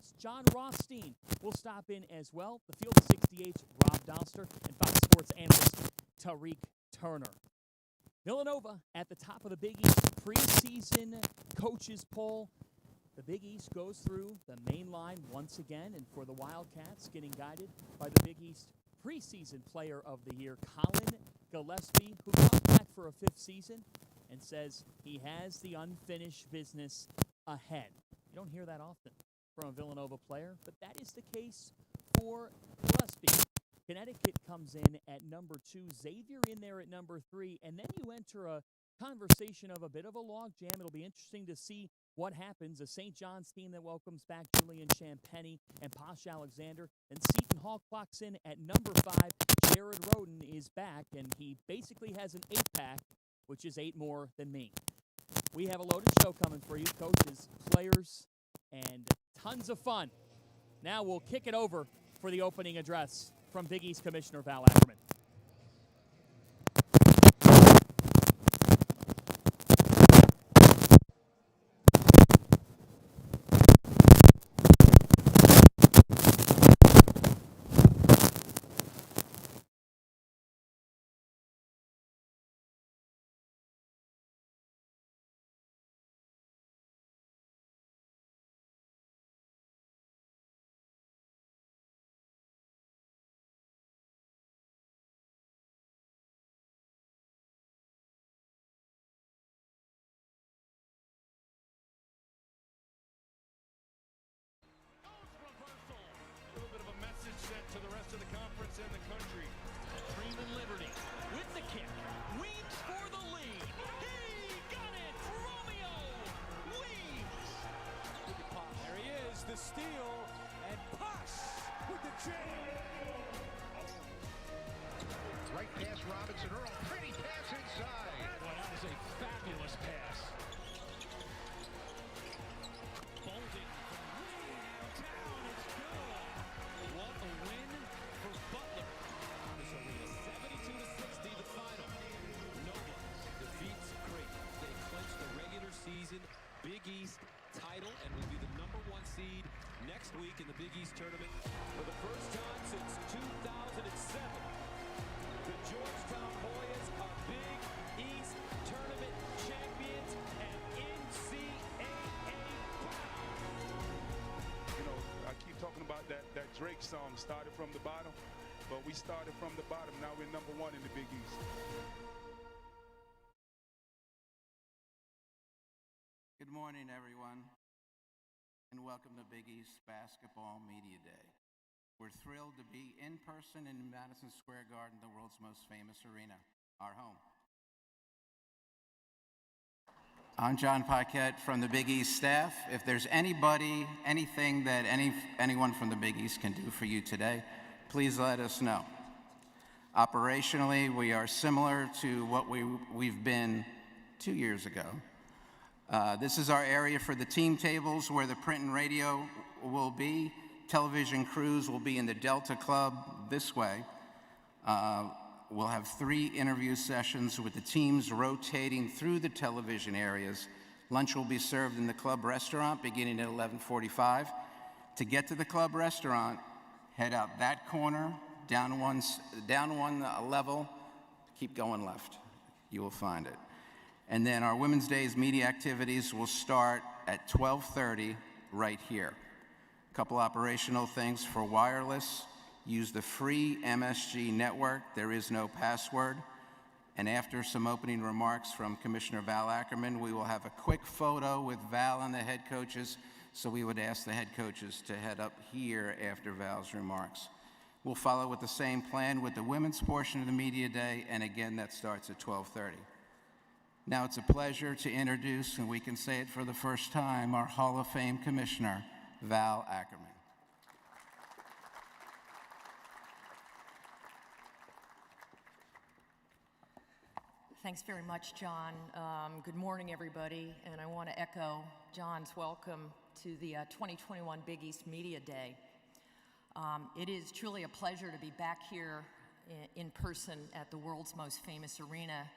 playoffs. John Rothstein will stop in as well. The Field of 68's Rob Dolster and Fox Sports analyst Tariq Turner. Villanova at the top of the Big East preseason coaches poll. The Big East goes through the main line once again, and for the Wildcats, getting guided by the Big East preseason player of the year, Colin Gillespie, who comes back for a fifth season and says he has the unfinished business ahead. You don't hear that often from a Villanova player, but that is the case for Gillespie. Connecticut comes in at number 2, Xavier in there at number 3, and then you enter a conversation of a bit of a logjam. It'll be interesting to see what happens. A St. John's team that welcomes back Julian Champagnie and Posh Alexander. And Seton Hall clocks in at number 5. Jared Roden is back, and he basically has an 8-pack, which is 8 more than me. We have a loaded show coming for you, coaches, players, and tons of fun. Now we'll kick it over for the opening address from Big East Commissioner Val Ackerman. To the rest of the conference and the country. Dream and Liberty with the kick. Weaves for the lead. He got it. Romeo Weaves. Look at Posh. There he is. The steal. And Posh with the jam. Right pass Robinson Earl. Pretty pass inside. Well, that was a fabulous pass. Bolden from way downtown. It's good. What a win for Butler. This arena 72-60, the final. Nova defeats Creighton. They clinch the regular season Big East title and will be the number 1 seed next week in the Big East tournament for the first time since 2007. The Georgetown Hoyas are Big East tournament champions and NCAA bound. You know, I keep talking about that Drake song, started from the bottom, but we started from the bottom. Now we're number 1 in the Big East. Good morning, everyone, and welcome to Big East Basketball Media Day. We're thrilled to be in person in Madison Square Garden, the world's most famous arena, our home. I'm John Paquette from the Big East staff. If there's anything that anyone from the Big East can do for you today, please let us know. Operationally, we are similar to what we've been 2 years ago. This is our area for the team tables where the print and radio will be. Television crews will be in the Delta Club this way. We'll have 3 interview sessions with the teams rotating through the television areas. Lunch will be served in the club restaurant beginning at 11:45. To get to the club restaurant, head out that corner, down one level, keep going left. You will find it. And then our Women's Day's media activities will start at 12:30 right here. A couple operational things for wireless. Use the free MSG network. There is no password. And after some opening remarks from Commissioner Val Ackerman, we will have a quick photo with Val and the head coaches. So we would ask the head coaches to head up here after Val's remarks. We'll follow with the same plan with the women's portion of the media day. And again, that starts at 12:30. Now it's a pleasure to introduce, and we can say it for the first time, our Hall of Fame Commissioner, Val Ackerman. Thanks very much, John. Good morning, everybody, and I want to echo John's welcome to the 2021 Big East Media Day. It is truly a pleasure to be back here in person at the world's most famous arena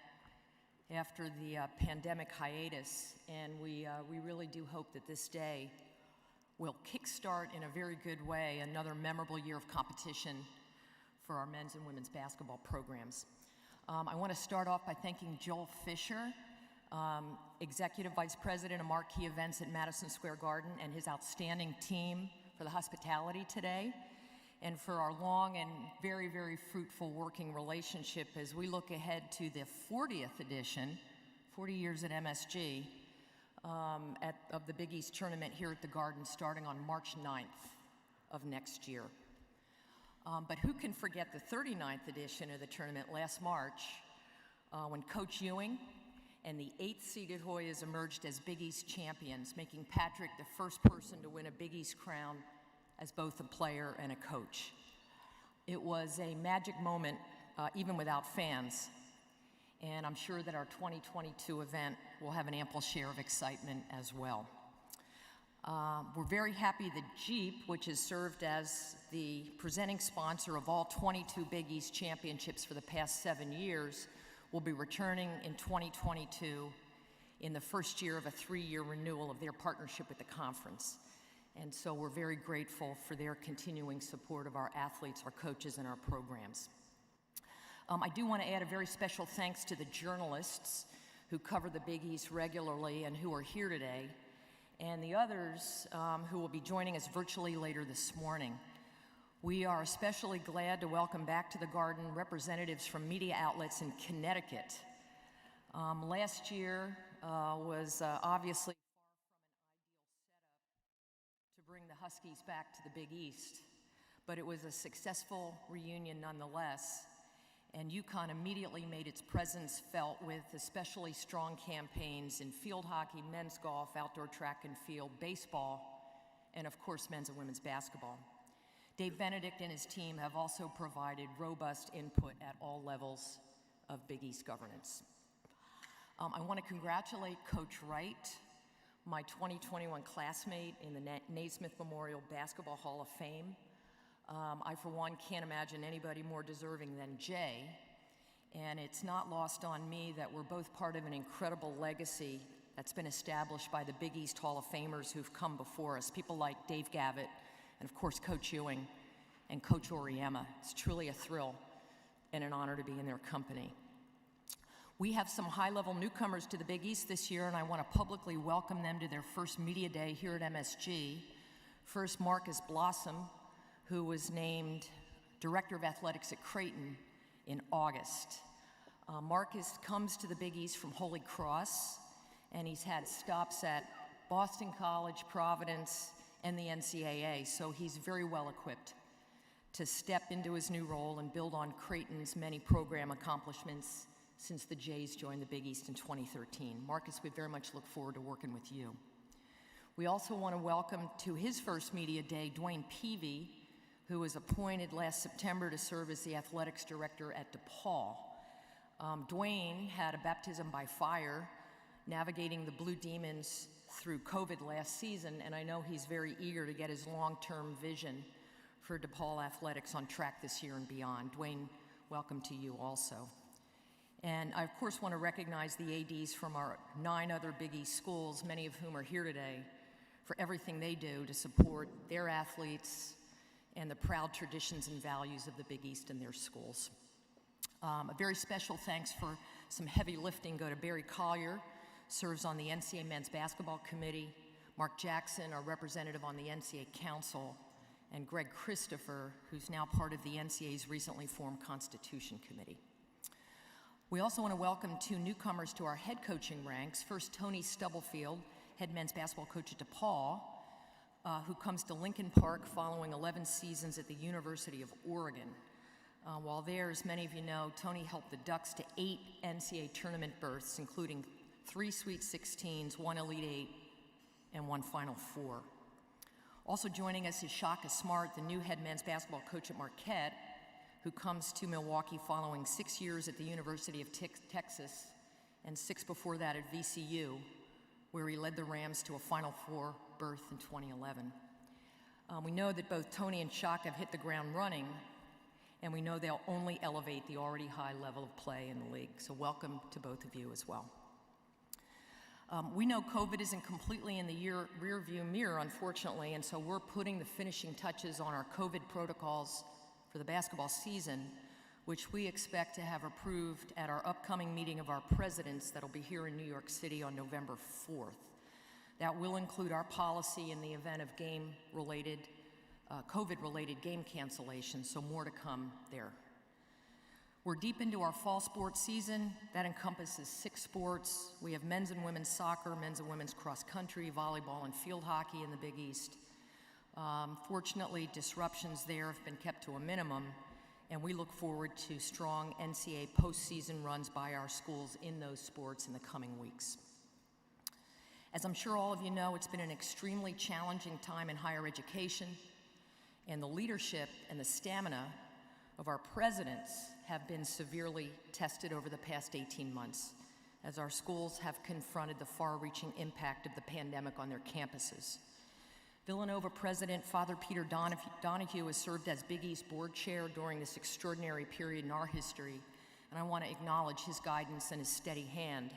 after the pandemic hiatus, and we really do hope that this day will kickstart in a very good way another memorable year of competition for our men's and women's basketball programs. I want to start off by thanking Joel Fisher, Executive Vice President of Marquee Events at Madison Square Garden, and his outstanding team for the hospitality today, and for our long and very, very fruitful working relationship as we look ahead to the 40th edition, 40 years at MSG, of the Big East Tournament here at the Garden starting on March 9th of next year. But who can forget the 39th edition of the tournament last March when Coach Ewing and the 8th-seeded Hoyas emerged as Big East champions, making Patrick the first person to win a Big East crown as both a player and a coach. It was a magic moment, even without fans, and I'm sure that our 2022 event will have an ample share of excitement as well. We're very happy that Jeep, which has served as the presenting sponsor of all 22 Big East championships for the past 7 years, will be returning in 2022 in the first year of a 3-year renewal of their partnership with the conference. And so we're very grateful for their continuing support of our athletes, our coaches, and our programs. I do want to add a very special thanks to the journalists who cover the Big East regularly and who are here today, and the others who will be joining us virtually later this morning. We are especially glad to welcome back to the Garden representatives from media outlets in Connecticut. Last year was obviously far from an ideal setup to bring the Huskies back to the Big East, but it was a successful reunion nonetheless, and UConn immediately made its presence felt with especially strong campaigns in field hockey, men's golf, outdoor track and field, baseball, and of course men's and women's basketball. Dave Benedict and his team have also provided robust input at all levels of Big East governance. I want to congratulate Coach Wright, my 2021 classmate in the Naismith Memorial Basketball Hall of Fame. I, for one, can't imagine anybody more deserving than Jay, and it's not lost on me that we're both part of an incredible legacy that's been established by the Big East Hall of Famers who've come before us, people like Dave Gavitt, and of course Coach Ewing and Coach Auriemma. It's truly a thrill and an honor to be in their company. We have some high-level newcomers to the Big East this year, and I want to publicly welcome them to their first media day here at MSG. First, Marcus Blossom, who was named Director of Athletics at Creighton in August. Marcus comes to the Big East from Holy Cross, and he's had stops at Boston College, Providence, and the NCAA, so he's very well equipped to step into his new role and build on Creighton's many program accomplishments since the Jays joined the Big East in 2013. Marcus, we very much look forward to working with you. We also want to welcome to his first media day Dwayne Peavy, who was appointed last September to serve as the athletics director at DePaul. Dwayne had a baptism by fire, navigating the Blue Demons through COVID last season, and I know he's very eager to get his long-term vision for DePaul athletics on track this year and beyond. Dwayne, welcome to you also. And I, of course, want to recognize the ADs from our 9 other Big East schools, many of whom are here today, for everything they do to support their athletes and the proud traditions and values of the Big East and their schools. A very special thanks for some heavy lifting go to Barry Collier, serves on the NCAA Men's Basketball Committee, Mark Jackson, our representative on the NCAA Council, and Greg Christopher, who's now part of the NCAA's recently formed Constitution Committee. We also want to welcome 2 newcomers to our head coaching ranks. First, Tony Stubblefield, head men's basketball coach at DePaul, who comes to Lincoln Park following 11 seasons at the University of Oregon. While there, as many of you know, Tony helped the Ducks to 8 NCAA tournament berths, including 3 Sweet 16s, 1 Elite 8, and 1 Final Four. Also joining us is Shaka Smart, the new head men's basketball coach at Marquette, who comes to Milwaukee following 6 years at the University of Texas and 6 before that at VCU, where he led the Rams to a Final Four berth in 2011. We know that both Tony and Shaka have hit the ground running, and we know they'll only elevate the already high level of play in the league. So welcome to both of you as well. We know COVID isn't completely in the rearview mirror, unfortunately, and so we're putting the finishing touches on our COVID protocols for the basketball season, which we expect to have approved at our upcoming meeting of our presidents that'll be here in New York City on November 4th. That will include our policy in the event of COVID-related game cancellations, so more to come there. We're deep into our fall sports season. That encompasses 6 sports. We have men's and women's soccer, men's and women's cross country, volleyball, and field hockey in the Big East. Fortunately, disruptions there have been kept to a minimum, and we look forward to strong NCAA postseason runs by our schools in those sports in the coming weeks. As I'm sure all of you know, it's been an extremely challenging time in higher education, and the leadership and the stamina of our presidents have been severely tested over the past 18 months as our schools have confronted the far-reaching impact of the pandemic on their campuses. Villanova President Father Peter Donahue has served as Big East Board Chair during this extraordinary period in our history, and I want to acknowledge his guidance and his steady hand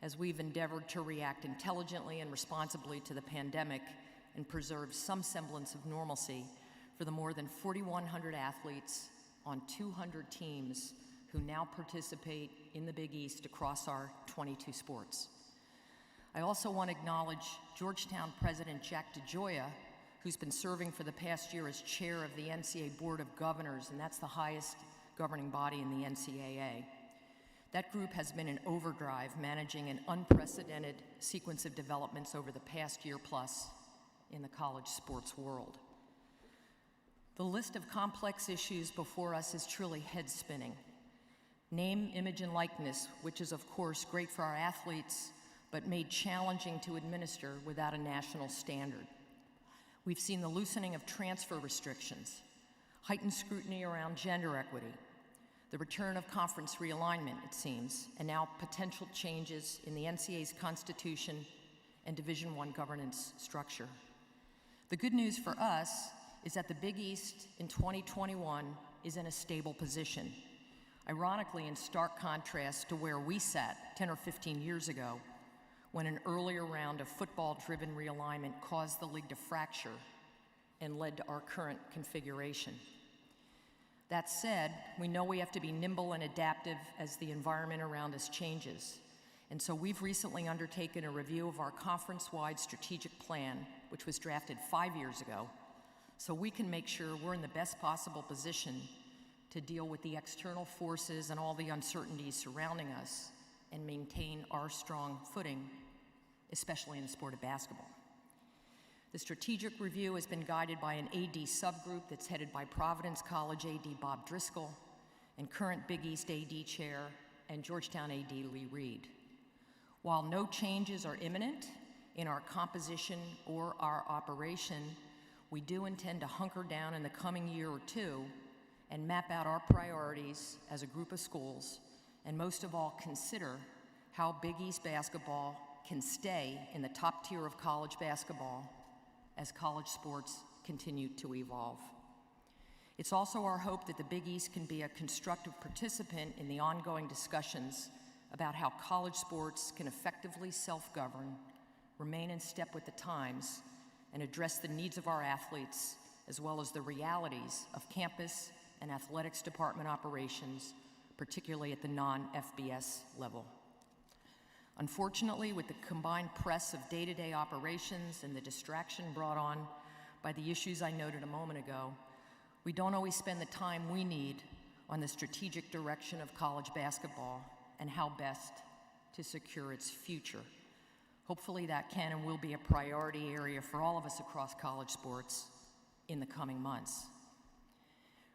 as we've endeavored to react intelligently and responsibly to the pandemic and preserve some semblance of normalcy for the more than 4,100 athletes on 200 teams who now participate in the Big East across our 22 sports. I also want to acknowledge Georgetown President Jack DeGioia, who's been serving for the past year as chair of the NCAA Board of Governors, and that's the highest governing body in the NCAA. That group has been in overdrive, managing an unprecedented sequence of developments over the past year plus in the college sports world. The list of complex issues before us is truly head-spinning. Name, image, and likeness, which is of course great for our athletes, but made challenging to administer without a national standard. We've seen the loosening of transfer restrictions, heightened scrutiny around gender equity, the return of conference realignment, it seems, and now potential changes in the NCAA's constitution and Division I governance structure. The good news for us is that the Big East in 2021 is in a stable position, ironically in stark contrast to where we sat 10 or 15 years ago when an earlier round of football-driven realignment caused the league to fracture and led to our current configuration. That said, we know we have to be nimble and adaptive as the environment around us changes. And so we've recently undertaken a review of our conference-wide strategic plan, which was drafted 5 years ago, so we can make sure we're in the best possible position to deal with the external forces and all the uncertainties surrounding us and maintain our strong footing, especially in the sport of basketball. The strategic review has been guided by an AD subgroup that's headed by Providence College AD Bob Driscoll and current Big East AD Chair and Georgetown AD Lee Reed. While no changes are imminent in our composition or our operation, we do intend to hunker down in the coming year or two and map out our priorities as a group of schools, and most of all, consider how Big East basketball can stay in the top tier of college basketball as college sports continue to evolve. It's also our hope that the Big East can be a constructive participant in the ongoing discussions about how college sports can effectively self-govern, remain in step with the times, and address the needs of our athletes, as well as the realities of campus and athletics department operations, particularly at the non-FBS level. Unfortunately, with the combined press of day-to-day operations and the distraction brought on by the issues I noted a moment ago, we don't always spend the time we need on the strategic direction of college basketball and how best to secure its future. Hopefully that can and will be a priority area for all of us across college sports in the coming months.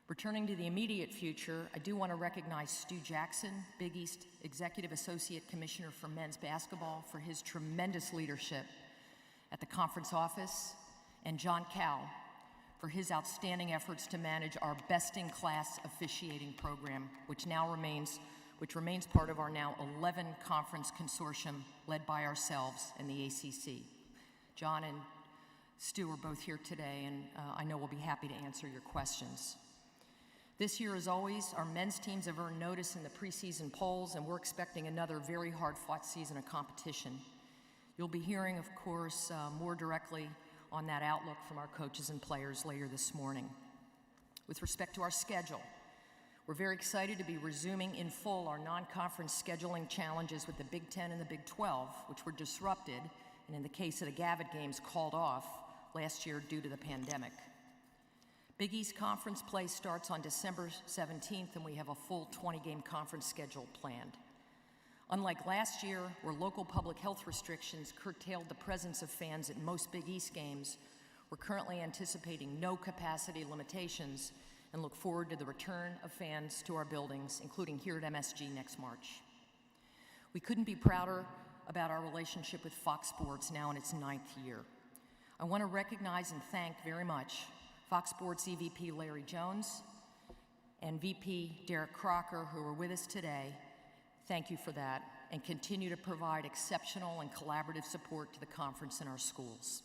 Returning to the immediate future, I do want to recognize Stu Jackson, Big East Executive Associate Commissioner for Men's Basketball, for his tremendous leadership at the conference office, and John Cowell for his outstanding efforts to manage our best-in-class officiating program, which remains part of our now 11 conference consortium led by ourselves and the ACC. John and Stu are both here today, and I know we'll be happy to answer your questions. This year, as always, our men's teams have earned notice in the preseason polls, and we're expecting another very hard-fought season of competition. You'll be hearing, of course, more directly on that outlook from our coaches and players later this morning. With respect to our schedule, we're very excited to be resuming in full our non-conference scheduling challenges with the Big Ten and the Big 12, which were disrupted, and in the case of the Gavitt games, called off last year due to the pandemic. Big East Conference play starts on December 17th, and we have a full 20-game conference schedule planned. Unlike last year, where local public health restrictions curtailed the presence of fans at most Big East games, we're currently anticipating no capacity limitations and look forward to the return of fans to our buildings, including here at MSG next March. We couldn't be prouder about our relationship with Fox Sports now in its 9th year. I want to recognize and thank very much Fox Sports EVP Larry Jones and VP Derek Crocker, who are with us today. Thank you for that, and continue to provide exceptional and collaborative support to the conference and our schools.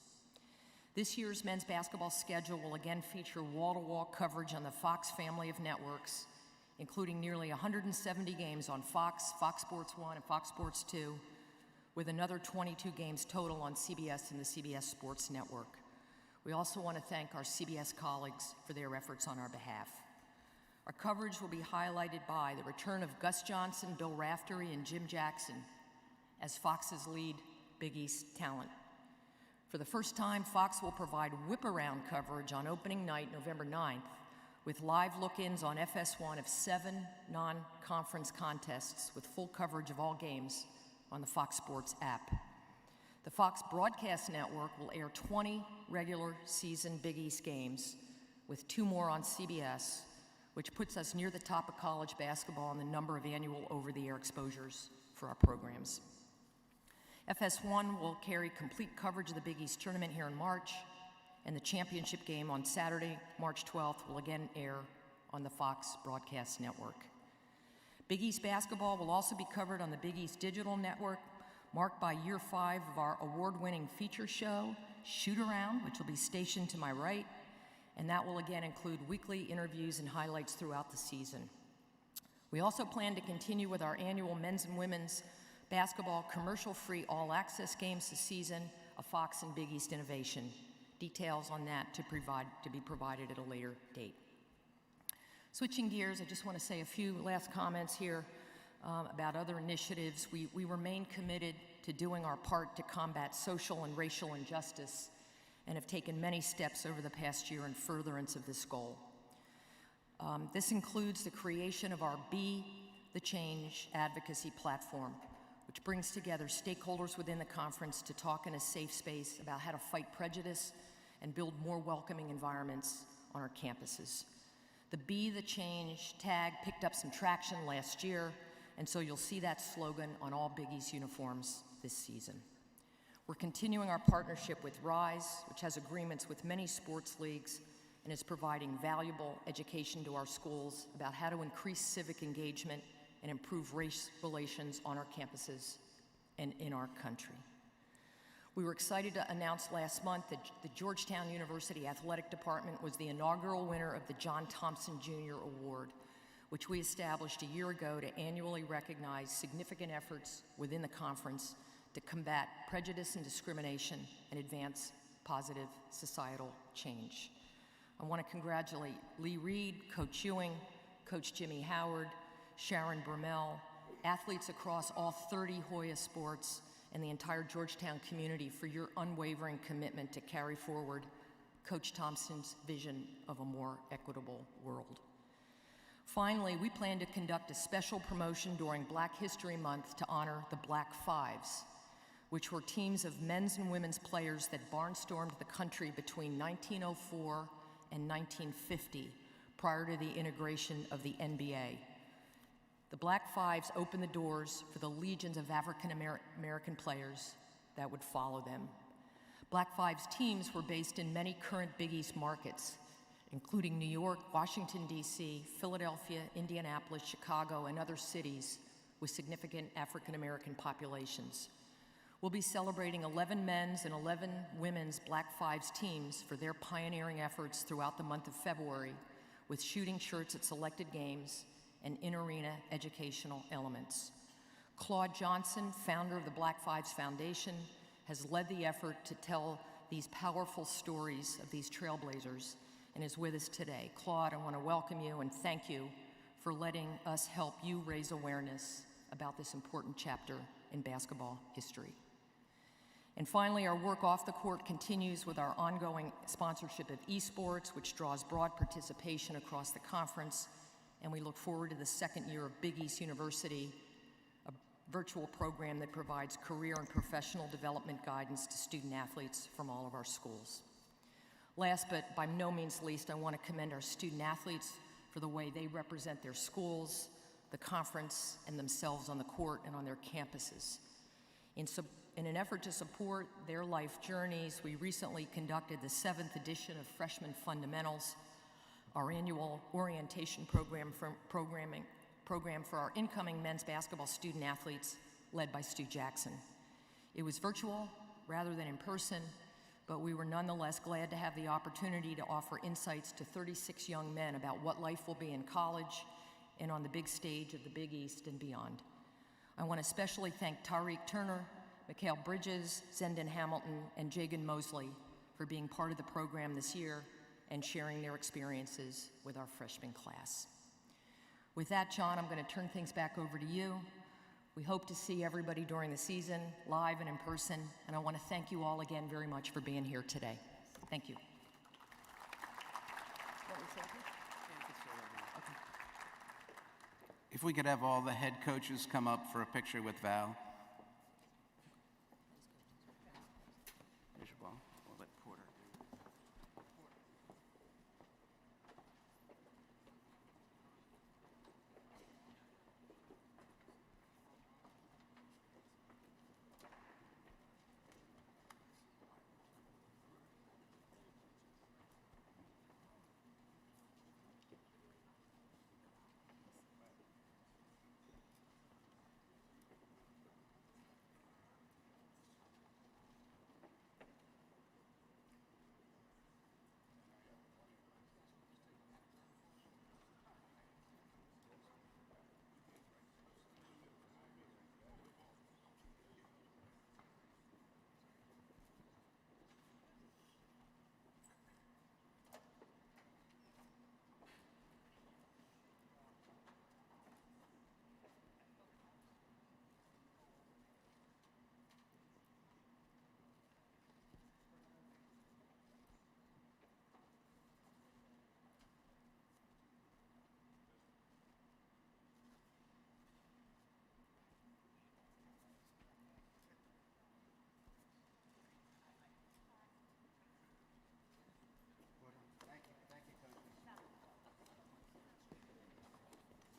This year's men's basketball schedule will again feature wall-to-wall coverage on the Fox family of networks, including nearly 170 games on Fox, Fox Sports 1, and Fox Sports 2, with another 22 games total on CBS and the CBS Sports Network. We also want to thank our CBS colleagues for their efforts on our behalf. Our coverage will be highlighted by the return of Gus Johnson, Bill Raftery, and Jim Jackson as Fox's lead Big East talent. For the first time, Fox will provide whip-around coverage on opening night, November 9th, with live look-ins on FS1 of 7 non-conference contests with full coverage of all games on the Fox Sports app. The Fox Broadcast Network will air 20 regular season Big East games, with 2 more on CBS, which puts us near the top of college basketball in the number of annual over-the-air exposures for our programs. FS1 will carry complete coverage of the Big East tournament here in March, and the championship game on Saturday, March 12th, will again air on the Fox Broadcast Network. Big East basketball will also be covered on the Big East Digital Network, marked by year 5 of our award-winning feature show, Shootaround, which will be stationed to my right, and that will again include weekly interviews and highlights throughout the season. We also plan to continue with our annual men's and women's basketball commercial-free all-access games this season, a Fox and Big East innovation. Details on that to be provided at a later date. Switching gears, I just want to say a few last comments here about other initiatives. We remain committed to doing our part to combat social and racial injustice, and have taken many steps over the past year in furtherance of this goal. This includes the creation of our Be the Change advocacy platform, which brings together stakeholders within the conference to talk in a safe space about how to fight prejudice and build more welcoming environments on our campuses. The Be the Change tag picked up some traction last year, and so you'll see that slogan on all Big East uniforms this season. We're continuing our partnership with RISE, which has agreements with many sports leagues and is providing valuable education to our schools about how to increase civic engagement and improve race relations on our campuses and in our country. We were excited to announce last month that the Georgetown University Athletic Department was the inaugural winner of the John Thompson Jr. Award, which we established a year ago to annually recognize significant efforts within the conference to combat prejudice and discrimination and advance positive societal change. I want to congratulate Lee Reed, Coach Ewing, Coach Jimmy Howard, Sharon Bermel, athletes across all 30 Hoya sports, and the entire Georgetown community for your unwavering commitment to carry forward Coach Thompson's vision of a more equitable world. Finally, we plan to conduct a special promotion during Black History Month to honor the Black Fives, which were teams of men's and women's players that barnstormed the country between 1904 and 1950, prior to the integration of the NBA. The Black Fives opened the doors for the legions of African American players that would follow them. Black Fives teams were based in many current Big East markets, including New York, Washington, D.C., Philadelphia, Indianapolis, Chicago, and other cities with significant African American populations. We'll be celebrating 11 men's and 11 women's Black Fives teams for their pioneering efforts throughout the month of February, with shooting shirts at selected games and in-arena educational elements. Claude Johnson, founder of the Black Fives Foundation, has led the effort to tell these powerful stories of these trailblazers and is with us today. Claude, I want to welcome you and thank you for letting us help you raise awareness about this important chapter in basketball history. And finally, our work off the court continues with our ongoing sponsorship of esports, which draws broad participation across the conference, and we look forward to the second year of Big East University, a virtual program that provides career and professional development guidance to student athletes from all of our schools. Last but by no means least, I want to commend our student athletes for the way they represent their schools, the conference, and themselves on the court and on their campuses. In an effort to support their life journeys, we recently conducted the 7th edition of Freshman Fundamentals, our annual orientation program for our incoming men's basketball student athletes, led by Stu Jackson. It was virtual rather than in person, but we were nonetheless glad to have the opportunity to offer insights to 36 young men about what life will be in college and on the big stage of the Big East and beyond. I want to especially thank Tariq Turner, Mikhail Bridges, Zendon Hamilton, and Jagan Mosley for being part of the program this year and sharing their experiences with our freshman class. With that, John, I'm going to turn things back over to you. We hope to see everybody during the season, live and in person, and I want to thank you all again very much for being here today. Thank you. If we could have all the head coaches come up for a picture with Val. Here's your ball. We'll let Porter.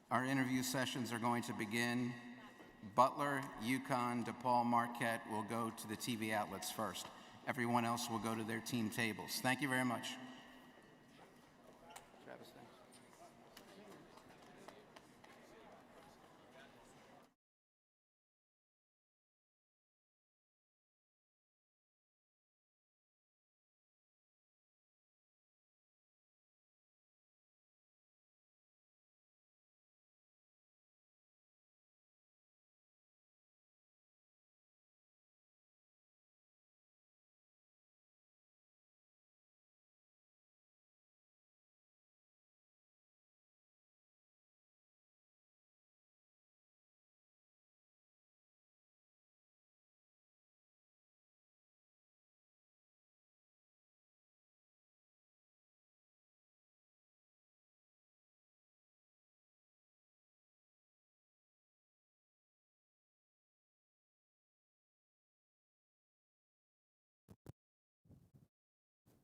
Our interview sessions are going to begin. Butler, UConn, DePaul, Marquette will go to the TV outlets first. Everyone else will go to their team tables. Thank you very much. Travis, thanks.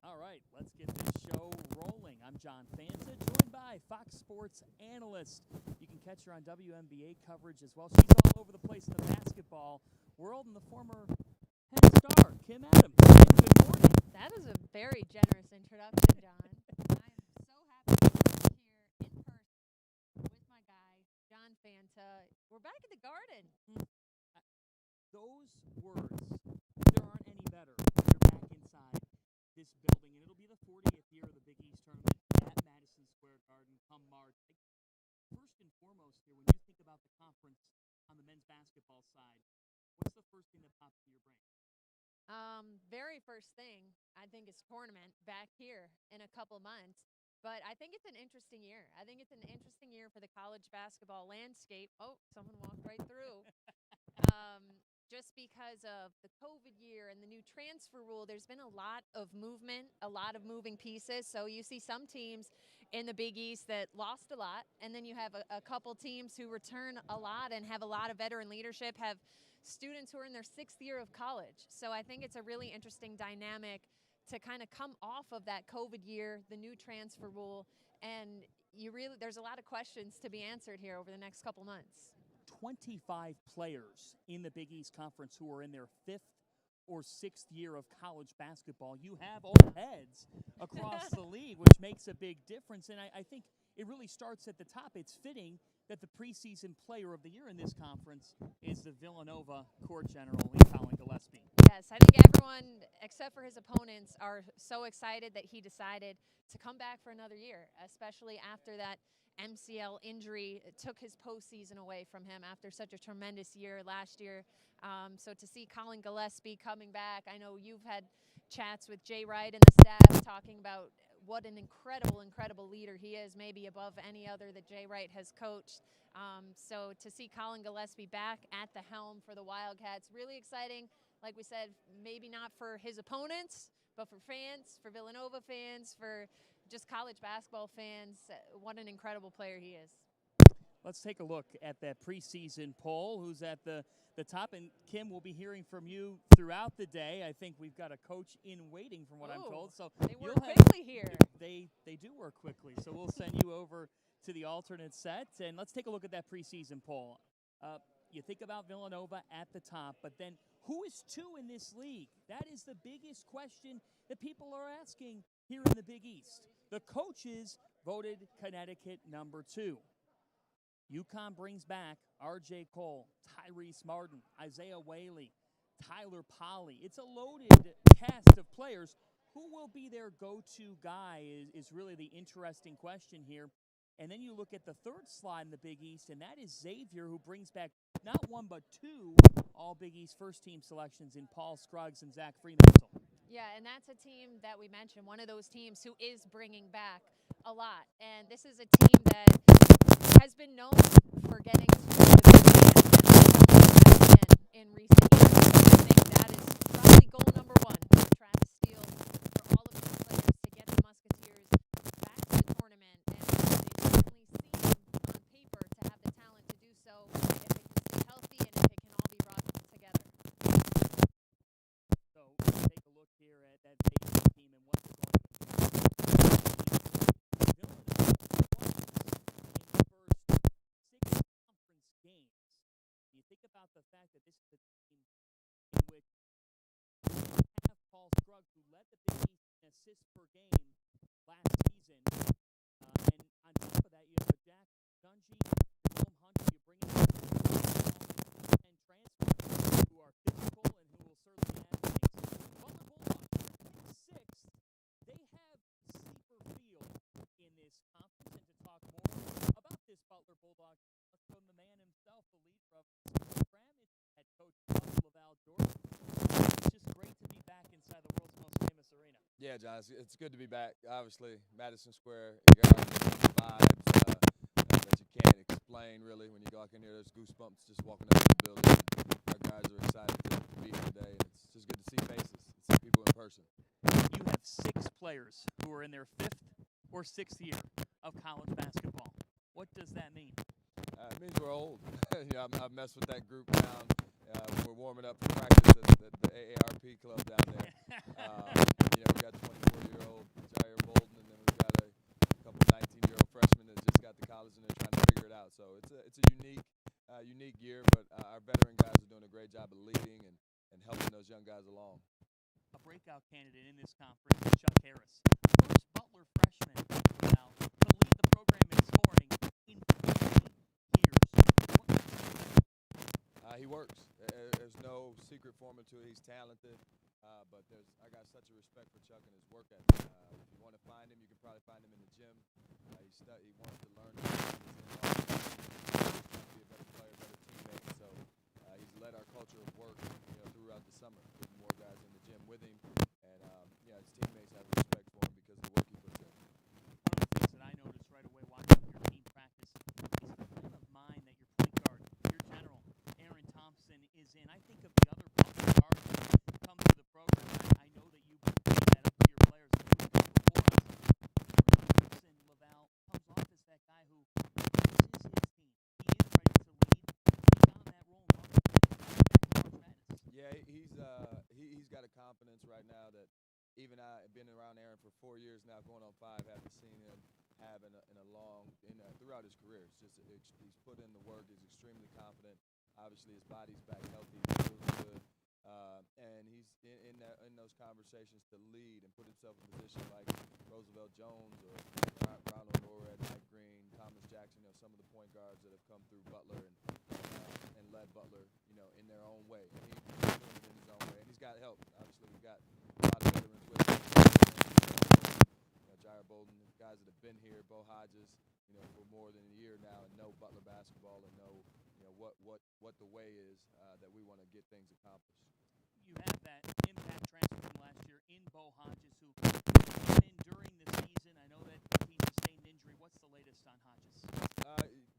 All right, let's get this show rolling. I'm John Fanta, joined by Fox Sports analyst. You can catch her on WNBA coverage as well. She's all over the place in the basketball world and the former head star, Kim Adams. Kim, good morning. That is a very generous introduction, John. I am so happy to be here in person with my guy, John Fanta. We're back at the Garden. Those words, there aren't any better when you're back inside this building, and it'll be the 40th year of the Big East tournament at Madison Square Garden come March. First and foremost here, when you think about the conference on the men's basketball side, what's the first thing that pops into your brain? Very first thing, I think, is tournament back here in a couple months. But I think it's an interesting year. I think it's an interesting year for the college basketball landscape. Oh, someone walked right through. Just because of the COVID year and the new transfer rule, there's been a lot of movement, a lot of moving pieces. So you see some teams in the Big East that lost a lot, and then you have a couple teams who return a lot and have a lot of veteran leadership, have students who are in their 6th year of college. So I think it's a really interesting dynamic to kind of come off of that COVID year, the new transfer rule, and there's a lot of questions to be answered here over the next couple months. 25 players in the Big East Conference who are in their 5th or 6th year of college basketball. You have old heads across the league, which makes a big difference. And I think it really starts at the top. It's fitting that the preseason player of the year in this conference is the Villanova court general in Colin Gillespie. Yes, I think everyone, except for his opponents, are so excited that he decided to come back for another year, especially after that MCL injury took his postseason away from him after such a tremendous year last year. So to see Colin Gillespie coming back, I know you've had chats with Jay Wright and the staff talking about what an incredible leader he is, maybe above any other that Jay Wright has coached. So to see Colin Gillespie back at the helm for the Wildcats, really exciting. Like we said, maybe not for his opponents, but for fans, for Villanova fans, for just college basketball fans. What an incredible player he is. Let's take a look at that preseason poll. Who's at the top? And Kim, we'll be hearing from you throughout the day. I think we've got a coach in waiting, from what I'm told. So they work quickly here. They do work quickly. So we'll send you over to the alternate set, and let's take a look at that preseason poll. You think about Villanova at the top, but then who is 2 in this league? That is the biggest question that people are asking here in the Big East. The coaches voted Connecticut number 2. UConn brings back R.J. Cole, Tyrese Martin, Isaiah Whaley, Tyler Polley. It's a loaded cast of players. Who will be their go-to guy is really the interesting question here. And then you look at the third slot in the Big East, and that is Xavier, who brings back not 1 but 2 all Big East first-team selections in Paul Scruggs and Zach Freemantle. Yeah, and that's a team that we mentioned, one of those teams who is bringing back a lot. And this is a team that has been known for getting to the Big East in recent years. I think that is probably goal number 1 for Travis Steele, for all of these players to get the Musketeers back to the tournament. And they certainly seem on paper to have the talent to do so if it can stay healthy and if it can all be brought together. So let's take a look here at that Xavier team and what they're going to do. Villanova in the first 6 conference games. You think about the fact that this is a team in which you have Paul Scruggs, who led the Big East in assists per game last season. And on top of that, you have a Jack Dungy, Jerome Hunter. You bring in and transfers who are physical and who will certainly add things. Butler Bulldogs, 6th. They have sleeper field in this conference. And to talk more about this Butler Bulldogs, let's go to the man himself, the lead from program, head coach Laval Jordan. It's just great to be back inside the world's most famous arena. Yeah, John, it's good to be back. Obviously, Madison Square, you got all the vibes that you can't explain, really. When you go out in here, there's goosebumps just walking up in the building. Our guys are excited to be here today, and it's just good to see faces and see people in person. You have 6 players who are in their 5th or 6th year of college basketball. What does that mean? It means we're old. I've messed with that group down. We're warming up for practice at the AARP club down there. We got 24-year-old Jair Bolden, and then we've got a couple 19-year-old freshmen that just got to college and they're trying to figure it out. So it's a unique year, but our veteran guys are doing a great job of leading and helping those young guys along. A breakout candidate in this conference is Chuck Harris, first Butler freshman now to lead the program in scoring in 15 years. He works. There's no secret formula to it. He's talented, but I got such a respect for Chuck and his work ethic. If you want to find him, you can probably find him in the gym. He wants to learn. He wants to be a better player, better teammate. So he's led our culture of work, throughout the summer, getting more guys in the even I been around Aaron for 4 years now, going on 5, haven't seen him have in a long throughout his career. He's put in the work. He's extremely confident. Obviously, his body's back healthy. He feels good, and he's in those conversations to lead and put himself in position like Roosevelt Jones or Ronald Norred, Mike Green, Thomas Jackson. Some of the point guards that have come through Butler and led Butler, in their own way. And he's doing it in his own way, and he's got help. Obviously, we've got a lot of veterans with him. Jair Bolden, guys that have been here, Bo Hodges, for more than a year now, and know Butler basketball and know, what the way is that we want to get things accomplished. You have that impact transfer from last year in Bo Hodges, who came in during the season. I know that he sustained injury. What's the latest on Hodges?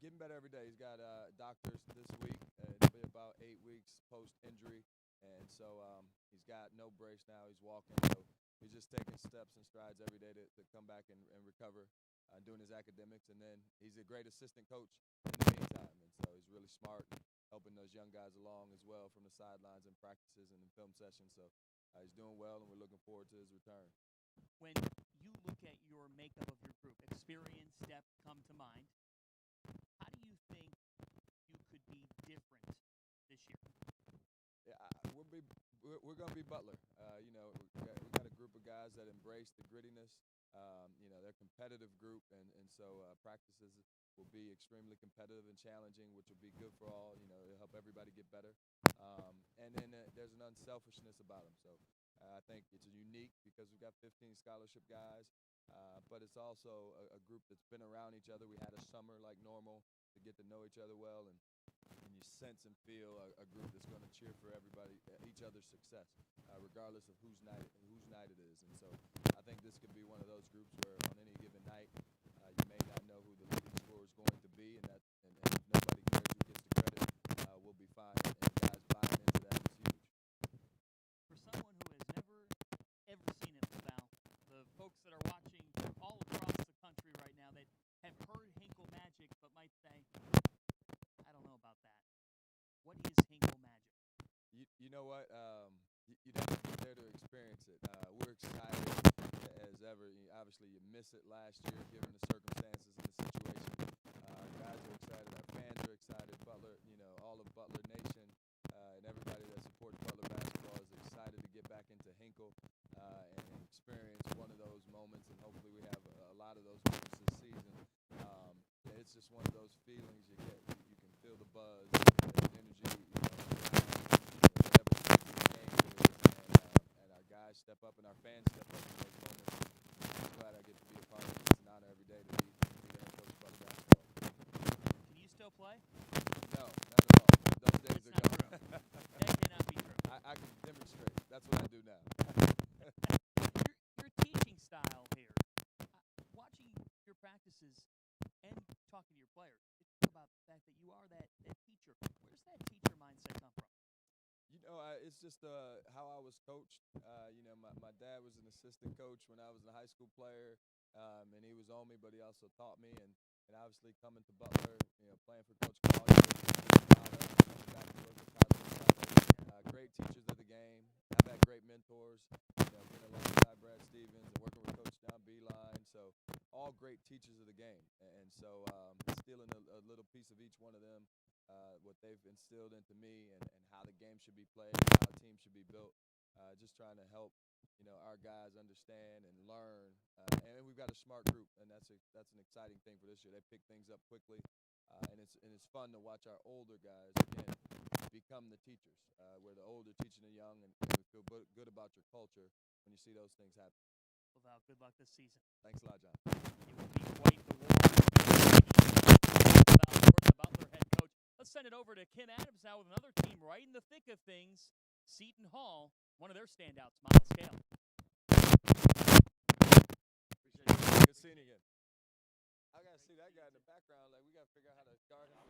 Getting better every day. He's got doctors this week. It'll be about 8 weeks post-injury, and so he's got no brace now. He's walking, so he's just taking steps and strides every day to come back and recover, doing his academics, and then he's a great assistant coach in the meantime, and so he's really smart, helping those young guys along as well from the sidelines and practices and in film sessions. So he's doing well, and we're looking forward to his return. When you look at your makeup of your group, experience, depth come to mind. How do you think you could be different this year? Yeah, we're going to be Butler. We got a group of guys that embrace the grittiness. They're a competitive group, and so practices will be extremely competitive and challenging, which will be good for all. It'll help everybody get better. And then there's an unselfishness about them. So I think it's unique because we've got 15 scholarship guys, but it's also a group that's been around each other. We had a summer like normal to get to know each other well, and you sense and feel a group that's going to cheer for everybody, each other's success, regardless of whose night it is. And so I think this could be one of those groups where on any given night you may not know who the leading scorer is going to be, and if nobody cares who gets the credit, we'll be fine. And guys buying into that is huge. For someone who has never, ever seen it, LaValle, the folks that are watching all across the country right now that have heard Hinkle Magic but might say, I don't know about that. What is Hinkle Magic? You know what? You'd have to be there to experience it. We're excited as ever. Obviously, you miss it last year given the circumstances and the situation. Our guys are excited. Our fans are excited. Butler, all of Butler Nation and everybody that supports Butler basketball is excited to get back into Hinkle and experience one of those moments. And hopefully we have a lot of those moments this season. It's just one of those feelings you get. You can feel the buzz, the energy, whatever the game is, and our guys step up and our fans step up in those moments. I'm glad I get to be a part of it. It's an honor every day to be the head coach of Butler basketball. Can you still play? No, not at all. Those days are gone. That cannot be true. I can demonstrate. That's what I do now. Your teaching style here, watching your practices and talking to your players, it's about the fact that you are that teacher. Where's that teacher mindset come from? It's just how I was coached. My dad was an assistant coach when I was a high school player, and he was on me, but he also taught me. And obviously coming to Butler, playing for Coach Collier, back to work with Butler, great teachers of the game. I've had great mentors, being alongside Brad Stevens and working with Coach John Beeline. So all great teachers of the game. And so stealing a little piece of each one of them, what they've instilled into me and how the game should be played, and how a team should be built. Just trying to help, our guys understand and learn. And we've got a smart group, and that's an exciting thing for this year. They pick things up quickly, and it's fun to watch our older guys again become the teachers. Where the older teaching the young, and we feel good about your culture when you see those things happen. LaValle, good luck this season. Thanks a lot, John. It will be quite the war. The Butler head coach. Let's send it over to Kim Adams now with another team right in the thick of things. Seton Hall, one of their standouts, Miles Scale. Appreciate it. Good seeing you again. I got to see that guy in the background. Like, we got to figure out how to guard him.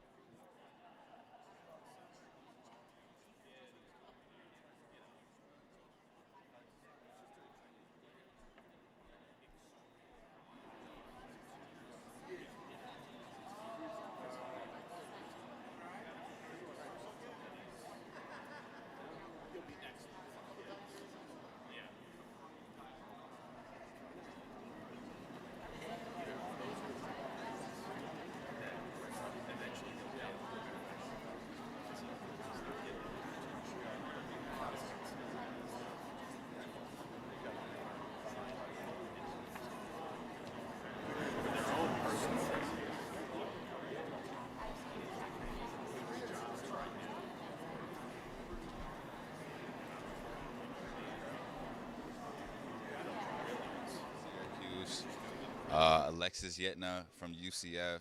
Alexis Yetna from UCF,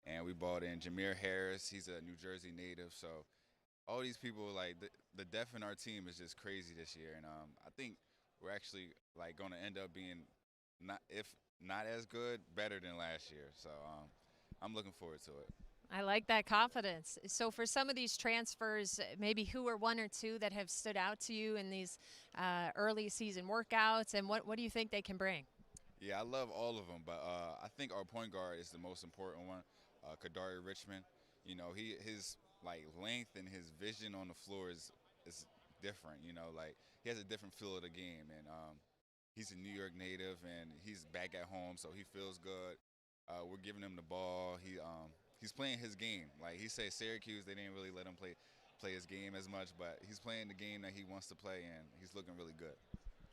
and we brought in Jameer Harris. He's a New Jersey native. So all these people, like the depth in our team is just crazy this year, and I think we're actually like going to end up being not if not as good, better than last year. So I'm looking forward to it. I like that confidence. So for some of these transfers, maybe who are one or two that have stood out to you in these early season workouts, and what do you think they can bring? Yeah, I love all of them, but I think our point guard is the most important one, Kadari Richmond. You know, his like length and his vision on the floor is different. You know, like he has a different feel of the game, and he's a New York native, and he's back at home, so he feels good. We're giving him the ball. He's playing his game. Like he said, Syracuse, they didn't really let him play his game as much, but he's playing the game that he wants to play, and he's looking really good.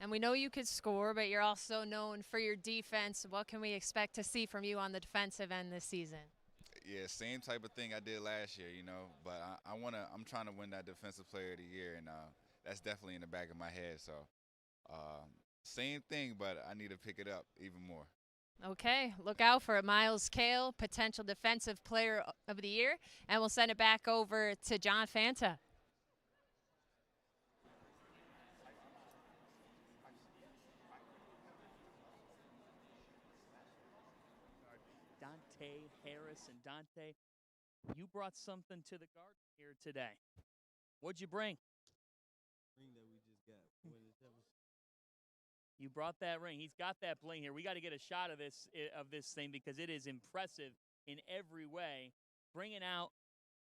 And we know you could score, but you're also known for your defense. What can we expect to see from you on the defensive end this season? Yeah, same type of thing I did last year, you know. But I'm trying to win that Defensive Player of the Year, and that's definitely in the back of my head. So, same thing, but I need to pick it up even more. Okay, look out for Miles Cale, potential Defensive Player of the Year, and we'll send it back over to John Fanta. Dante Harris. And Dante, you brought something to the garden here today. What'd you bring? Ring that we just got. You brought that ring. He's got that bling here. We got to get a shot of this thing because it is impressive in every way. Bringing out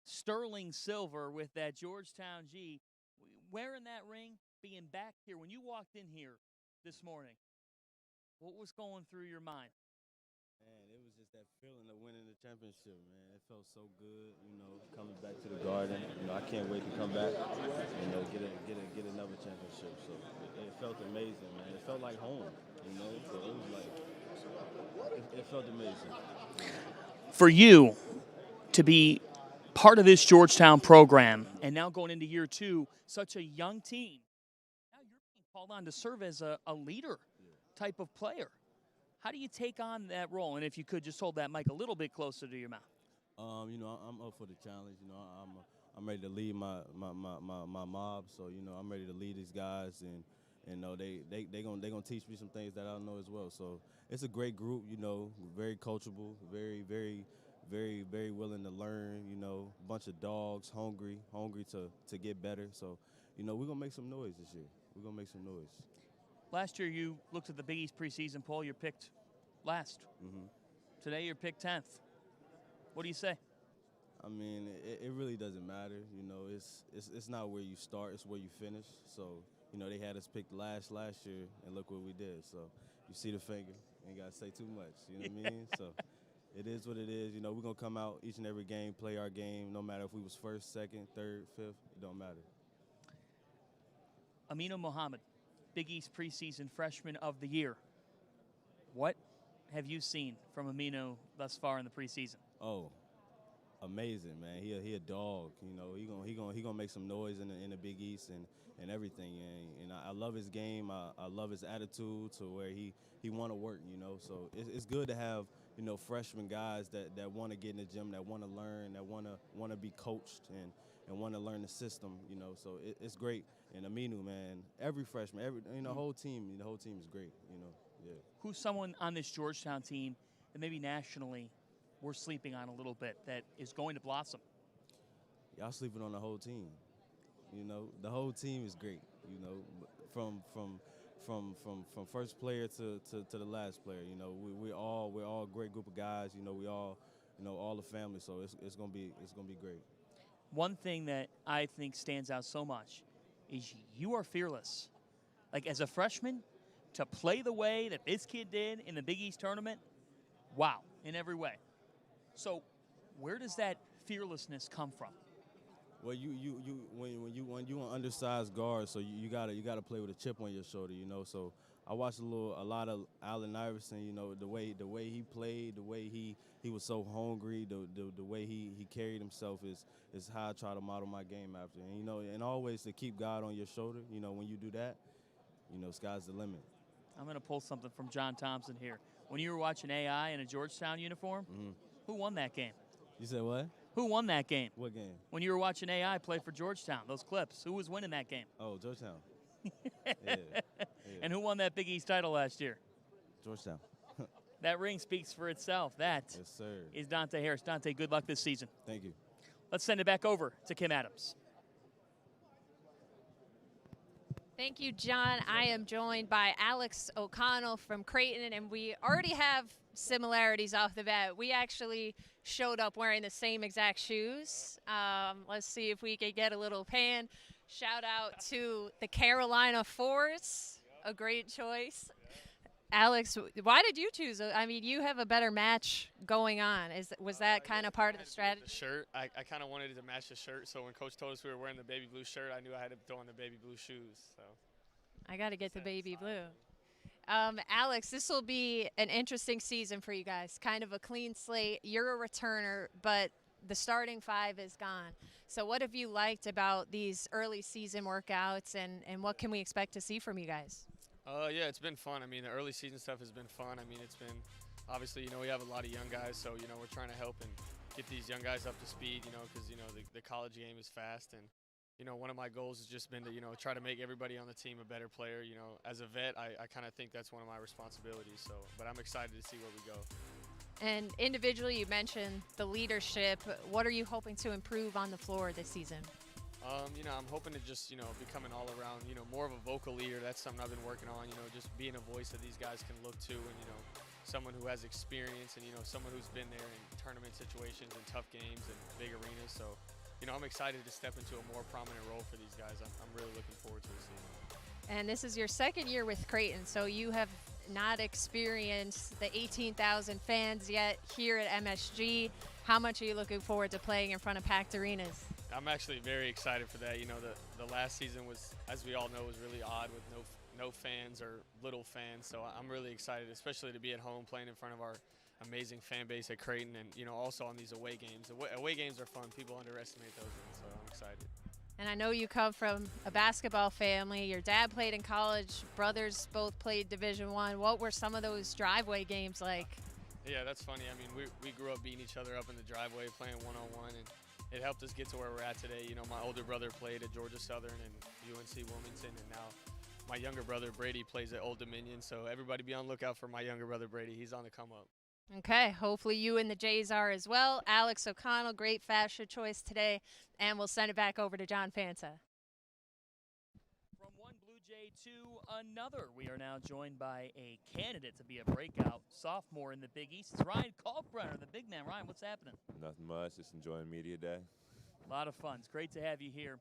sterling silver with that Georgetown G. Wearing that ring, being back here. When you walked in here this morning, what was going through your mind? Man, it was just that feeling of winning the championship, man. It felt so good, you know, coming back to the Garden. You know, I can't wait to come back, you know, get another championship. So it felt amazing, man. It felt like home, you know. So it was like, it felt amazing. For you to be part of this Georgetown program and now going into year two, such a young team, now you're being called on to serve as a leader type of player. How do you take on that role? And if you could just hold that mic a little bit closer to your mouth. You know, I'm up for the challenge. You know, I'm ready to lead my mob. So you know, I'm ready to lead these guys, and you know, they gonna teach me some things that I don't know as well. So it's a great group. You know, very coachable, very willing to learn. You know, bunch of dogs, hungry to get better. So you know, we're gonna make some noise this year. We're gonna make some noise. Last year, you looked at the Big East preseason poll. You're picked last. Mm-hmm. Today, you're picked 10th. What do you say? I mean, it really doesn't matter. You know, it's not where you start; it's where you finish. So, you know, they had us picked last year, and look what we did. So, you see the finger. Ain't gotta say too much. You know what I mean? So, it is what it is. You know, we're gonna come out each and every game, play our game, no matter if we was first, second, third, fifth. It don't matter. Aminu Mohammed, Big East preseason freshman of the year. What have you seen from Aminu thus far in the preseason? Oh, amazing, man. He a dog. You know, he gonna make some noise in the Big East and everything. And I love his game. I love his attitude to where he want to work. You know, so it's good to have, you know, freshman guys that want to get in the gym, that want to learn, that want to be coached and want to learn the system. You know, so it's great. And Aminu, man, every freshman, the whole team is great. You know, yeah. Who's someone on this Georgetown team that maybe nationally we're sleeping on a little bit that is going to blossom? Y'all sleeping on the whole team. You know, the whole team is great. You know, from first player to the last player. You know, we're all a great group of guys. You know, we all, you know, all the family. So it's gonna be great. One thing that I think stands out so much is you are fearless. Like as a freshman, to play the way that this kid did in the Big East tournament, wow, in every way. So where does that fearlessness come from? Well, when you an undersized guard, so you gotta play with a chip on your shoulder, you know. So I watched a lot of Allen Iverson, you know, the way he played, the way he was so hungry, the way he carried himself is how I try to model my game after. And you know, and always to keep God on your shoulder, you know, when you do that, you know, sky's the limit. I'm going to pull something from John Thompson here. when you were watching AI in a Georgetown uniform, who won that game? You said what? Who won that game? What game? When you were watching AI play for Georgetown, those clips, who was winning that game? Oh, Georgetown. Yeah. And who won that Big East title last year? Georgetown. That ring speaks for itself. That Yes, sir. is Dante Harris. Dante, good luck this season. Thank you. Let's send it back over to Kim Adams. Thank you, John. I am joined by Alex O'Connell from Creighton, and we already have similarities off the bat. We actually showed up wearing the same exact shoes. Let's see if we could get a little pan. Shout out to the Carolina Force, a great choice. Alex, why did you choose? I mean, you have a better match going on. Was that kind of part of the strategy? The shirt, I kind of wanted to match the shirt. So when Coach told us we were wearing the baby blue shirt, I knew I had to throw on the baby blue shoes. So I got to get the baby blue. Alex, this will be an interesting season for you guys. Kind of a clean slate. You're a returner, but the starting five is gone. So what have you liked about these early season workouts, and what can we expect to see from you guys? Yeah, it's been fun. I mean, the early season stuff has been fun. I mean, it's been obviously, we have a lot of young guys, so we're trying to help and get these young guys up to speed, because the college game is fast, and one of my goals has just been to try to make everybody on the team a better player. As a vet, I kind of think that's one of my responsibilities. So, but I'm excited to see where we go. And individually, you mentioned the leadership. What are you hoping to improve on the floor this season? I'm hoping to just, become an all-around, more of a vocal leader. That's something I've been working on, just being a voice that these guys can look to, and, someone who has experience and, someone who's been there in tournament situations and tough games and big arenas. So, I'm excited to step into a more prominent role for these guys. I'm really looking forward to the season. And this is your second year with Creighton, so you have not experienced the 18,000 fans yet here at MSG. How much are you looking forward to playing in front of packed arenas? I'm actually very excited for that. The last season was, as we all know, was really odd with no fans or little fans. So I'm really excited, especially to be at home playing in front of our amazing fan base at Creighton, and also on these away games. Away games are fun. People underestimate those ones, so I'm excited. And I know you come from a basketball family. Your dad played in college. Brothers both played Division I. What were some of those driveway games like? Yeah, that's funny. I mean, we grew up beating each other up in the driveway, playing one-on-one, and it helped us get to where we're at today. My older brother played at Georgia Southern and UNC Wilmington, and now my younger brother Brady plays at Old Dominion. So everybody be on lookout for my younger brother Brady. He's on the come up. Okay, hopefully you and the Jays are as well. Alex O'Connell, great fashion choice today, and we'll send it back over to John Fanta. From one Blue Jay to another, we are now joined by a candidate to be a breakout sophomore in the Big East. It's Ryan Kalkbrenner, the big man. Ryan, what's happening? Nothing much, just enjoying media day. A lot of fun. It's great to have you here.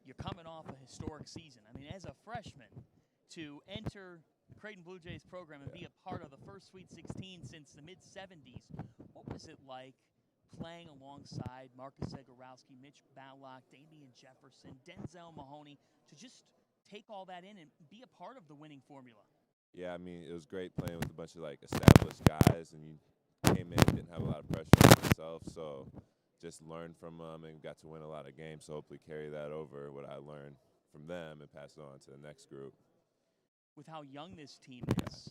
You're coming off a historic season. I mean, as a freshman, to enter Creighton Blue Jays program and be a part of the first Sweet 16 since the mid-'70s, what was it like playing alongside Marcus Zagorowski, Mitch Ballock, Damian Jefferson, Denzel Mahoney, to just take all that in and be a part of the winning formula? Yeah, I mean, it was great playing with a bunch of, established guys, and you came in, didn't have a lot of pressure on myself, so just learned from them and got to win a lot of games, so hopefully carry that over, what I learned from them, and pass it on to the next group. With how young this team is,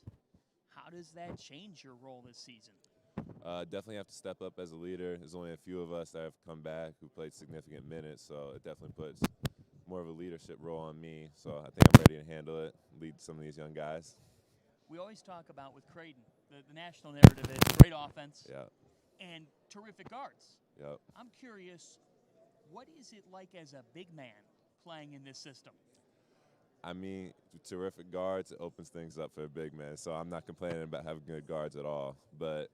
how does that change your role this season? Definitely have to step up as a leader. There's only a few of us that have come back who played significant minutes, so it definitely puts more of a leadership role on me. So I think I'm ready to handle it, lead some of these young guys. We always talk about with Creighton, the national narrative is great offense and terrific guards. Yep. I'm curious, what is it like as a big man playing in this system? I mean, terrific guards, it opens things up for a big man. So I'm not complaining about having good guards at all. But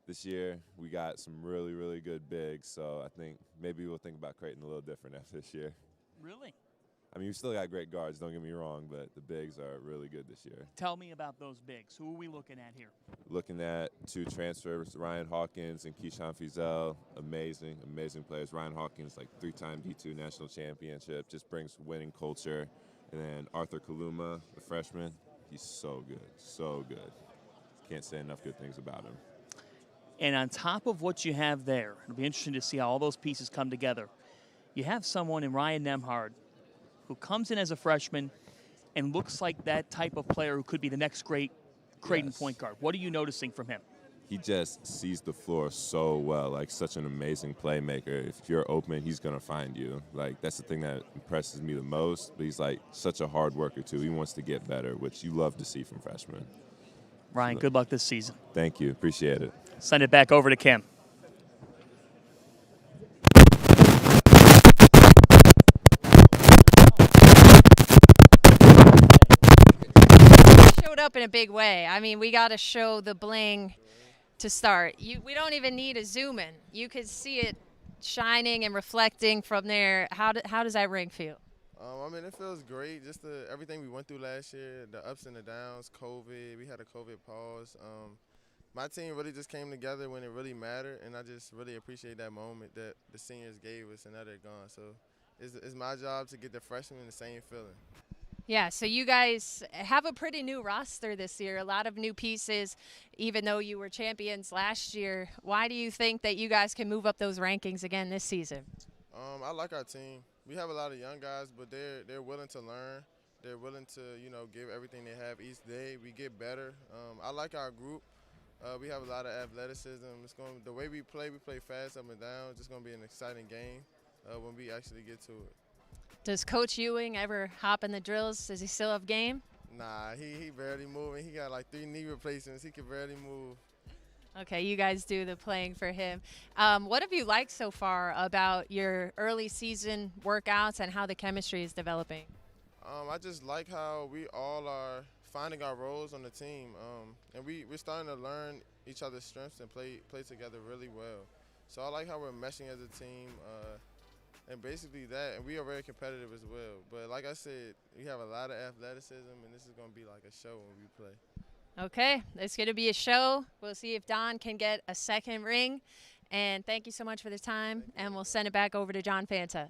this year, we got some really, really good bigs. So I think maybe we'll think about Creighton a little different after this year. Really? I mean, we still got great guards, don't get me wrong, but the bigs are really good this year. Tell me about those bigs. Who are we looking at here? Looking at two transfers, Ryan Hawkins and Keyshawn Fizel. Amazing, amazing players. Ryan Hawkins, three-time D2 national championship, just brings winning culture. And then Arthur Kaluma, the freshman, he's so good, so good. Can't say enough good things about him. And on top of what you have there, it'll be interesting to see how all those pieces come together. You have someone in Ryan Nembhard who comes in as a freshman and looks like that type of player who could be the next great Creighton Yes. point guard. What are you noticing from him? He just sees the floor so well, like such an amazing playmaker. If you're open, he's going to find you. Like, that's the thing that impresses me the most. But he's like such a hard worker, too. He wants to get better, which you love to see from freshmen. Ryan, good luck this season. Thank you. Appreciate it. Send it back over to Kim. Showed up in a big way. I mean, we got to show the bling to start. We don't even need a zoom in. You could see it shining and reflecting from there. How does that ring feel? I mean, it feels great. Just everything we went through last year, the ups and the downs, COVID. We had a COVID pause. My team really just came together when it really mattered, and I just really appreciate that moment that the seniors gave us, and now they're gone. So it's my job to get the freshmen the same feeling. Yeah, so you guys have a pretty new roster this year, a lot of new pieces, even though you were champions last year. Why do you think that you guys can move up those rankings again this season? I like our team. We have a lot of young guys, but they're willing to learn. They're willing to, give everything they have each day. We get better. I like our group. We have a lot of athleticism. The way we play fast up and down. It's just going to be an exciting game when we actually get to it. Does Coach Ewing ever hop in the drills? Does he still have game? Nah, he barely moving. He got like 3 knee replacements. He can barely move. Okay, you guys do the playing for him. What have you liked so far about your early season workouts and how the chemistry is developing? I just like how we all are finding our roles on the team, and we're starting to learn each other's strengths and play together really well. So I like how we're meshing as a team. And basically that, and we are very competitive as well. But like I said, we have a lot of athleticism, and this is going to be like a show when we play. Okay, it's going to be a show. We'll see if Don can get a second ring. And thank you so much for the time, and we'll send it back over to John Fanta.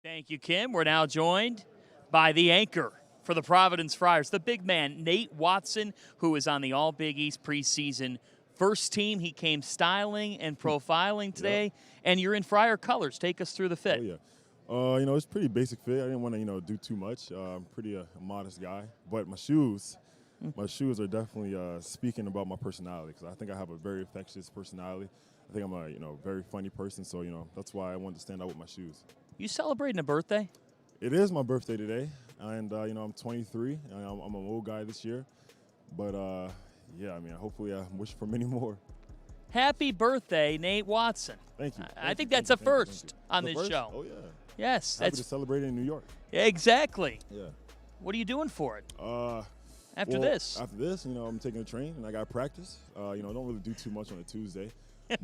Thank you, Kim. We're now joined by the anchor for the Providence Friars, the big man, Nate Watson, who is on the All-Big East preseason first team. He came styling and profiling today, and you're in Friar colors. Take us through the fit. Oh, yeah. It's pretty basic fit. I didn't want to, do too much. I'm pretty a modest guy. But my shoes are definitely speaking about my personality, because I think I have a very infectious personality. I think I'm a, very funny person. So, that's why I wanted to stand out with my shoes. You celebrating a birthday? It is my birthday today. And, I'm 23. I'm an old guy this year. But, yeah, hopefully I wish for many more. Happy birthday, Nate Watson. Thank you. I think that's a first on this show. Oh, yeah. Yes. Happy to celebrate it in New York. Exactly. Yeah. What are you doing for it? After After this, I'm taking a train, and I got practice. I don't really do too much on a Tuesday.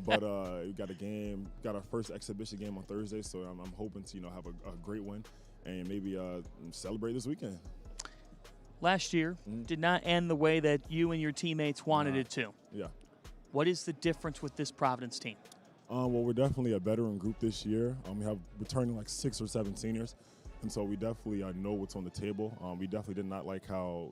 But we got a game, got our first exhibition game on Thursday, so I'm hoping to, have a great win and maybe celebrate this weekend. Last year did not end the way that you and your teammates wanted it to. Yeah. What is the difference with this Providence team? Well, we're definitely a veteran group this year. We have returning like 6 or 7 seniors, and so we definitely know what's on the table. We definitely did not like how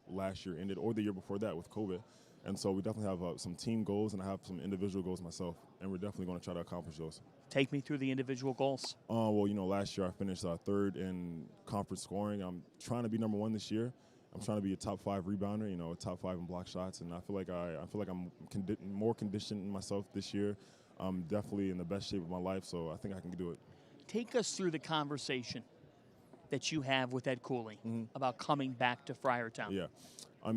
last year ended, or the year before that with COVID, and so we definitely have some team goals, and I have some individual goals myself, and we're definitely going to try to accomplish those. Take me through the individual goals. Well, last year I finished 3rd in conference scoring. I'm trying to be number 1 this year. I'm trying to be a top 5 rebounder, a top 5 in block shots, and I feel like I'm more conditioned in myself this year. I'm definitely in the best shape of my life, so I think I can do it. Take us through the conversation that you have with Ed Cooley about coming back to Friartown. Yeah, I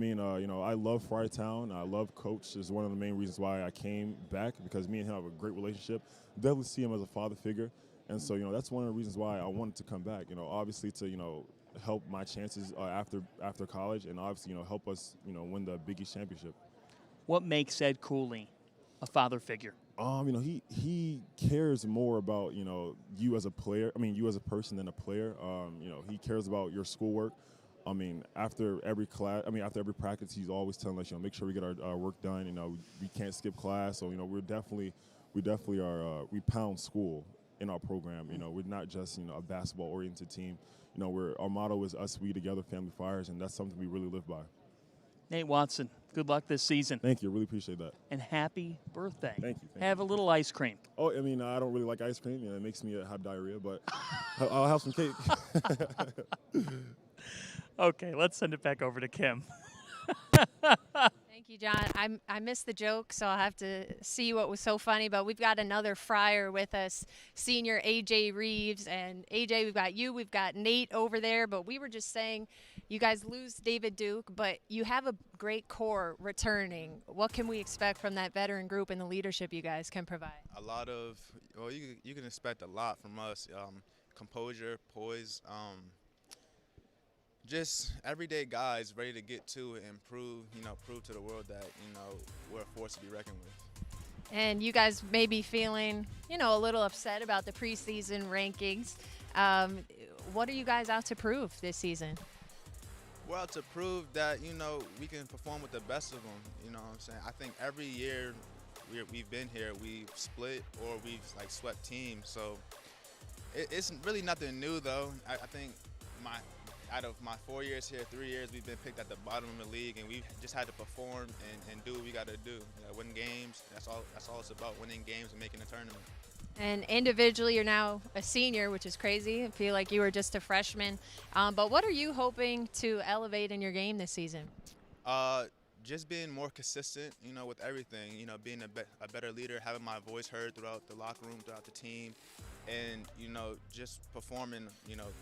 love Friartown. I love Coach. Is one of the main reasons why I came back, because me and him have a great relationship. Definitely see him as a father figure, and so that's one of the reasons why I wanted to come back. Obviously to help my chances after college, and obviously help us win the Big East championship. What makes Ed Cooley a father figure? He cares more about you as a player. You as a person than a player. He cares about your schoolwork. After every class, after every practice, he's always telling us, make sure we get our work done. We can't skip class. So we definitely are. We pound school in our program. We're not just a basketball-oriented team. Our motto is us, we together, family Friars, and that's something we really live by. Nate Watson, good luck this season. Thank you. I really appreciate that. And happy birthday. Thank you. Have a little ice cream. Oh, I don't really like ice cream. It makes me have diarrhea, but I'll have some cake. Okay, let's send it back over to Kim. Thank you, John. I missed the joke, so I'll have to see what was so funny. But we've got another Friar with us, senior AJ Reeves. And AJ, we've got you, we've got Nate over there. But we were just saying you guys lose David Duke, but you have a great core returning. What can we expect from that veteran group and the leadership you guys can provide? A lot of, well, you can expect a lot from us. Composure, poise, just everyday guys ready to get to it and prove to the world that, we're a force to be reckoned with. And you guys may be feeling, a little upset about the preseason rankings. What are you guys out to prove this season? We're out to prove that, we can perform with the best of them. You know what I'm saying? I think every year we've been here, we've split or we've, swept teams. So it's really nothing new, though. I think out of my 4 years here, 3 years, we've been picked at the bottom of the league, and we've just had to perform and do what we got to do. Win games, that's all it's about, winning games and making a tournament. And individually, you're now a senior, which is crazy. I feel like you were just a freshman. But what are you hoping to elevate in your game this season? Just being more consistent, with everything. Being a better leader, having my voice heard throughout the locker room, throughout the team. And, just performing,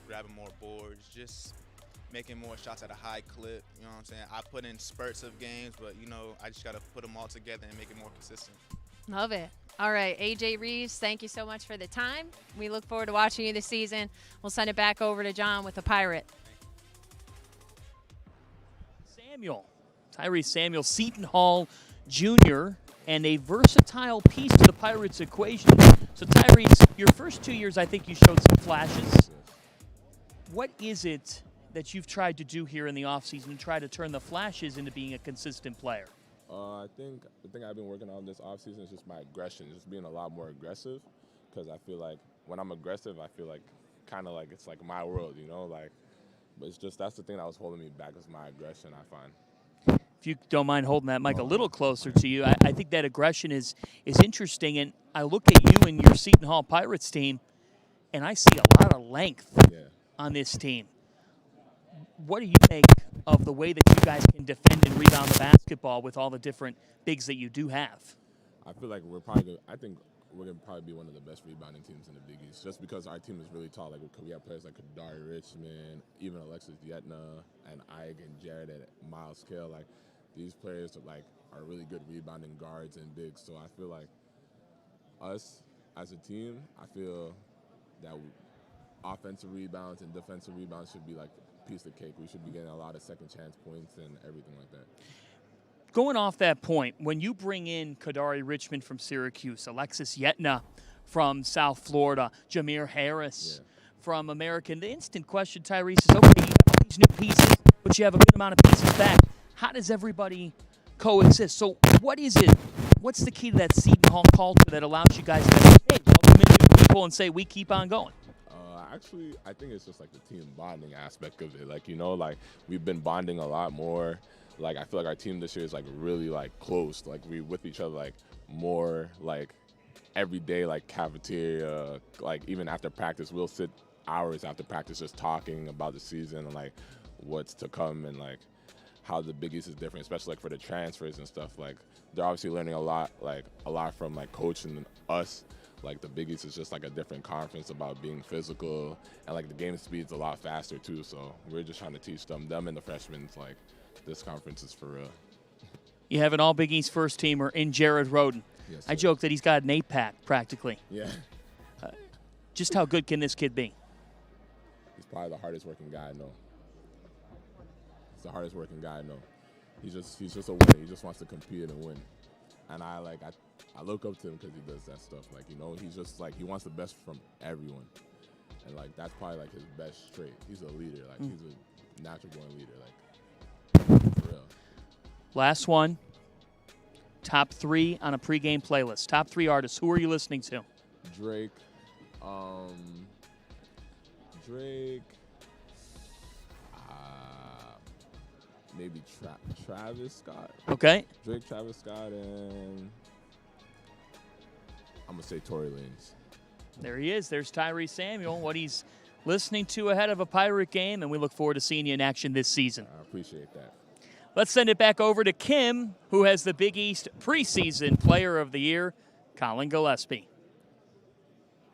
grabbing more boards, just making more shots at a high clip. You know what I'm saying? I put in spurts of games, but, I just got to put them all together and make it more consistent. Love it. All right, AJ Reeves, thank you so much for the time. We look forward to watching you this season. We'll send it back over to John with the Pirate. Tyrese Samuel, Seton Hall Jr., and a versatile piece to the Pirates equation. So, Tyrese, your first 2 years, I think you showed some flashes. What is it that you've tried to do here in the offseason to try to turn the flashes into being a consistent player? I think the thing I've been working on this offseason is just my aggression, just being a lot more aggressive, because I feel like when I'm aggressive, I feel like kind of like it's like my world, but it's just that's the thing that was holding me back is my aggression, I find. If you don't mind holding that mic a little closer to you, I think that aggression is interesting, and I look at you and your Seton Hall Pirates team, and I see a lot of length on this team. What do you make of the way that you guys can defend and rebound the basketball with all the different bigs that you do have? I feel like I think we're going to probably be one of the best rebounding teams in the Big East, just because our team is really tall. Like, we have players like Kadari Richmond, even Alexis Yetna, and Ike and Jared at Miles Kell. Like, these players are really good rebounding guards and bigs. So I feel like us as a team, I feel that offensive rebounds and defensive rebounds should be like a piece of cake. We should be getting a lot of second chance points and everything like that. Going off that point, when you bring in Kadari Richmond from Syracuse, Alexis Yetna from South Florida, Jameer Harris from American, the instant question, Tyrese, is, okay, you have all these new pieces, but you have a good amount of pieces back. How does everybody coexist? So what is it? What's the key to that Seton Hall culture that allows you guys to, hey, welcome in new people and say, we keep on going? Actually, I think it's just like the team bonding aspect of it. We've been bonding a lot more. I feel like our team this year is really close. We with each other more every day, cafeteria, even after practice, we'll sit hours after practice just talking about the season and what's to come and how the Big East is different, especially for the transfers and stuff. They're obviously learning a lot from coach and us. The Big East is just a different conference about being physical, and the game speed's a lot faster too. So we're just trying to teach them and the freshmen this conference is for real. You have an all Big East first teamer in Jared Rhoden. Yes, I joke that he's got an 8-pack practically. Yeah. Just how good can this kid be? He's probably the hardest working guy I know. He's the hardest working guy I know. He's just a winner. He just wants to compete and win. And I look up to him because he does that stuff. He's just he wants the best from everyone. And that's probably his best trait. He's a leader. He's a natural born leader. For real. Last one. Top 3 on a pregame playlist. Top 3 artists. Who are you listening to? Drake. Maybe Travis Scott. Okay. Drake, Travis Scott, and I'm going to say Tory Lanez. There he is. There's Tyrese Samuel, what he's listening to ahead of a Pirate game, and we look forward to seeing you in action this season. I appreciate that. Let's send it back over to Kim, who has the Big East preseason player of the year, Colin Gillespie.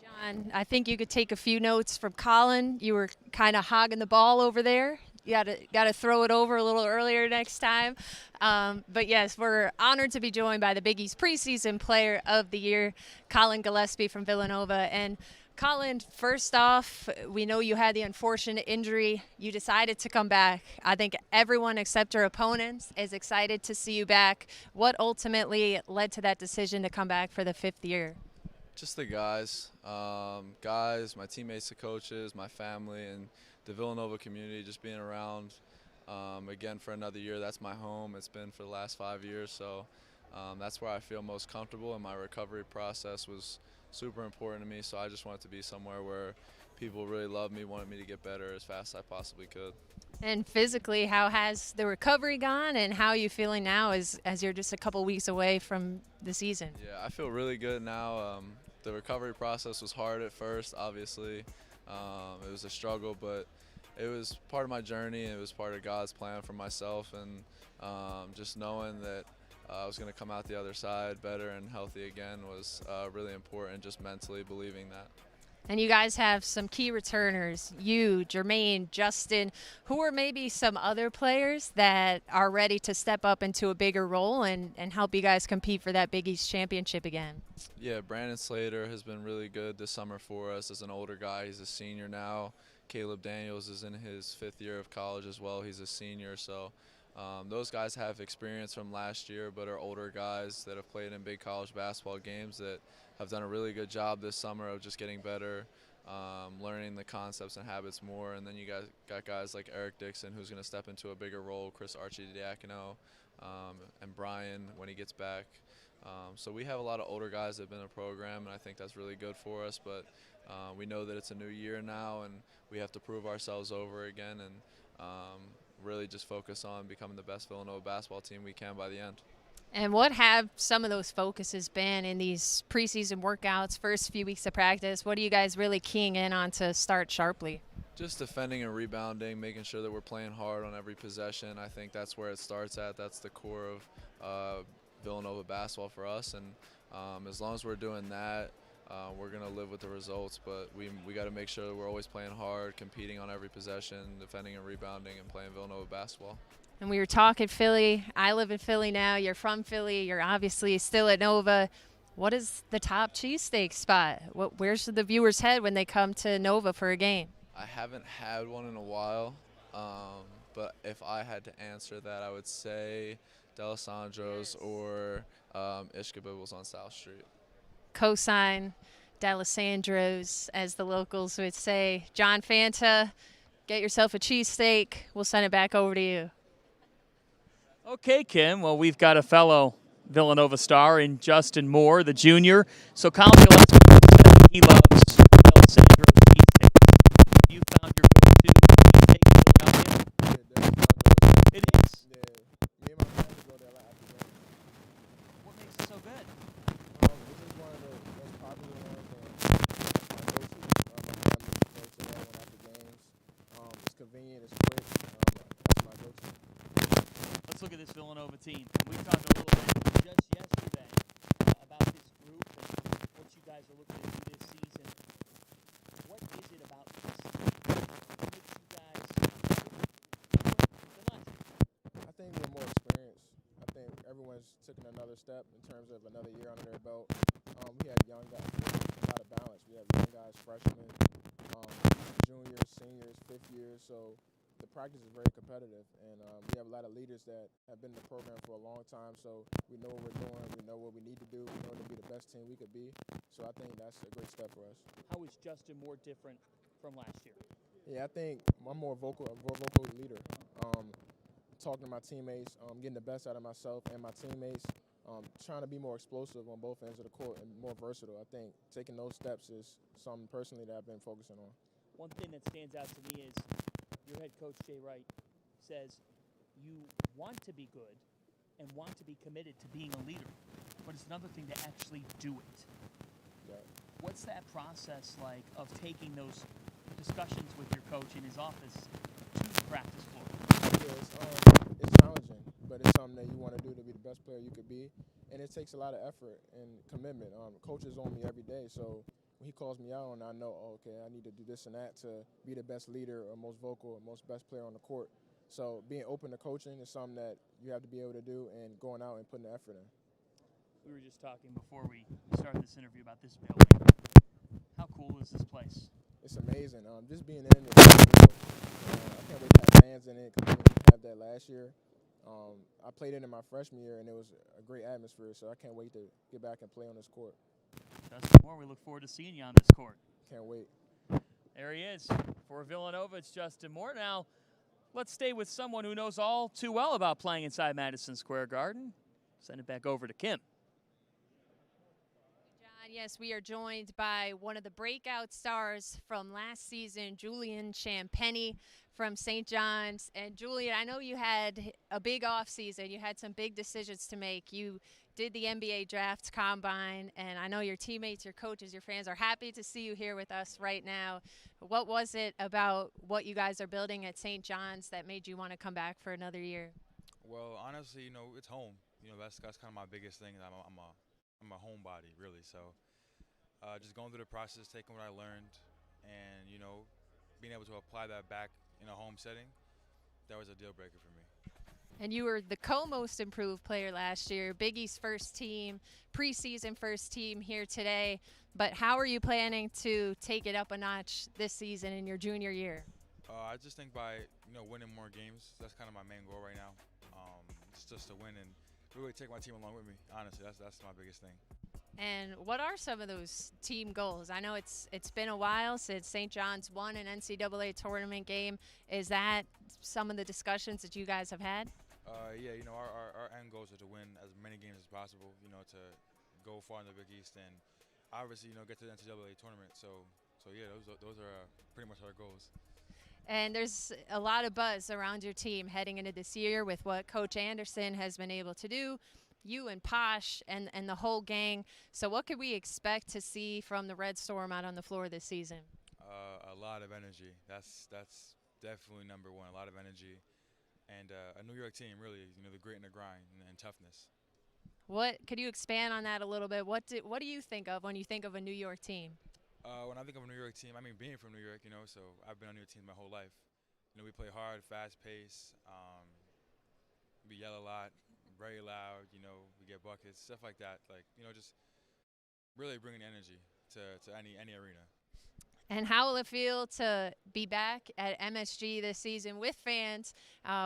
John, I think you could take a few notes from Colin. You were kind of hogging the ball over there. You got to throw it over a little earlier next time. But yes, we're honored to be joined by the Big East preseason player of the year, Colin Gillespie from Villanova. And Colin, first off, we know you had the unfortunate injury. You decided to come back. I think everyone except your opponents is excited to see you back. What ultimately led to that decision to come back for the 5th year? Just the guys, my teammates, the coaches, my family, and the Villanova community, just being around again for another year. That's my home. It's been for the last 5 years, so that's where I feel most comfortable, and my recovery process was super important to me, so I just wanted to be somewhere where people really loved me, wanted me to get better as fast as I possibly could. And physically, how has the recovery gone, and how are you feeling now as you're just a couple weeks away from the season? Yeah, I feel really good now. The recovery process was hard at first, obviously. It was a struggle, but it was part of my journey. It was part of God's plan for myself, and just knowing that I was going to come out the other side better and healthy again was really important, just mentally believing that. And you guys have some key returners, you, Jermaine, Justin. Who are maybe some other players that are ready to step up into a bigger role and help you guys compete for that Big East championship again? Yeah, Brandon Slater has been really good this summer for us as an older guy. He's a senior now. Caleb Daniels is in his 5th year of college as well. He's a senior, so those guys have experience from last year but are older guys that have played in big college basketball games that have done a really good job this summer of just getting better, learning the concepts and habits more. And then you guys got guys like Eric Dixon, who's going to step into a bigger role, Chris Archidiakono, and Brian when he gets back. So we have a lot of older guys that have been in the program, and I think that's really good for us. But we know that it's a new year now, and we have to prove ourselves over again and really just focus on becoming the best Villanova basketball team we can by the end. And what have some of those focuses been in these preseason workouts, first few weeks of practice? What are you guys really keying in on to start sharply? Just defending and rebounding, making sure that we're playing hard on every possession. I think that's where it starts at. That's the core of Villanova basketball for us. And as long as we're doing that, we're going to live with the results. But we got to make sure that we're always playing hard, competing on every possession, defending and rebounding, and playing Villanova basketball. And we were talking Philly. I live in Philly now. You're from Philly. You're obviously still at Nova. What is the top cheesesteak spot? Where's the viewers' head when they come to Nova for a game? I haven't had one in a while, but if I had to answer that, I would say D'Alessandro's or Ishkabibble's on South Street. Cosign D'Alessandro's, as the locals would say. John Fanta, get yourself a cheesesteak. We'll send it back over to you. Okay, Kim. Well, we've got a fellow Villanova star in Justin Moore, the junior. So Colin Gillespie said he loves D'Alessandro's cheesesteaks. Have you found your go-to cheesesteak in Philadelphia? It is? Yeah, me and my family go there a lot after games. What makes it so good? This is one of the most popular ones, and my go-to. My family goes to that one after games. It's convenient, it's quick. That's my go-to. Let's look at this Villanova team. We talked a little bit just yesterday about this group and what you guys are looking to do this season. What is it about this that makes you guys different than last year? I think we're more experienced. I think everyone's taken another step in terms of another year under their belt. We had young guys, a lot of balance. We have young guys, freshmen, juniors, seniors, 5th years. So the practice is very competitive, and we have a lot of leaders that have been in the program for a long time. So we know what we're doing. We know what we need to do. We know to be the best team we could be. So I think that's a great step for us. How is Justin Moore different from last year? Yeah, I think I'm a more vocal leader. Talking to my teammates, getting the best out of myself and my teammates, trying to be more explosive on both ends of the court and more versatile. I think taking those steps is something personally that I've been focusing on. One thing that stands out to me is your head coach, Jay Wright, says you want to be good and want to be committed to being a leader, but it's another thing to actually do it. Yeah. What's that process like of taking those discussions with your coach in his office to the practice floor? Yeah, it's challenging. something that you want to do to be the best player you could be. And it takes a lot of effort and commitment. Coach is on me every day, so when he calls me out, and I know, oh, okay, I need to do this and that to be the best leader or most vocal or most best player on the court. So being open to coaching is something that you have to be able to do, and going out and putting the effort in. We were just talking before we started this interview about this building. How cool is this place? It's amazing. Just being in it, I can't wait to have fans in it because we didn't have that last year. I played in my freshman year, and it was a great atmosphere, so I can't wait to get back and play on this court. Justin Moore, we look forward to seeing you on this court. Can't wait. There he is. For Villanova, it's Justin Moore. Now, let's stay with someone who knows all too well about playing inside Madison Square Garden. Send it back over to Kim. Yes, we are joined by one of the breakout stars from last season, Julian Champagnie from St. John's. And Julian, I know you had a big offseason. You had some big decisions to make. You did the NBA Draft Combine, and I know your teammates, your coaches, your fans are happy to see you here with us right now. What was it about what you guys are building at St. John's that made you want to come back for another year? Well, honestly, it's home. That's kind of my biggest thing. I'm a homebody, really. So just going through the process, taking what I learned, and, being able to apply that back in a home setting, that was a deal breaker for me. And you were the co-most improved player last year, Big East first team, preseason first team here today. But how are you planning to take it up a notch this season in your junior year? I just think by, winning more games. That's kind of my main goal right now. It's just to win and really take my team along with me. Honestly, that's my biggest thing. And what are some of those team goals? I know it's been a while since St. John's won an NCAA tournament game. Is that some of the discussions that you guys have had? Yeah, our end goals are to win as many games as possible, to go far in the Big East and obviously, get to the NCAA tournament. So yeah, those are pretty much our goals. And there's a lot of buzz around your team heading into this year with what Coach Anderson has been able to do, you and Posh and the whole gang. So what could we expect to see from the Red Storm out on the floor this season? A lot of energy. That's definitely number one, a lot of energy. And a New York team, really, the grit and the grind and toughness. What could you expand on that a little bit? What do you think of when you think of a New York team? When I think of a New York team, being from New York, so I've been on New York teams my whole life. We play hard, fast pace. We yell a lot, very loud. We get buckets, stuff like that. Just really bringing energy to any arena. And how will it feel to be back at MSG this season with fans,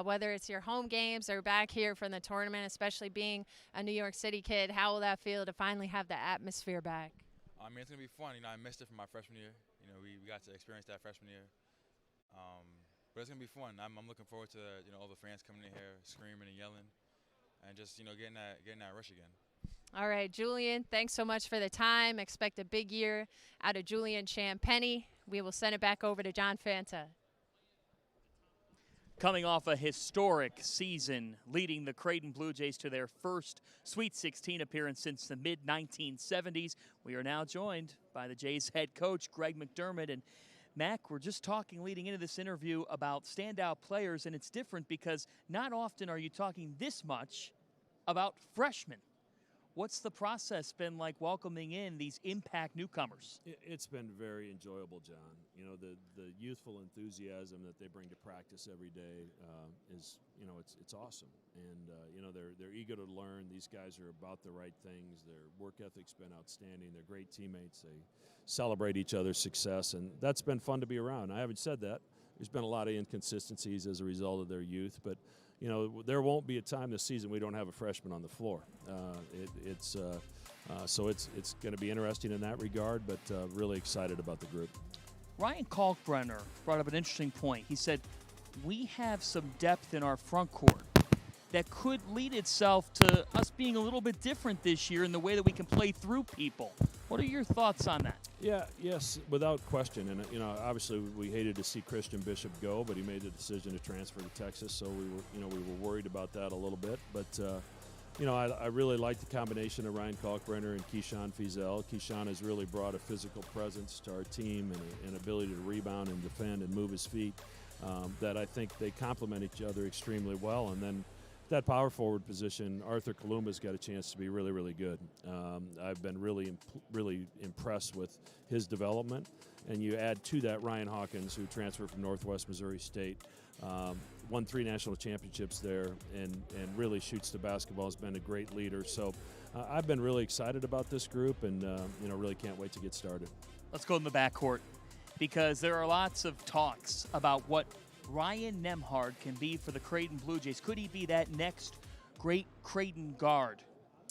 whether it's your home games or back here from the tournament, especially being a New York City kid? How will that feel to finally have the atmosphere back? It's going to be fun. I missed it from my freshman year. We got to experience that freshman year. But it's going to be fun. I'm looking forward to, all the fans coming in here screaming and yelling and just, getting that rush again. All right, Julian, thanks so much for the time. Expect a big year out of Julian Champagnie. We will send it back over to John Fanta. Coming off a historic season, leading the Creighton Blue Jays to their first Sweet 16 appearance since the mid-1970s. We are now joined by the Jays head coach, Greg McDermott. And Mac, we're just talking leading into this interview about standout players, and it's different because not often are you talking this much about freshmen. What's the process been like welcoming in these impact newcomers? It's been very enjoyable, John. The youthful enthusiasm that they bring to practice every day is, it's awesome. And, they're eager to learn. These guys are about the right things. Their work ethic's been outstanding. They're great teammates. They celebrate each other's success, and that's been fun to be around. I haven't said that. There's been a lot of inconsistencies as a result of their youth, but there won't be a time this season we don't have a freshman on the floor. So it's going to be interesting in that regard, but really excited about the group. Ryan Kalkbrenner brought up an interesting point. He said, we have some depth in our front court that could lead itself to us being a little bit different this year in the way that we can play through people. What are your thoughts on that? Yes, without question. And, obviously we hated to see Christian Bishop go, but he made the decision to transfer to Texas, so we were worried about that a little bit. But, I really like the combination of Ryan Kalkbrenner and Keyshawn Fizel. Keyshawn has really brought a physical presence to our team and an ability to rebound and defend and move his feet that I think they complement each other extremely well. And then, that power forward position, Arthur Kaluma's got a chance to be really, really good. I've been really impressed with his development. And you add to that Ryan Hawkins, who transferred from Northwest Missouri State, won 3 national championships there, and really shoots the basketball, has been a great leader. So I've been really excited about this group, and really can't wait to get started. Let's go in the backcourt, because there are lots of talks about what Ryan Nembhard can be for the Creighton Blue Jays. Could he be that next great Creighton guard?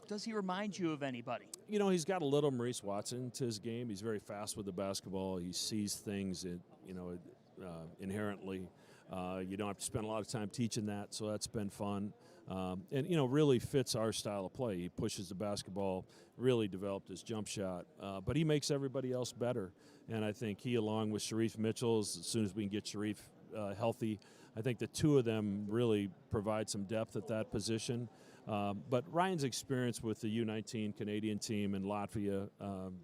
Does he remind you of anybody? He's got a little Maurice Watson to his game. He's very fast with the basketball. He sees things, inherently. You don't have to spend a lot of time teaching that, so that's been fun. And really fits our style of play. He pushes the basketball, really developed his jump shot, but he makes everybody else better. And I think he, along with Sharif Mitchell, as soon as we can get Sharif healthy, I think the two of them really provide some depth at that position. But Ryan's experience with the U19 Canadian team in Latvia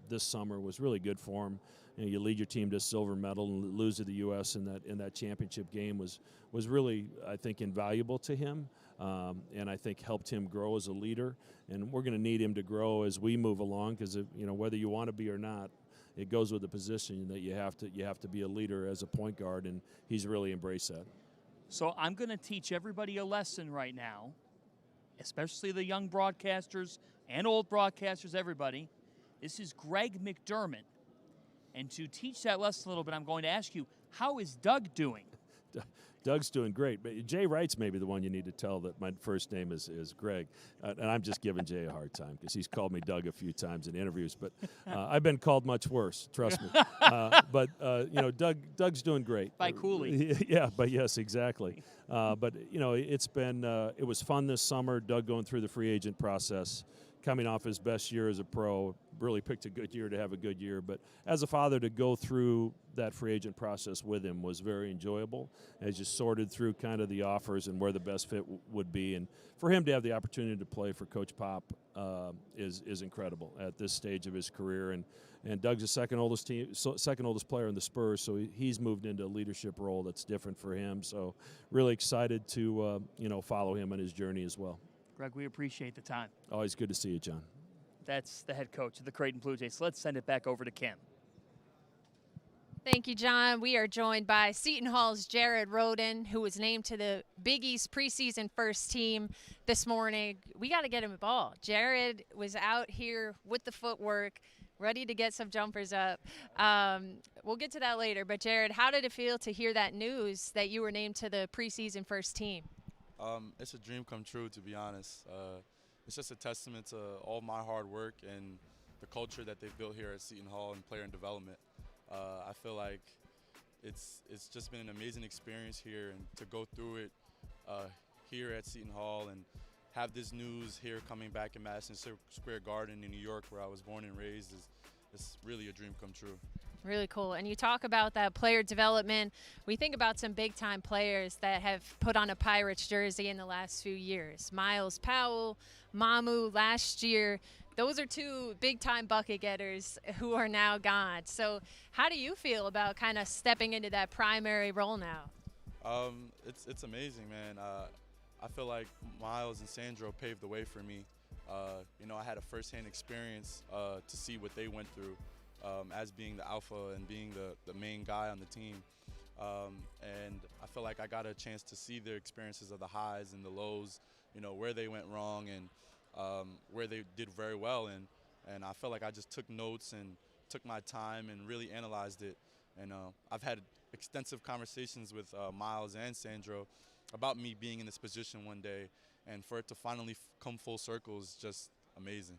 this summer was really good for him. You lead your team to a silver medal and lose to the U.S. in that championship game was really, I think, invaluable to him, and I think helped him grow as a leader. And we're going to need him to grow as we move along, because whether you want to be or not, it goes with the position that you have to be a leader as a point guard, and he's really embraced that. So I'm going to teach everybody a lesson right now, especially the young broadcasters and old broadcasters, everybody. This is Greg McDermott. And to teach that lesson a little bit, I'm going to ask you, how is Doug doing? Doug's doing great. But Jay Wright's maybe the one you need to tell that my first name is Greg. And I'm just giving Jay a hard time because he's called me Doug a few times in interviews. But I've been called much worse, trust me. Doug's doing great. By Cooley. Yeah, but yes, exactly. But it was fun this summer. Doug going through the free agent process, coming off his best year as a pro, really picked a good year to have a good year. But as a father, to go through that free agent process with him was very enjoyable, as you sorted through kind of the offers and where the best fit would be. And for him to have the opportunity to play for Coach Pop is incredible at this stage of his career. And Doug's the second oldest player in the Spurs, so he's moved into a leadership role that's different for him. So really excited to follow him on his journey as well. Greg, we appreciate the time. Always good to see you, John. That's the head coach of the Creighton Blue Jays. So let's send it back over to Kim. Thank you, John. We are joined by Seton Hall's Jared Roden, who was named to the Big East preseason first team this morning. We got to get him involved. Jared was out here with the footwork, ready to get some jumpers up. We'll get to that later. But, Jared, how did it feel to hear that news that you were named to the preseason first team? It's a dream come true, to be honest. It's just a testament to all my hard work and the culture that they've built here at Seton Hall and player and development. I feel like it's just been an amazing experience here, and to go through it here at Seton Hall and have this news here coming back in Madison Square Garden in New York, where I was born and raised, is really a dream come true. Really cool. And you talk about that player development. We think about some big-time players that have put on a Pirates jersey in the last few years. Miles Powell, Mamu last year. Those are two big-time bucket getters who are now gone. So how do you feel about kind of stepping into that primary role now? It's amazing, man. I feel like Miles and Sandro paved the way for me. I had a first-hand experience to see what they went through. As being the alpha and being the main guy on the team. And I feel like I got a chance to see their experiences of the highs and the lows, where they went wrong and where they did very well. And I felt like I just took notes and took my time and really analyzed it. And I've had extensive conversations with Miles and Sandro about me being in this position one day. And for it to finally come full circle is just amazing.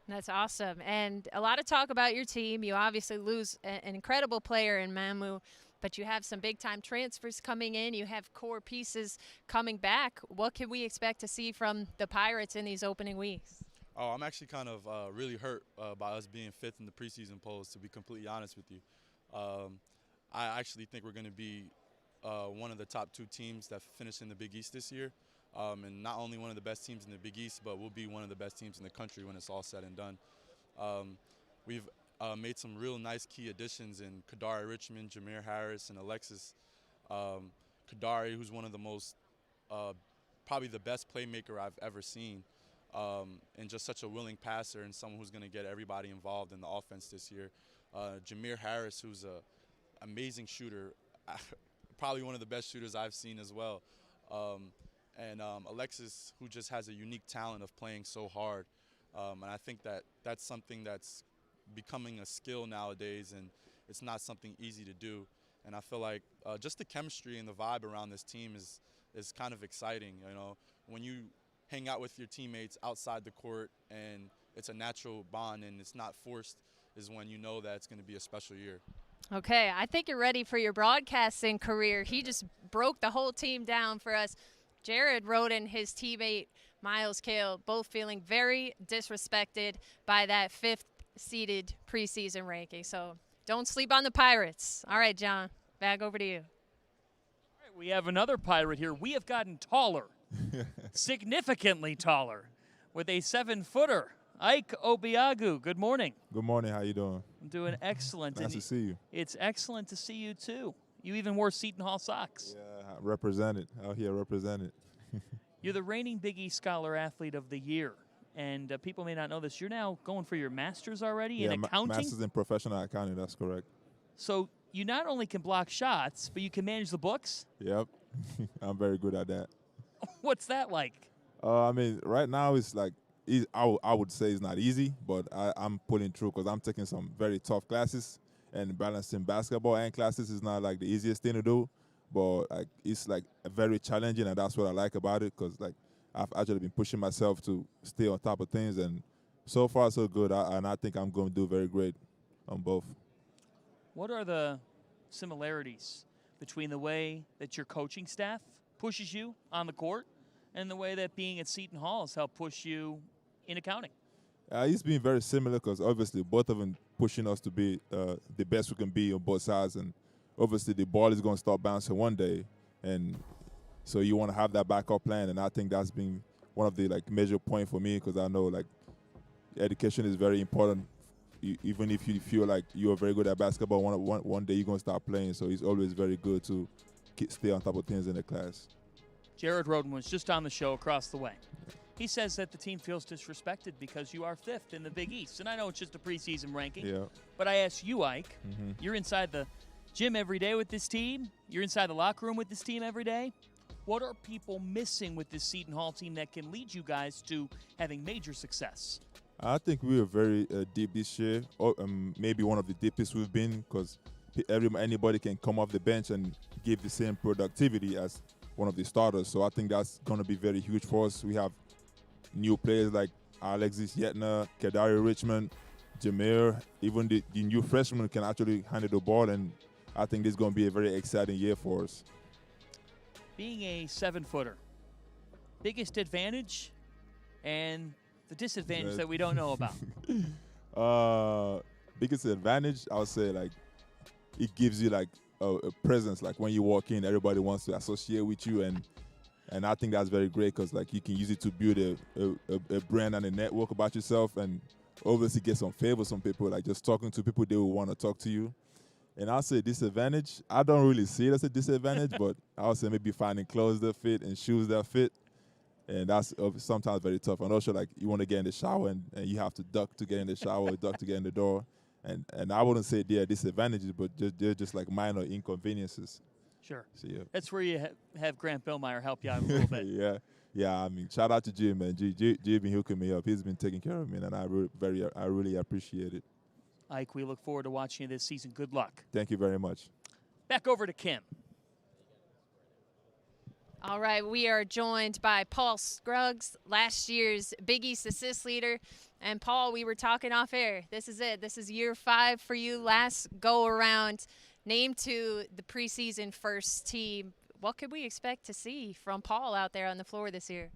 That's awesome. And a lot of talk about your team. You obviously lose an incredible player in Mamu, but you have some big-time transfers coming in. You have core pieces coming back. What can we expect to see from the Pirates in these opening weeks? Oh, I'm actually kind of really hurt by us being fifth in the preseason polls, to be completely honest with you. I actually think we're going to be one of the top 2 teams that finish in the Big East this year. And not only one of the best teams in the Big East, but we'll be one of the best teams in the country when it's all said and done. We've made some real nice key additions in Kadari Richmond, Jameer Harris, and Alexis. Kadari, who's one of the most probably the best playmaker I've ever seen, and just such a willing passer and someone who's going to get everybody involved in the offense this year. Jameer Harris, who's an amazing shooter, probably one of the best shooters I've seen as well. And Alexis, who just has a unique talent of playing so hard. And I think that's something that's becoming a skill nowadays, and it's not something easy to do. And I feel like just the chemistry and the vibe around this team is kind of exciting. You know, when you hang out with your teammates outside the court and it's a natural bond and it's not forced, is when you know that it's going to be a special year. Okay, I think you're ready for your broadcasting career. He just broke the whole team down for us. Jared Rhoden, his teammate Miles Cale, both feeling very disrespected by that 5th seeded preseason ranking. So don't sleep on the Pirates. All right, John, back over to you. All right, we have another Pirate here. We have gotten taller, significantly taller, with a 7-footer. Ike Obiagu, good morning. Good morning. How you doing? I'm doing excellent. Nice to see you. It's excellent to see you, too. You even wore Seton Hall socks. Yeah, represented. Out here represented. You're the reigning Big East Scholar Athlete of the Year. And people may not know this. You're now going for your master's already in accounting? Master's in professional accounting. That's correct. So you not only can block shots, but you can manage the books? Yep. I'm very good at that. What's that like? I mean, right now it's like, I would say it's not easy, but I'm pulling through because I'm taking some very tough classes, and balancing basketball and classes is not like the easiest thing to do, but like it's like very challenging, and that's what I like about it, because like I've actually been pushing myself to stay on top of things, and so far so good, and I think I'm going to do very great on both. What are the similarities between the way that your coaching staff pushes you on the court and the way that being at Seton Hall has helped push you in accounting? It's been very similar because obviously both of them pushing us to be the best we can be on both sides, and obviously the ball is going to start bouncing one day, and so you want to have that backup plan, and I think that's been one of the like major points for me, because I know like education is very important. Even if you feel like you're very good at basketball, one day you're going to start playing, so it's always very good to stay on top of things in the class. Jared Rhoden was just on the show across the way. He says that the team feels disrespected because you are 5th in the Big East. And I know it's just a preseason ranking. Yeah. But I ask you, Ike, you're inside the gym every day with this team. You're inside the locker room with this team every day. What are people missing with this Seton Hall team that can lead you guys to having major success? I think we are very deep this year, or maybe one of the deepest we've been, because anybody can come off the bench and give the same productivity as one of the starters. So I think that's going to be very huge for us. We have new players like Alexis Yetner, Kadari Richmond, Jameer. Even the new freshmen can actually handle the ball, and I think this is going to be a very exciting year for us. Being a 7-footer, biggest advantage and the disadvantage that we don't know about? Biggest advantage, I would say, like, it gives you like a presence. Like when you walk in, everybody wants to associate with you, and I think that's very great, because like you can use it to build a brand and a network about yourself, and obviously get some favors from people. Like just talking to people, they will want to talk to you. And I'll say disadvantage, I don't really see it as a disadvantage, but I'll say maybe finding clothes that fit and shoes that fit. And that's sometimes very tough. And also, like, you want to get in the shower, and you have to duck to get in the shower, duck to get in the door. And I wouldn't say they're disadvantages, but they're just like minor inconveniences. Sure. So, yeah. That's where you have Grant Billmeyer help you out a little bit. Yeah. I mean, shout out to Jim, man. Jim been hooking me up. He's been taking care of me, and I really appreciate it. Ike, we look forward to watching you this season. Good luck. Thank you very much. Back over to Kim. All right, we are joined by Paul Scruggs, last year's Big East assist leader. And Paul, we were talking off air. This is it. This is year 5 for you. Last go around, named to the preseason first team. What could we expect to see from Paul out there on the floor this year?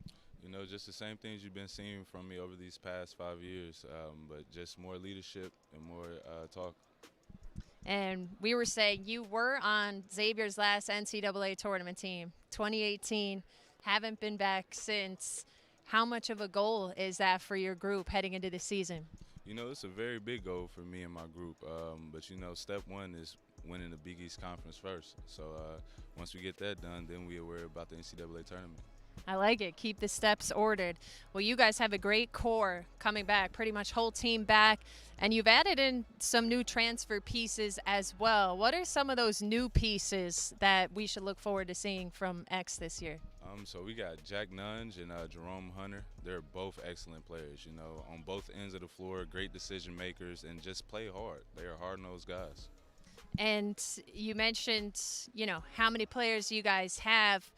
You know, just the same things you've been seeing from me over these past 5 years, but just more leadership and more talk. And we were saying you were on Xavier's last NCAA tournament team, 2018, haven't been back since. How much of a goal is that for your group heading into the season? You know, it's a very big goal for me and my group, but, you know, step one is winning the Big East Conference first. So once we get that done, then we'll worry about the NCAA tournament. I like it. Keep the steps ordered. Well, you guys have a great core coming back, pretty much whole team back, and you've added in some new transfer pieces as well. What are some of those new pieces that we should look forward to seeing from X this year? So we got Jack Nunge and Jerome Hunter. They're both excellent players, on both ends of the floor, great decision makers, and just play hard. They are hard-nosed guys. And you mentioned, how many players you guys have.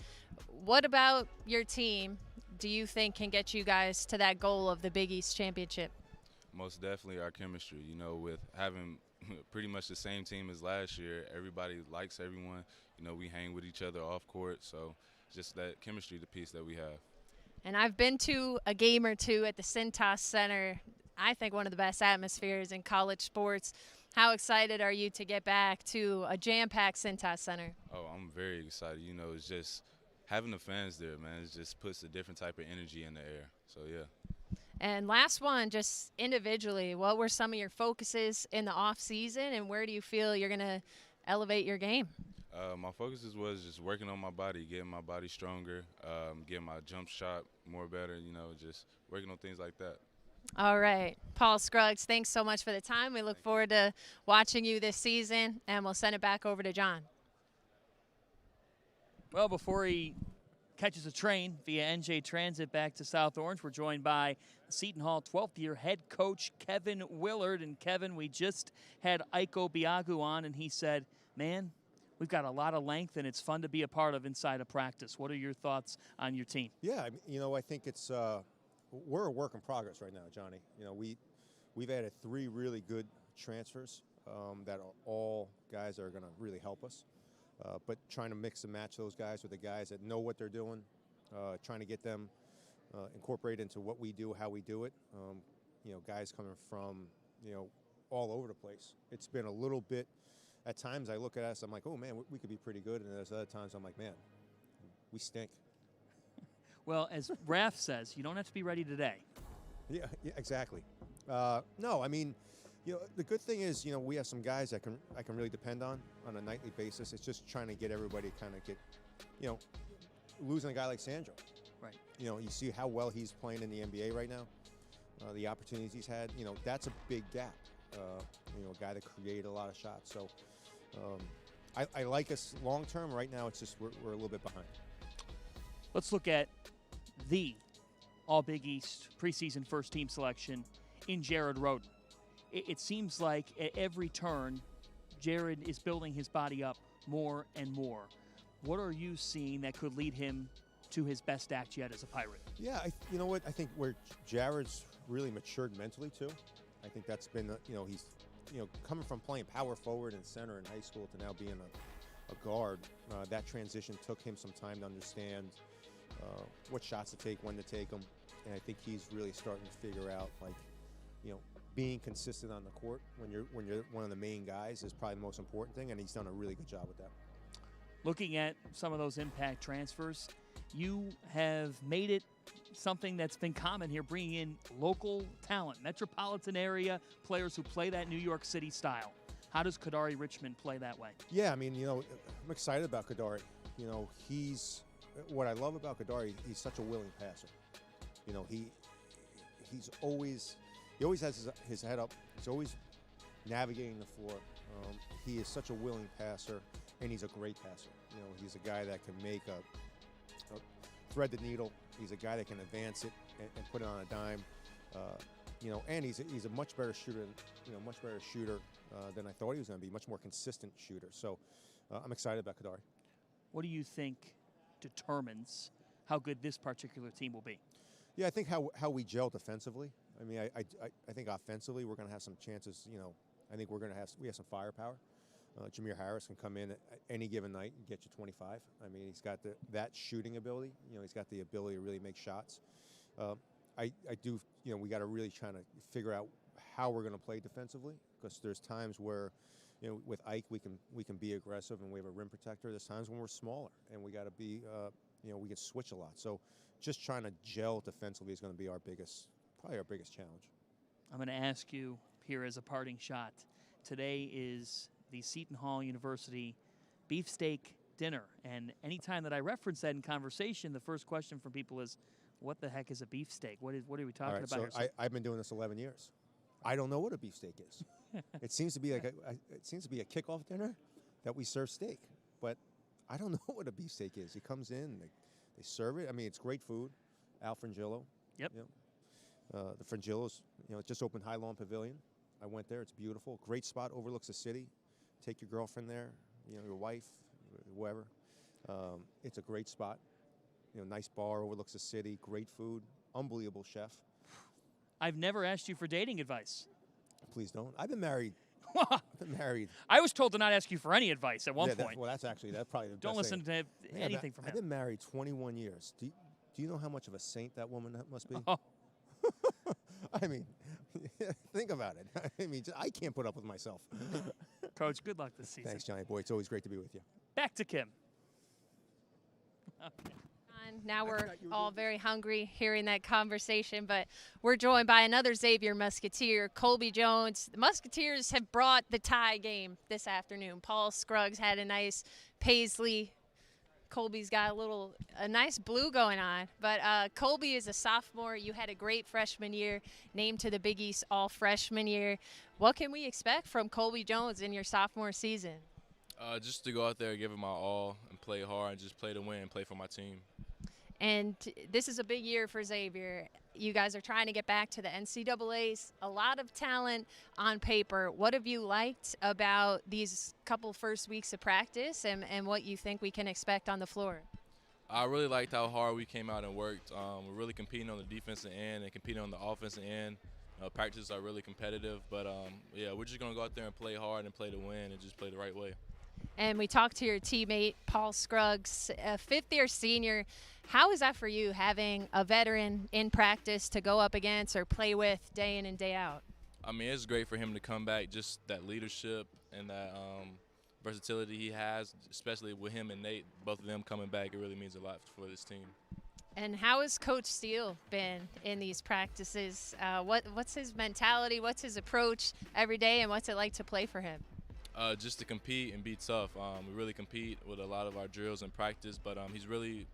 What about your team do you think can get you guys to that goal of the Big East championship? Most definitely our chemistry, with having pretty much the same team as last year. Everybody likes everyone. We hang with each other off court, so just that chemistry, the piece that we have. And I've been to a game or two at the Cintas Center. I think one of the best atmospheres in college sports. How excited are you to get back to a jam-packed Cintas Center? Oh, I'm very excited. It's just having the fans there, man. It just puts a different type of energy in the air. So, yeah. And last one, just individually, what were some of your focuses in the off season, and where do you feel you're going to elevate your game? My focuses was just working on my body, getting my body stronger, getting my jump shot more better, just working on things like that. All right. Paul Scruggs, thanks so much for the time. We look forward to watching you this season, and we'll send it back over to John. Well, before he catches a train via NJ Transit back to South Orange, we're joined by Seton Hall 12th-year head coach Kevin Willard. And, Kevin, we just had Iko Biagu on, and he said, man, we've got a lot of length, and it's fun to be a part of inside of practice. What are your thoughts on your team? Yeah, I think it's we're a work in progress right now, Johnny. We've added 3 really good transfers that are all guys that are going to really help us. But trying to mix and match those guys with the guys that know what they're doing, trying to get them incorporated into what we do, how we do it. Guys coming from, all over the place. It's been a little bit, at times I look at us, I'm like, oh man, we could be pretty good. And there's other times I'm like, man, we stink. Well, as Raph says, you don't have to be ready today. Yeah, exactly. No, I mean, the good thing is, we have some guys that I can really depend on a nightly basis. It's just trying to get everybody kind of get, losing a guy like Sandro. Right. You see how well he's playing in the NBA right now, the opportunities he's had. That's a big gap. A guy that created a lot of shots. So I like us long term. Right now, it's just we're a little bit behind. Let's look at the All-Big East preseason first-team selection in Jared Roden. It seems like at every turn, Jared is building his body up more and more. What are you seeing that could lead him to his best act yet as a Pirate? Yeah, you know what? I think where Jared's really matured mentally, too. I think that's been, he's, coming from playing power forward and center in high school to now being a guard, that transition took him some time to understand what shots to take, when to take them. And I think he's really starting to figure out, being consistent on the court when you're one of the main guys is probably the most important thing, and he's done a really good job with that. Looking at some of those impact transfers, you have made it something that's been common here, bringing in local talent, metropolitan area players who play that New York City style. How does Kadari Richmond play that way? Yeah, I mean, I'm excited about Kadari. What I love about Kadari, he's such a willing passer. He always has his head up. He's always navigating the floor. He is such a willing passer, and he's a great passer. He's a guy that can make a thread the needle. He's a guy that can advance it and put it on a dime. And he's a much better shooter, than I thought he was going to be. Much more consistent shooter. So I'm excited about Kadari. What do you think determines how good this particular team will be? Yeah, I think how we gel defensively. I mean, I think offensively we're going to have some chances. I think we have some firepower. Jameer Harris can come in at any given night and get you 25. I mean, he's got that shooting ability. He's got the ability to really make shots. I do. We got to really try to figure out how we're going to play defensively, because there's times where, with Ike we can be aggressive and we have a rim protector. There's times when we're smaller and we got to be, we can switch a lot. So just trying to gel defensively is going to be probably our biggest challenge. I'm going to ask you here as a parting shot. Today is the Seton Hall University Beefsteak dinner. And anytime that I reference that in conversation, the first question from people is, what the heck is a beefsteak? What are we talking All right, about so here? I've been doing this 11 years. I don't know what a beefsteak is. It seems to be like it seems to be a kickoff dinner that we serve steak, but I don't know what a beefsteak is. It comes in, they serve it. I mean, it's great food. Al Frangillo. Yep. The Frangillos, it just opened High Lawn Pavilion. I went there. It's beautiful. Great spot. Overlooks the city. Take your girlfriend there. Your wife, whoever. It's a great spot. Nice bar. Overlooks the city. Great food. Unbelievable chef. I've never asked you for dating advice. Please don't. I've been married. I've been married. I was told to not ask you for any advice at one point. That's probably the Don't best listen thing. to anything from him. I've been married 21 years. Do you know how much of a saint that woman must be? Oh. I mean, think about it. I mean, I can't put up with myself. Coach, good luck this season. Thanks, Johnny boy. It's always great to be with you. Back to Kim. And now we're all very hungry hearing that conversation, but we're joined by another Xavier Musketeer, Colby Jones. The Musketeers have brought the tie game this afternoon. Paul Scruggs had a nice Paisley. Colby's got a nice blue going on. But Colby is a sophomore. You had a great freshman year, named to the Big East all-freshman year. What can we expect from Colby Jones in your sophomore season? Just to go out there, give it my all, and play hard, and just play to win, and play for my team. And this is a big year for Xavier. You guys are trying to get back to the NCAAs. A lot of talent on paper. What have you liked about these couple first weeks of practice and what you think we can expect on the floor? I really liked how hard we came out and worked. We're really competing on the defensive end and competing on the offensive end. Practices are really competitive, but yeah, we're just going to go out there and play hard and play to win and just play the right way. And we talked to your teammate, Paul Scruggs, a fifth-year senior. How is that for you, having a veteran in practice to go up against or play with day in and day out? I mean, it's great for him to come back, just that leadership and that versatility he has, especially with him and Nate, both of them coming back. It really means a lot for this team. And how has Coach Steele been in these practices? What's his mentality? What's his approach every day, and what's it like to play for him? Just to compete and be tough. We really compete with a lot of our drills and practice, but he's really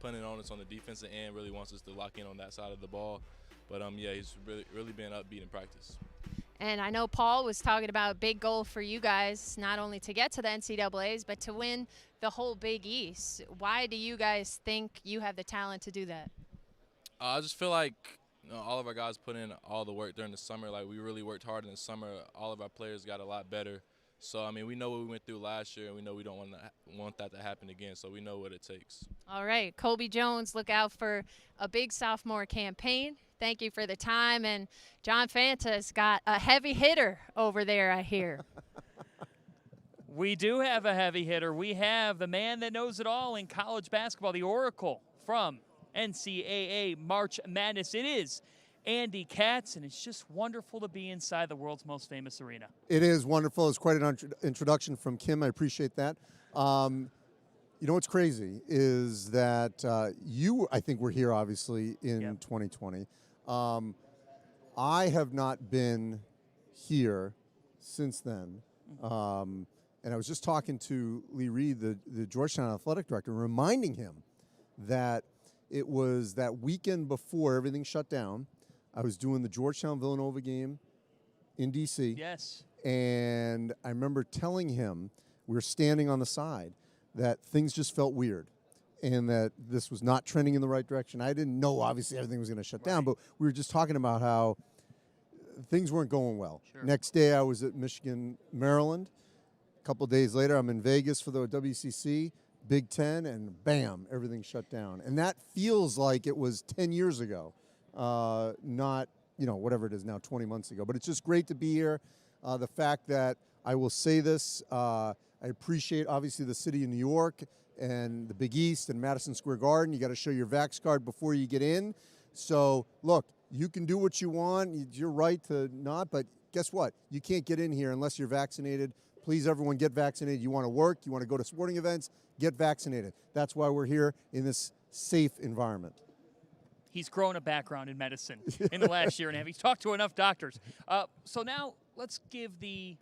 putting it on us on the defensive end, really wants us to lock in on that side of the ball. But, yeah, he's really been upbeat in practice. And I know Paul was talking about a big goal for you guys, not only to get to the NCAAs, but to win the whole Big East. Why do you guys think you have the talent to do that? I just feel like all of our guys put in all the work during the summer. Like, we really worked hard in the summer. All of our players got a lot better. So, I mean, we know what we went through last year, and we know we don't want that to happen again, so we know what it takes. All right, Colby Jones, look out for a big sophomore campaign. Thank you for the time. And John Fanta's got a heavy hitter over there, I hear. We do have a heavy hitter. We have the man that knows it all in college basketball, the Oracle from NCAA March Madness. It is Andy Katz, and it's just wonderful to be inside the world's most famous arena. It is wonderful. It's quite an introduction from Kim. I appreciate that. You know what's crazy is that I think we're here, obviously, in 2020. I have not been here since then. And I was just talking to Lee Reed, the Georgetown athletic director, reminding him that it was that weekend before everything shut down. I was doing the Georgetown Villanova game in D.C. Yes. And I remember telling him, we were standing on the side, that things just felt weird and that this was not trending in the right direction. I didn't know, obviously, everything was going to shut down, but we were just talking about how things weren't going well. Sure. Next day, I was at Michigan, Maryland. A couple of days later, I'm in Vegas for the WCC, Big Ten, and bam, everything shut down. And that feels like it was 10 years ago, not, whatever it is now, 20 months ago. But it's just great to be here. The fact that I will say this, I appreciate, obviously, the city of New York and the Big East and Madison Square Garden. You got to show your Vax card before you get in. So, look, you can do what you want. It's your right to not, but guess what? You can't get in here unless you're vaccinated. Please, everyone, get vaccinated. You want to work, you want to go to sporting events, get vaccinated. That's why we're here in this safe environment. He's grown a background in medicine in the last year and a half. He's talked to enough doctors. So now let's give the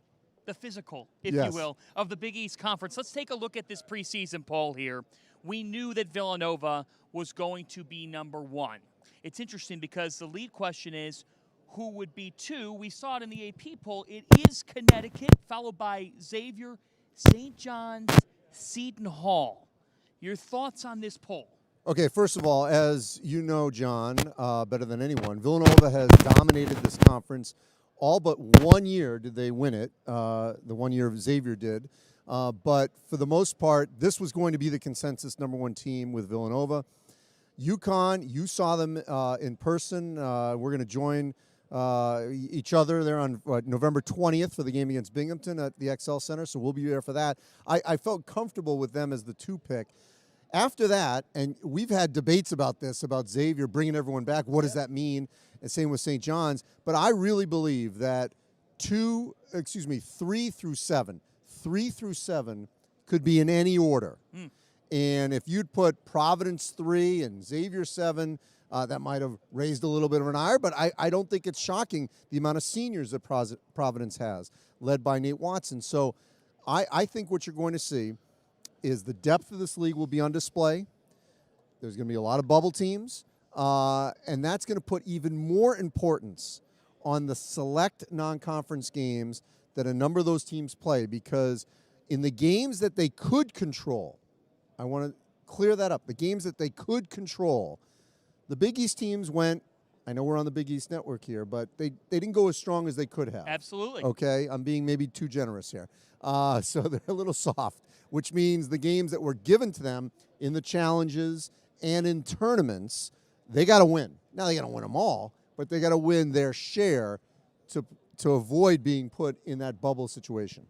the physical, if Yes. you will, of the Big East Conference. Let's take a look at this preseason poll here. We knew that Villanova was going to be number 1. It's interesting because the lead question is, who would be 2? We saw it in the AP poll. It is Connecticut, followed by Xavier, St. John's, Seton Hall. Your thoughts on this poll? Okay, first of all, as you know, John, better than anyone, Villanova has dominated this conference. All but 1 year did they win it, the 1 year Xavier did. But for the most part, this was going to be the consensus number 1 team with Villanova. UConn, you saw them in person. We're going to join each other there on November 20th for the game against Binghamton at the XL Center, so we'll be there for that. I felt comfortable with them as the 2 pick. After that, and we've had debates about this, about Xavier bringing everyone back. What does that mean? And same with St. John's. But I really believe that 3 through 7 could be in any order. And if you'd put Providence 3 and Xavier 7, that might have raised a little bit of an ire, but I don't think it's shocking the amount of seniors that Providence has, led by Nate Watson. So I think what you're going to see is the depth of this league will be on display. There's going to be a lot of bubble teams, and that's going to put even more importance on the select non-conference games that a number of those teams play, because in the games that they could control, I want to clear that up, the games that they could control, the Big East teams went, I know we're on the Big East Network here, but they didn't go as strong as they could have. Absolutely. Okay, I'm being maybe too generous here. So they're a little soft, which means the games that were given to them in the challenges and in tournaments, they got to win. Now they got to win them all, but they got to win their share to avoid being put in that bubble situation.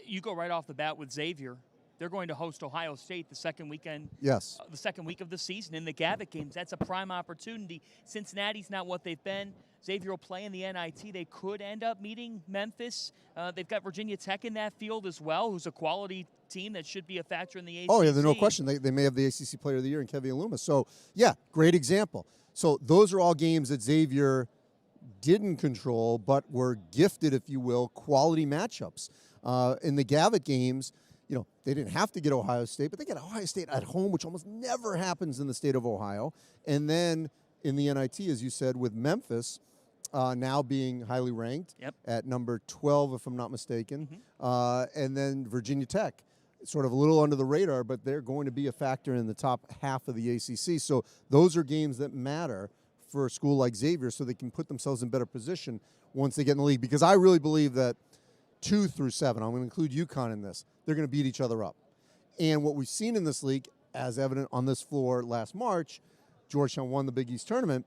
You go right off the bat with Xavier. They're going to host Ohio State the second weekend. Yes. The second week of the season in the Gavitt games. That's a prime opportunity. Cincinnati's not what they've been. Xavier will play in the NIT. They could end up meeting Memphis. They've got Virginia Tech in that field as well, who's a quality team that should be a factor in the ACC. Oh, yeah, there's no question. They may have the ACC Player of the Year in Kevin Loomis. So, yeah, great example. So those are all games that Xavier didn't control, but were gifted, if you will, quality matchups. In the Gavitt games, they didn't have to get Ohio State, but they got Ohio State at home, which almost never happens in the state of Ohio. And then in the NIT, as you said, with Memphis now being highly ranked at number 12, if I'm not mistaken, and then Virginia Tech, sort of a little under the radar, but they're going to be a factor in the top half of the ACC. So those are games that matter for a school like Xavier, so they can put themselves in better position once they get in the league. Because I really believe that 2 through 7, I'm going to include UConn in this, they're going to beat each other up. And what we've seen in this league, as evident on this floor last March, Georgetown won the Big East tournament.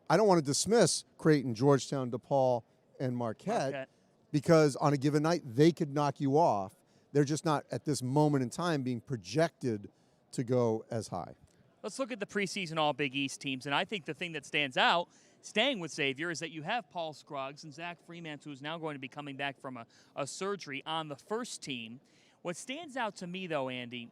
I don't want to dismiss Creighton, Georgetown, DePaul, and Marquette, because on a given night, they could knock you off. They're just not, at this moment in time, being projected to go as high. Let's look at the preseason All-Big East teams, and I think the thing that stands out, staying with Xavier, is that you have Paul Scruggs and Zach Freeman, who is now going to be coming back from a surgery on the first team. What stands out to me, though, Andy,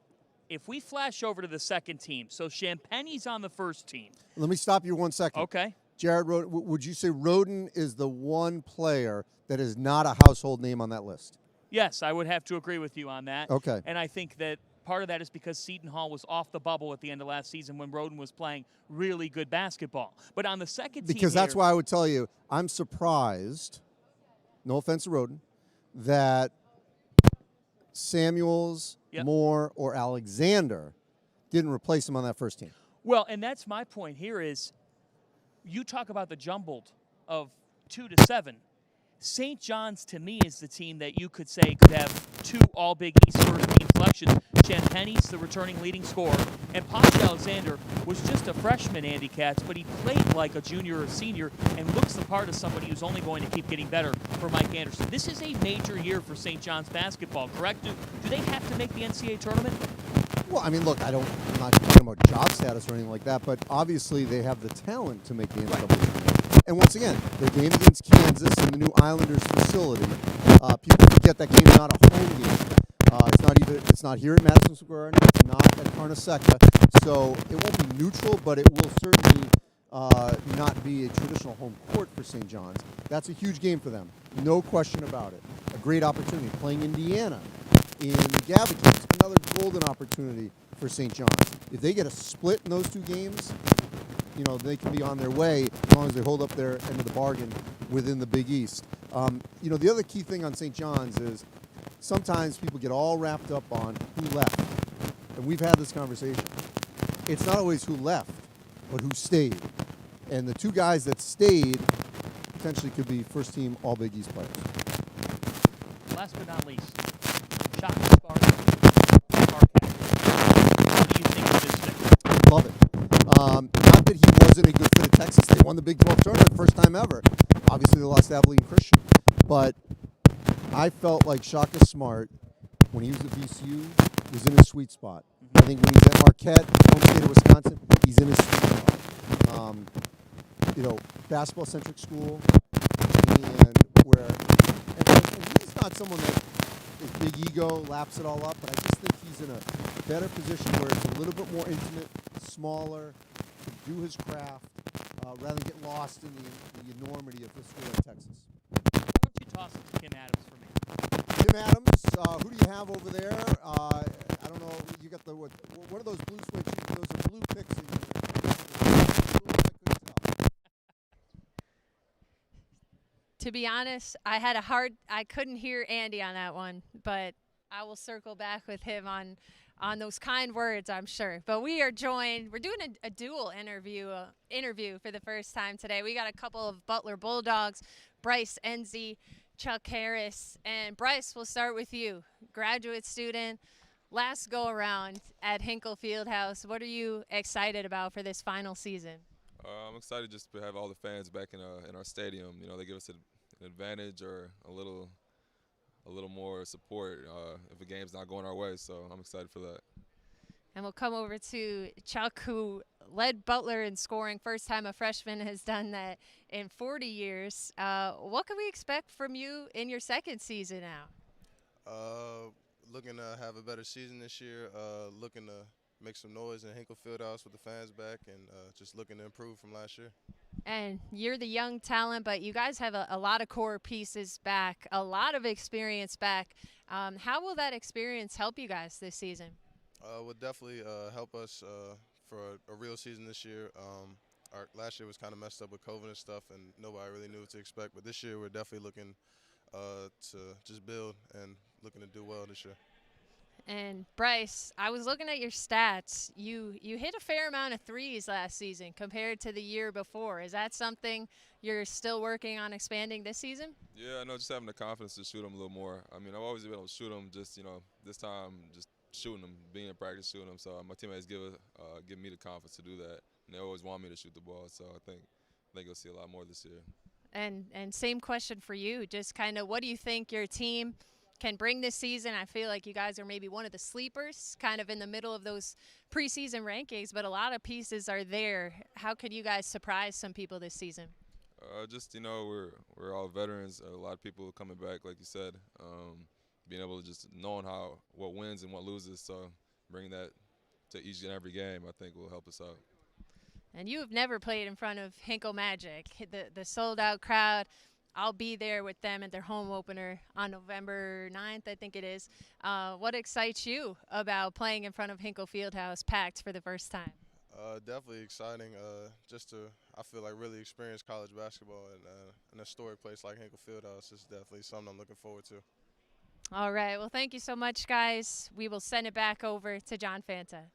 if we flash over to the second team, so Champagne's on the first team. Let me stop you 1 second. Okay. Jared, would you say Roden is the one player that is not a household name on that list? Yes, I would have to agree with you on that. Okay. And I think that part of that is because Seton Hall was off the bubble at the end of last season when Roden was playing really good basketball. But on the second team Because that's why I would tell you, I'm surprised, no offense to Roden, that Samuels, Moore, or Alexander didn't replace him on that first team. Well, and that's my point here is you talk about the jumbled of 2 to 7. St. John's, to me, is the team that you could say could have 2 All-Big East first-team selections. Champagne's the returning leading scorer, and Posh Alexander was just a freshman, Andy Katz, but he played like a junior or senior and looks the part of somebody who's only going to keep getting better for Mike Anderson. This is a major year for St. John's basketball, correct? Do they have to make the NCAA tournament? Well, I mean, look, I'm not talking about job status or anything like that, but obviously they have the talent to make the NCAA tournament. And once again, their game against Kansas in the new Islanders facility, people forget that game's not a home game. It's not here at Madison Square Garden. It's not at Carnesecca. So it won't be neutral, but it will certainly not be a traditional home court for St. John's. That's a huge game for them. No question about it. A great opportunity. Playing Indiana in the Gavin games, another golden opportunity for St. John's. If they get a split in those two games, you know, they can be on their way as long as they hold up their end of the bargain within the Big East. You know, the other key thing on St. John's is sometimes people get all wrapped up on who left. And we've had this conversation. It's not always who left, but who stayed. And the two guys that stayed potentially could be first-team All-Big East players. Last but not least, Shaka Smart, Marquette. What do you think of this pick? Love it. Not that he wasn't a good fit at Texas. They won the Big 12 tournament first time ever. Obviously, they lost to Abilene Christian. But I felt like Shaka Smart, when he was at VCU, was in his sweet spot. I think when he's at Marquette, home state of Wisconsin, he's in his sweet spot. You know, basketball-centric school, and he's not someone that is big ego, laps it all up, but I just think he's in a better position where it's a little bit more intimate, smaller, to do his craft, rather than get lost in the enormity of this school at Texas. Why don't you toss it to Kim Adams for me? Tim Adams, who do you have over there? I don't know. You got what are those blue switches? Those are blue picks. To be honest, I couldn't hear Andy on that one, but I will circle back with him on those kind words, I'm sure. But we're doing a dual interview for the first time today. We got a couple of Butler Bulldogs, Bryce Enzi, Chuck Harris. And Bryce, we'll start with you. Graduate student, last go around at Hinkle Fieldhouse. What are you excited about for this final season? I'm excited just to have all the fans back in our stadium. You know, they give us an advantage or a little more support if the game's not going our way. So I'm excited for that. And we'll come over to Chuck, who led Butler in scoring. First time a freshman has done that in 40 years. What can we expect from you in your second season now? Looking to have a better season this year. Looking to make some noise in Hinkle Fieldhouse with the fans back, and just looking to improve from last year. And you're the young talent, but you guys have a lot of core pieces back, a lot of experience back. How will that experience help you guys this season? Would definitely help us for a real season this year. Our last year was kind of messed up with COVID and stuff, and nobody really knew what to expect. But this year we're definitely looking to just build and looking to do well this year. And Bryce, I was looking at your stats. You hit a fair amount of threes last season compared to the year before. Is that something you're still working on expanding this season? Yeah, I know, just having the confidence to shoot them a little more. I mean, I've always been able to shoot them, just, you know, this time just shooting them, being in practice shooting them. So my teammates give me the confidence to do that, and they always want me to shoot the ball. So I think you'll see a lot more this year. And same question for you. Just kind of what do you think your team can bring this season? I feel like you guys are maybe one of the sleepers, kind of in the middle of those preseason rankings, but a lot of pieces are there. How could you guys surprise some people this season? Just, you know, we're all veterans. A lot of people coming back, like you said. Being able to just knowing what wins and what loses, so bringing that to each and every game, I think will help us out. And you have never played in front of Hinkle Magic, the sold-out crowd. I'll be there with them at their home opener on November 9th, I think it is. What excites you about playing in front of Hinkle Fieldhouse packed for the first time? Definitely exciting. Just to, I feel like, really experience college basketball in an historic place like Hinkle Fieldhouse is definitely something I'm looking forward to. All right. Well, thank you so much, guys. We will send it back over to John Fanta.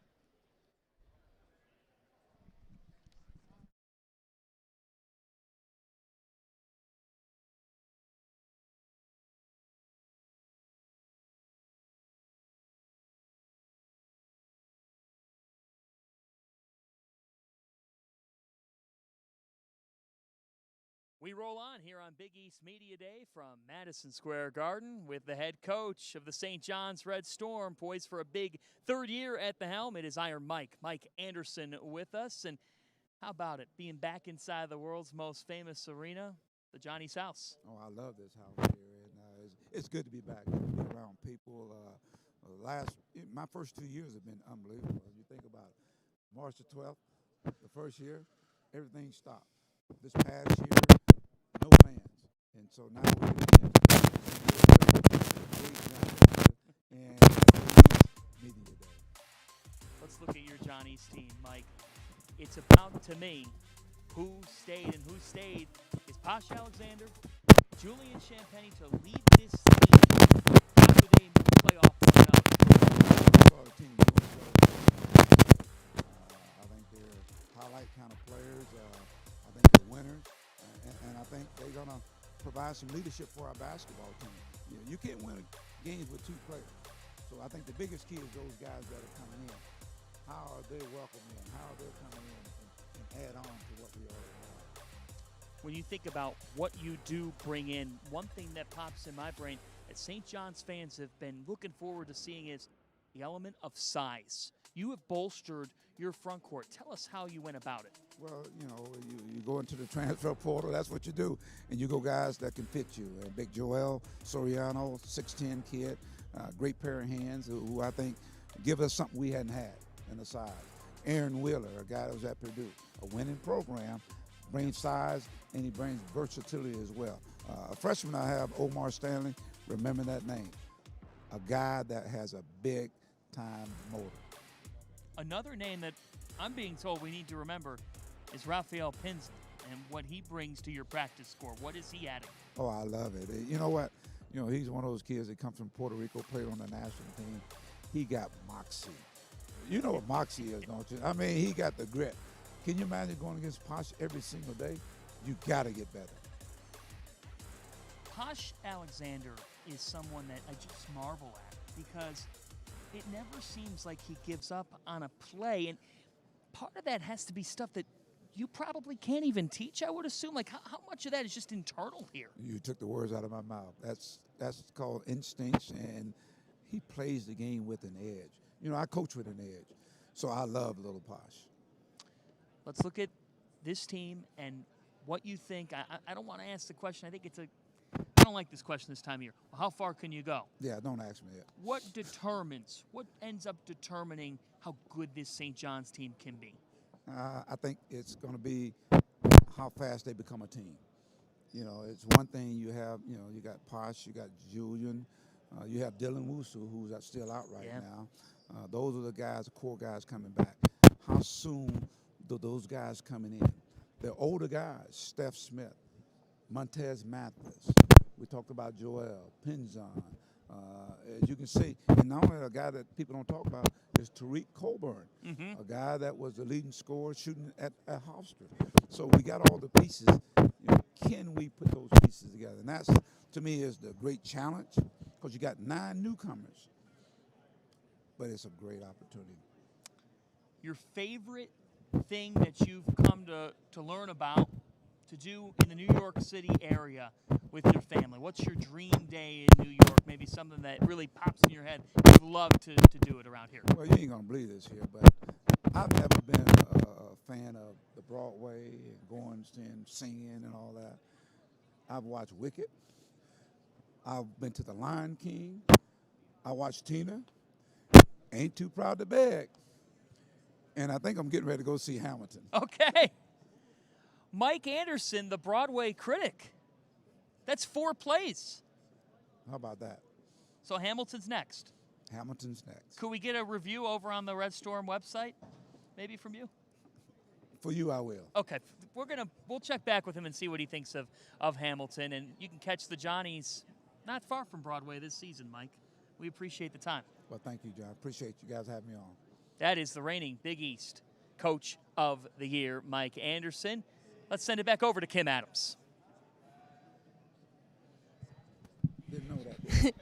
We roll on here on Big East Media Day from Madison Square Garden with the head coach of the St. John's Red Storm, poised for a big third year at the helm. It is Iron Mike Anderson with us. And how about it, being back inside the world's most famous arena, the Johnny's house? Oh, I love this house here, and it's good to be back, to be around people. My first 2 years have been unbelievable. You think about it. March the 12th, the first year, everything stopped. This past year, no fans. And so now we're getting Johnny's team, Mike. It's about, to me, who stayed, and who stayed is Posh Alexander, Julian Champagny to lead this team. How do they play off one another? The team doing well. I think they're highlight kind of players. I think they're winners, and I think they're gonna provide some leadership for our basketball team. You can't win games with two players. So I think the biggest key is those guys that are coming in. How are they welcoming in? How are they coming in and add on to what we already have? When you think about what you do bring in, one thing that pops in my brain that St. John's fans have been looking forward to seeing is the element of size. You have bolstered your front court. Tell us how you went about it. Well, you go into the transfer portal, that's what you do. And you go guys that can fit you. Big Joel Soriano, 6'10" kid, great pair of hands who I think give us something we hadn't had in the size. Aaron Wheeler, a guy that was at Purdue, a winning program, brings size and he brings versatility as well. A freshman I have, Omar Stanley, remember that name. A guy that has a big time motor. Another name that I'm being told we need to remember is Raphael Pinson and what he brings to your practice score. What is he adding? Oh, I love it. You know what? He's one of those kids that comes from Puerto Rico, played on the national team. He got moxie. You know what moxie is, don't you? I mean, he got the grit. Can you imagine going against Posh every single day? You got to get better. Posh Alexander is someone that I just marvel at because it never seems like he gives up on a play. And part of that has to be stuff that you probably can't even teach, I would assume. Like, how much of that is just internal here? You took the words out of my mouth. That's called instincts, and he plays the game with an edge. I coach with an edge, so I love little Posh. Let's look at this team and what you think. I don't want to ask the question. I think I don't like this question this time of year. Well, how far can you go? Yeah, don't ask me that. What ends up determining how good this St. John's team can be? I think it's going to be how fast they become a team. It's one thing you have, you got Posh, you got Julian, you have Dylan Wusu, who's still out right now. Those are the guys, the core guys coming back. How soon do those guys coming in? They're older guys, Steph Smith, Montez Mathis. We talked about Joel, Pinzon. As you can see, and not only a guy that people don't talk about is Tariq Colburn, a guy that was the leading scorer shooting at Hofstra. So we got all the pieces. Can we put those pieces together? And that's, to me, is the great challenge because you got 9 newcomers, but it's a great opportunity. Your favorite thing that you've come to learn about, to do in the New York City area with your family? What's your dream day in New York? Maybe something that really pops in your head. You'd love to do it around here. Well, you ain't going to believe this here, but I've never been a fan of the Broadway and going and singing and all that. I've watched Wicked. I've been to the Lion King. I watched Tina. Ain't Too Proud to Beg. And I think I'm getting ready to go see Hamilton. Okay. Mike Anderson, the Broadway critic. That's 4 plays. How about that? So Hamilton's next. Hamilton's next. Could we get a review over on the Red Storm website? Maybe from you? For you, I will. Okay. We'll check back with him and see what he thinks of Hamilton. And you can catch the Johnnies not far from Broadway this season, Mike. We appreciate the time. Well, thank you, John. Appreciate you guys having me on. That is the reigning Big East Coach of the Year, Mike Anderson. Let's send it back over to Kim Adams. Didn't know that.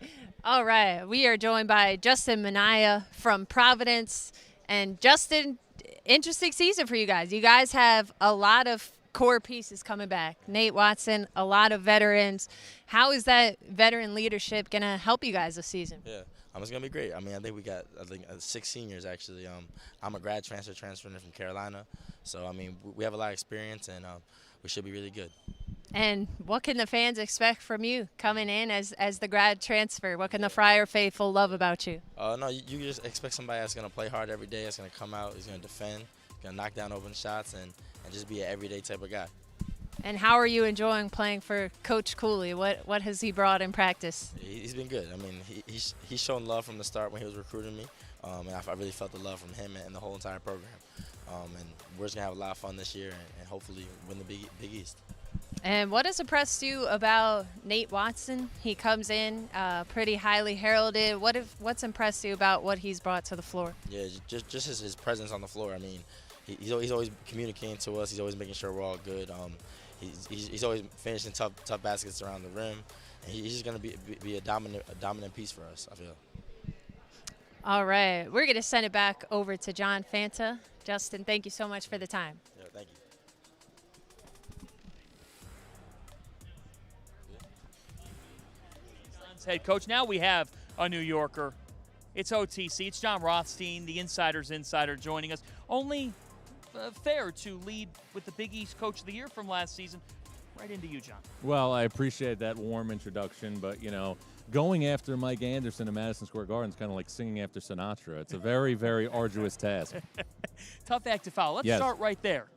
All right. We are joined by Justin Minaya from Providence. And Justin, interesting season for you guys. You guys have a lot of core pieces coming back. Nate Watson, a lot of veterans. How is that veteran leadership going to help you guys this season? Yeah. It's going to be great. I think we got 6 seniors, actually. I'm a grad transferring from Carolina. So, we have a lot of experience, and we should be really good. And what can the fans expect from you coming in as the grad transfer? What can the Friar faithful love about you? No, you just expect somebody that's going to play hard every day, that's going to come out, is going to defend, going to knock down open shots, and just be an everyday type of guy. And how are you enjoying playing for Coach Cooley? What has he brought in practice? He's been good. He's shown love from the start when he was recruiting me. And I really felt the love from him and the whole entire program. And we're just going to have a lot of fun this year and hopefully win the Big East. And what has impressed you about Nate Watson? He comes in pretty highly heralded. What's impressed you about what he's brought to the floor? Yeah, just his presence on the floor. I mean, he's always communicating to us. He's always making sure we're all good. He's always finishing tough baskets around the rim. And he's just going to be a dominant piece for us, I feel. All right. We're going to send it back over to John Fanta. Justin, thank you so much for the time. Yeah, thank you. Head coach. Now we have a New Yorker. It's OTC. It's John Rothstein, the Insider's Insider, joining us. Only fair to lead with the Big East Coach of the Year from last season. Right into you, John. Well, I appreciate that warm introduction, but, you know, going after Mike Anderson in Madison Square Garden is kind of like singing after Sinatra. It's a very, very arduous task. Tough act to follow. Let's start right there.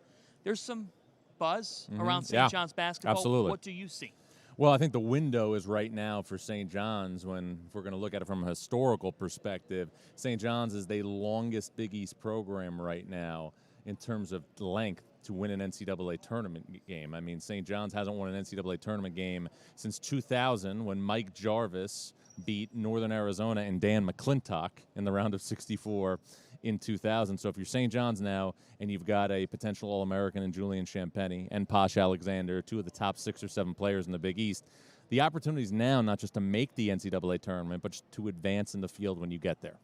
There's some buzz around St. John's basketball. Absolutely. What do you see? Well, I think the window is right now for St. John's if we're going to look at it from a historical perspective. St. John's is the longest Big East program right now in terms of length to win an NCAA tournament game. I mean, St. John's hasn't won an NCAA tournament game since 2000 when Mike Jarvis beat Northern Arizona and Dan McClintock in the round of 64 in 2000. So if you're St. John's now and you've got a potential All-American in Julian Champagny and Posh Alexander, two of the top 6 or 7 players in the Big East, the opportunity is now not just to make the NCAA tournament, but to advance in the field when you get there.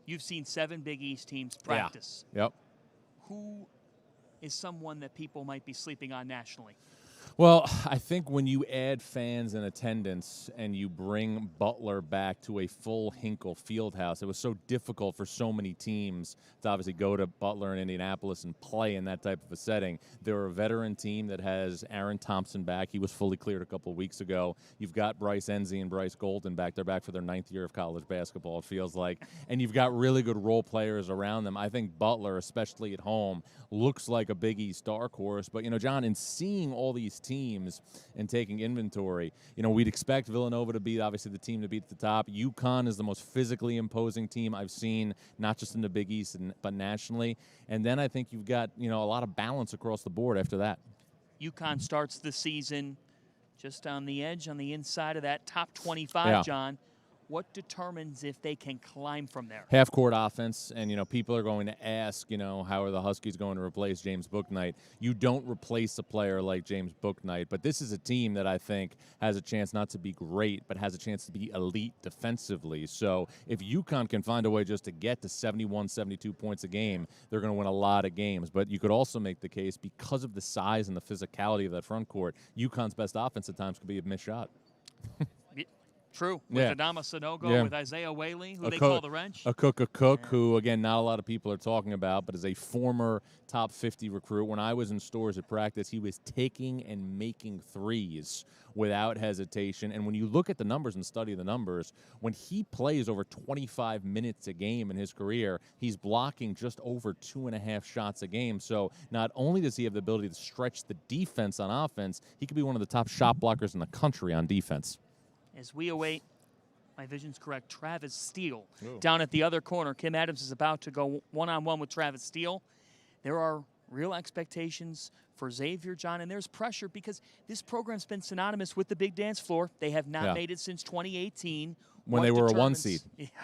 You've seen 7 Big East teams practice. Yeah. Yep. Who is someone that people might be sleeping on nationally? Well, I think when you add fans in attendance and you bring Butler back to a full Hinkle Fieldhouse, it was so difficult for so many teams to obviously go to Butler in Indianapolis and play in that type of a setting. They're a veteran team that has Aaron Thompson back. He was fully cleared a couple of weeks ago. You've got Bryce Enzi and Bryce Golden back. They're back for their 9th year of college basketball, it feels like. And you've got really good role players around them. I think Butler, especially at home, looks like a Big East dark horse. But, you know, John, in seeing all these teams and taking inventory, you know, we'd expect Villanova to be obviously the team to beat at the top. UConn is the most physically imposing team I've seen, not just in the Big East, but nationally. And then I think you've got, you know, a lot of balance across the board after that. UConn starts the season just on the edge, on the inside of that top 25, John. What determines if they can climb from there? Half-court offense, and, you know, people are going to ask, you know, how are the Huskies going to replace James Bouknight? You don't replace a player like James Bouknight, but this is a team that I think has a chance not to be great, but has a chance to be elite defensively. So if UConn can find a way just to get to 71, 72 points a game, they're going to win a lot of games. But you could also make the case, because of the size and the physicality of that front court, UConn's best offense at times could be a missed shot. True. With Adama Sanogo, with Isaiah Whaley, who they call the wrench. A Cook, who, again, not a lot of people are talking about, but is a former top 50 recruit. When I was in stores at practice, he was taking and making threes without hesitation. And when you look at the numbers and study the numbers, when he plays over 25 minutes a game in his career, he's blocking just over 2.5 shots a game. So not only does he have the ability to stretch the defense on offense, he could be one of the top shot blockers in the country on defense. As we await, my vision's correct, Travis Steele down at the other corner. Kim Adams is about to go one-on-one with Travis Steele. There are real expectations for Xavier, John, and there's pressure because this program's been synonymous with the big dance floor. They have not made it since 2018. When they were a 1 seed.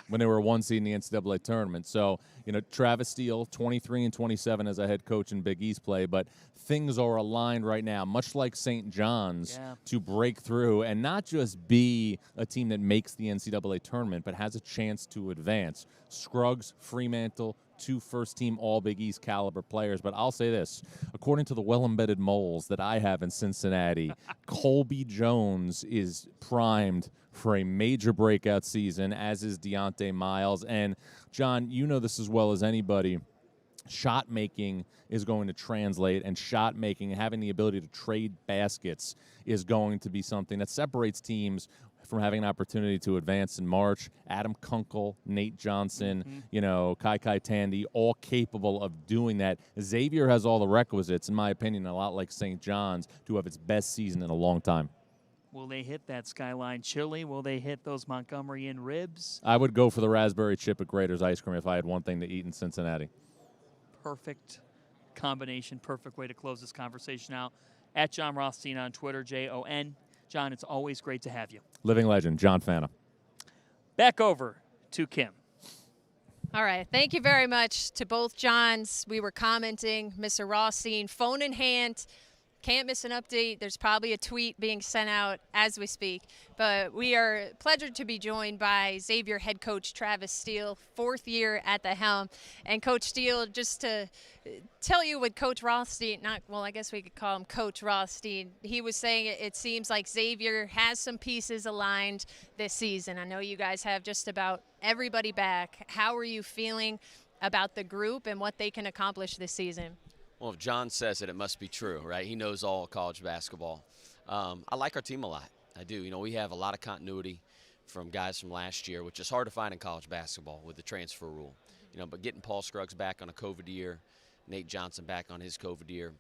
When they were a 1 seed in the NCAA tournament. So, you know, Travis Steele, 23 and 27 as a head coach in Big East play, but things are aligned right now, much like St. John's, to break through and not just be a team that makes the NCAA tournament, but has a chance to advance. Scruggs, Fremantle, 2 first-team All-Big East caliber players. But I'll say this, according to the well-embedded moles that I have in Cincinnati, Colby Jones is primed for a major breakout season, as is Deontay Miles. And, John, you know this as well as anybody. Shot making is going to translate, and shot making, having the ability to trade baskets, is going to be something that separates teams from having an opportunity to advance in March. Adam Kunkel, Nate Johnson, you know, Kai Tandy, all capable of doing that. Xavier has all the requisites, in my opinion, a lot like St. John's, to have its best season in a long time. Will they hit that Skyline chili? Will they hit those Montgomery Inn ribs? I would go for the raspberry chip at Grater's Ice Cream if I had one thing to eat in Cincinnati. Perfect combination, perfect way to close this conversation out. At John Rothstein on Twitter, Jon. John, it's always great to have you. Living legend, John Fanta. Back over to Kim. All right. Thank you very much to both Johns. We were commenting, Mr. Rothstein, phone in hand. Can't miss an update. There's probably a tweet being sent out as we speak. But we are pleasured to be joined by Xavier head coach Travis Steele, 4th year at the helm. And Coach Steele, just to tell you what Coach Rothstein, I guess we could call him Coach Rothstein, he was saying it seems like Xavier has some pieces aligned this season. I know you guys have just about everybody back. How are you feeling about the group and what they can accomplish this season? Well, if John says it, it must be true, right? He knows all college basketball. I like our team a lot. I do. You know, we have a lot of continuity from guys from last year, which is hard to find in college basketball with the transfer rule. You know, but getting Paul Scruggs back on a COVID year, Nate Johnson back on his COVID year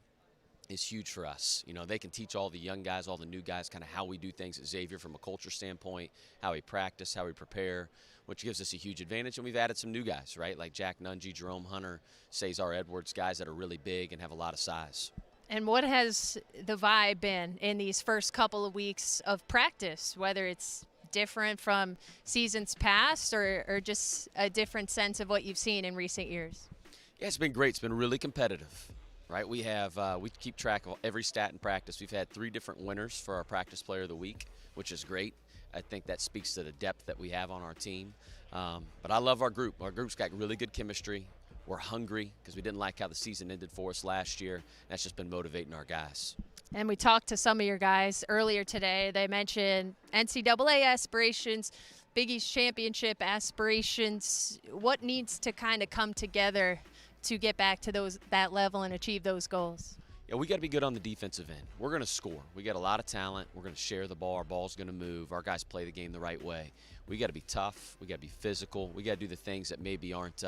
is huge for us. You know, they can teach all the young guys, all the new guys, kind of how we do things at Xavier from a culture standpoint, how we practice, how we prepare, which gives us a huge advantage. And we've added some new guys, right, like Jack Nungy, Jerome Hunter, Cesar Edwards, guys that are really big and have a lot of size. And what has the vibe been in these first couple of weeks of practice, whether it's different from seasons past or just a different sense of what you've seen in recent years? Yeah, it's been great. It's been really competitive, right? We have we keep track of every stat in practice. We've had 3 different winners for our Practice Player of the Week, which is great. I think that speaks to the depth that we have on our team. But I love our group. Our group's got really good chemistry. We're hungry because we didn't like how the season ended for us last year. That's just been motivating our guys. And we talked to some of your guys earlier today. They mentioned NCAA aspirations, Big East championship aspirations. What needs to kind of come together to get back to that level and achieve those goals? Yeah, we got to be good on the defensive end. We're going to score. We got a lot of talent. We're going to share the ball. Our ball's going to move. Our guys play the game the right way. We got to be tough. We got to be physical. We got to do the things that maybe aren't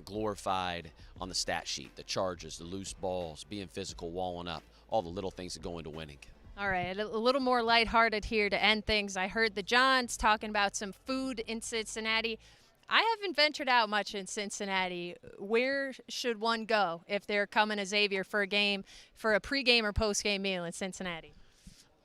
glorified on the stat sheet. The charges, the loose balls, being physical, walling up, all the little things that go into winning. All right, a little more lighthearted here to end things. I heard the Johns talking about some food in Cincinnati. I haven't ventured out much in Cincinnati. Where should one go if they're coming to Xavier for a game, for a pregame or postgame meal in Cincinnati?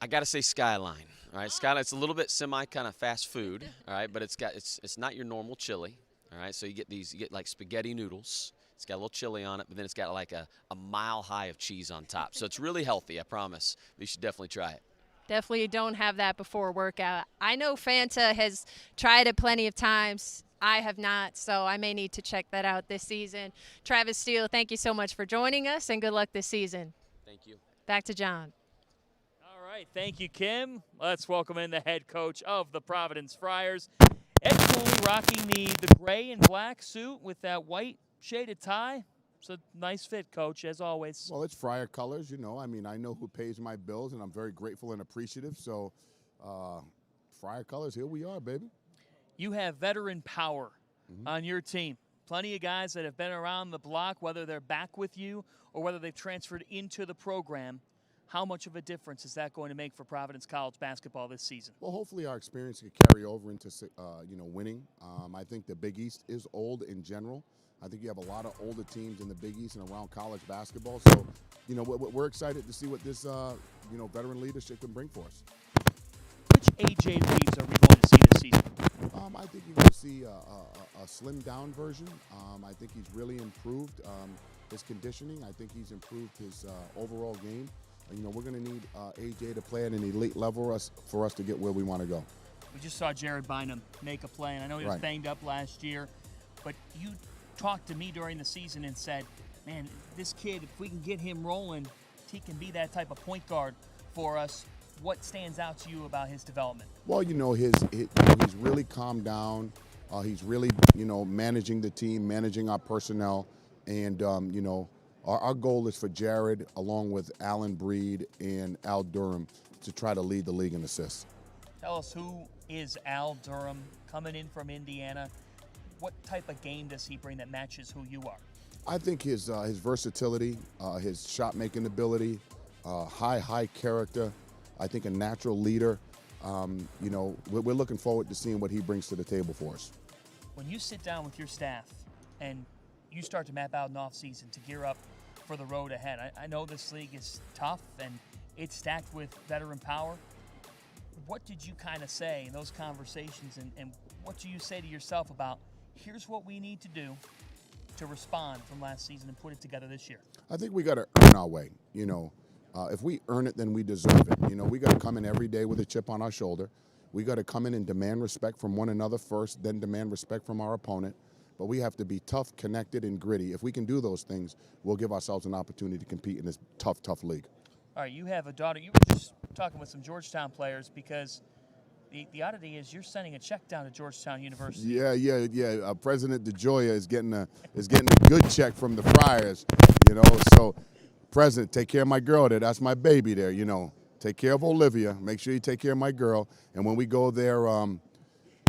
I got to say Skyline. All right, Skyline. It's a little bit semi kind of fast food. All right, but it's not your normal chili. All right, so you get like spaghetti noodles. It's got a little chili on it, but then it's got like a mile high of cheese on top. So it's really healthy, I promise. You should definitely try it. Definitely don't have that before workout. I know Fanta has tried it plenty of times. I have not, so I may need to check that out this season. Travis Steele, thank you so much for joining us, and good luck this season. Thank you. Back to John. All right, thank you, Kim. Let's welcome in the head coach of the Providence Friars, Ed Cooley, rocking the gray and black suit with that white shaded tie. It's a nice fit, Coach, as always. Well, it's Friar colors, you know. I mean, I know who pays my bills, and I'm very grateful and appreciative. So, Friar colors, here we are, baby. You have veteran power on your team. Plenty of guys that have been around the block, whether they're back with you or whether they've transferred into the program. How much of a difference is that going to make for Providence College basketball this season? Well, hopefully our experience can carry over into, winning. I think the Big East is old in general. I think you have a lot of older teams in the Big East and around college basketball. So, we're excited to see what this, veteran leadership can bring for us. Which AJ Reeves are we going to see this season? I think you're going to see a slimmed-down version. I think he's really improved his conditioning. I think he's improved his overall game. We're going to need AJ to play at an elite level for us to get where we want to go. We just saw Jared Bynum make a play, and I know he was banged up last year, but you talked to me during the season and said, man, this kid, if we can get him rolling, he can be that type of point guard for us. What stands out to you about his development? Well, he's really calmed down. He's really, managing the team, managing our personnel. And, our goal is for Jared, along with Alan Breed and Al Durham, to try to lead the league in assists. Tell us, who is Al Durham coming in from Indiana? What type of game does he bring that matches who you are? I think his versatility, his shot-making ability, high character, I think a natural leader. You know, we're looking forward to seeing what he brings to the table for us. When you sit down with your staff and you start to map out an offseason to gear up for the road ahead, I know this league is tough and it's stacked with veteran power. What did you kind of say in those conversations, and what do you say to yourself about here's what we need to do to respond from last season and put it together this year? I think we got to earn our way. You know, if we earn it, then we deserve it. You know, we got to come in every day with a chip on our shoulder. We got to come in and demand respect from one another first, then demand respect from our opponent. But we have to be tough, connected, and gritty. If we can do those things, we'll give ourselves an opportunity to compete in this tough, tough league. All right, you have a daughter. You were just talking with some Georgetown players because the oddity is you're sending a check down to Georgetown University. Yeah. President DeJoya is getting a good check from the Friars, you know. So, President, take care of my girl there. That's my baby there, you know. Take care of Olivia. Make sure you take care of my girl. And when we go there,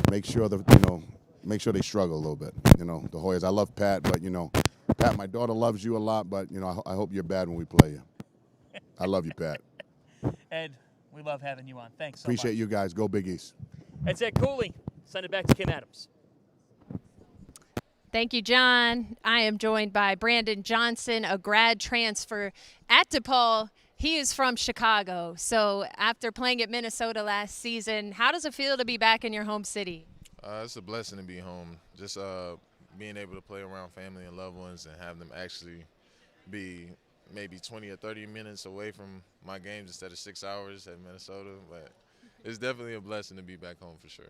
make sure they struggle a little bit. You know, the Hoyas. I love Pat, but you know, Pat, my daughter loves you a lot. But you know, I hope you're bad when we play you. I love you, Pat. Ed, we love having you on. Thanks so much. Appreciate you guys. Go Big East. That's Ed Cooley. Send it back to Kim Adams. Thank you, John. I am joined by Brandon Johnson, a grad transfer at DePaul. He is from Chicago. So after playing at Minnesota last season, how does it feel to be back in your home city? It's a blessing to be home. Just being able to play around family and loved ones and have them actually be maybe 20 or 30 minutes away from my games instead of 6 hours at Minnesota. But it's definitely a blessing to be back home for sure.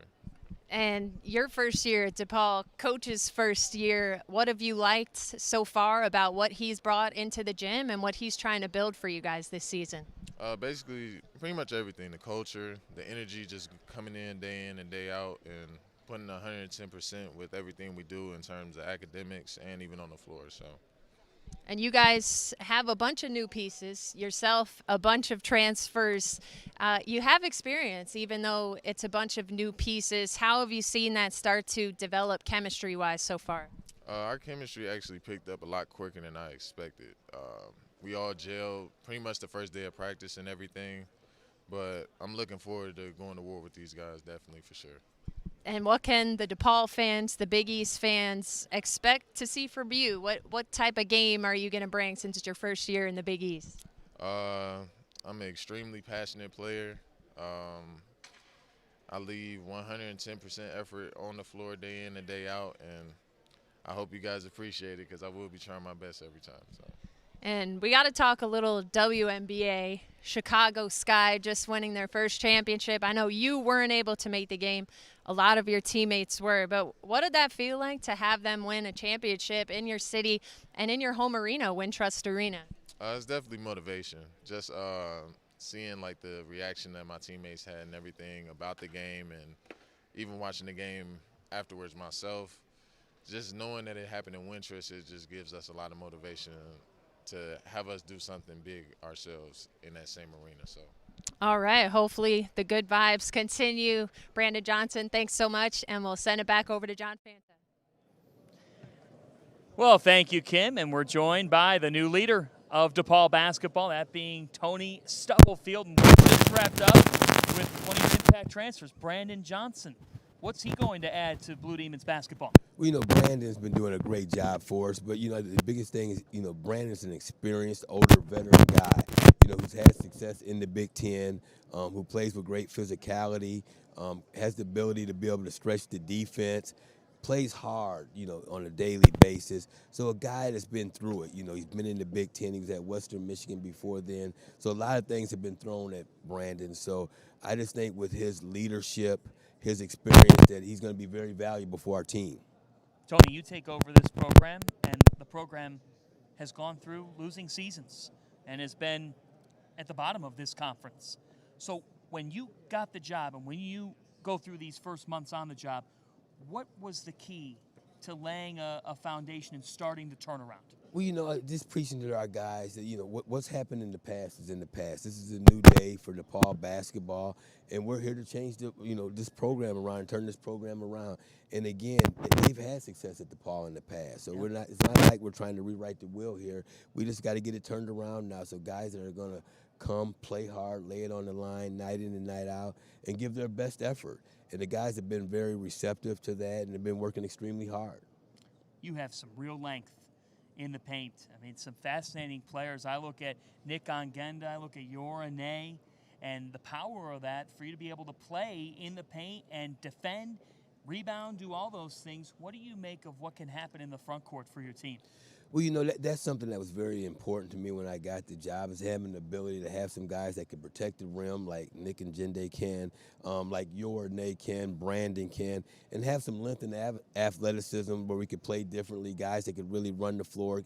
And your first year at DePaul, coach's first year, what have you liked so far about what he's brought into the gym and what he's trying to build for you guys this season? Basically, pretty much everything. The culture, the energy just coming in and day out and putting 110% with everything we do in terms of academics and even on the floor. So. And you guys have a bunch of new pieces, yourself, a bunch of transfers. You have experience, even though it's a bunch of new pieces. How have you seen that start to develop chemistry-wise so far? Our chemistry actually picked up a lot quicker than I expected. We all gelled pretty much the first day of practice and everything. But I'm looking forward to going to war with these guys, definitely, for sure. And what can the DePaul fans, the Big East fans, expect to see from you? What type of game are you going to bring since it's your first year in the Big East? I'm an extremely passionate player. I leave 110% effort on the floor day in and day out, and I hope you guys appreciate it because I will be trying my best every time. So. And we got to talk a little WNBA. Chicago Sky just winning their first championship. I know you weren't able to make the game. A lot of your teammates were. But what did that feel like to have them win a championship in your city and in your home arena, Wintrust Arena? It's definitely motivation. Just seeing, like, the reaction that my teammates had and everything about the game, and even watching the game afterwards myself, just knowing that it happened in Wintrust, it just gives us a lot of motivation to have us do something big ourselves in that same arena. So. All right. Hopefully the good vibes continue. Brandon Johnson, thanks so much, and we'll send it back over to John Fanta. Well, thank you, Kim, and we're joined by the new leader of DePaul basketball, that being Tony Stubblefield, and we just wrapped up with one of your impact transfers, Brandon Johnson. What's he going to add to Blue Demons basketball? Well, you know, Brandon's been doing a great job for us, but, you know, the biggest thing is, you know, Brandon's an experienced, older, veteran guy, you know, who's had success in the Big Ten, who plays with great physicality, has the ability to be able to stretch the defense, plays hard, you know, on a daily basis. So a guy that's been through it, you know, he's been in the Big Ten. He was at Western Michigan before then. So a lot of things have been thrown at Brandon. So I just think with his leadership, his experience, that he's going to be very valuable for our team. Tony, you take over this program, and the program has gone through losing seasons and has been at the bottom of this conference. So when you got the job and when you go through these first months on the job, what was the key to laying a foundation and starting the turnaround? Well, you know, just preaching to our guys that, you know, what's happened in the past is in the past. This is a new day for DePaul basketball, and we're here to change this program around, turn this program around. And again, they've had success at DePaul in the past, so it's not like we're trying to rewrite the wheel here. We just got to get it turned around now. So guys that are going to come, play hard, lay it on the line night in and night out, and give their best effort. And the guys have been very receptive to that and have been working extremely hard. You have some real length in the paint. I mean, some fascinating players. I look at Nick Ongenda, I look at Yorane, and the power of that for you to be able to play in the paint and defend, rebound, do all those things. What do you make of what can happen in the front court for your team? Well, you know, that's something that was very important to me when I got the job, is having the ability to have some guys that can protect the rim like Nick and Jende can, like Yorane can, Brandon can, and have some length and athleticism where we could play differently, guys that could really run the floor,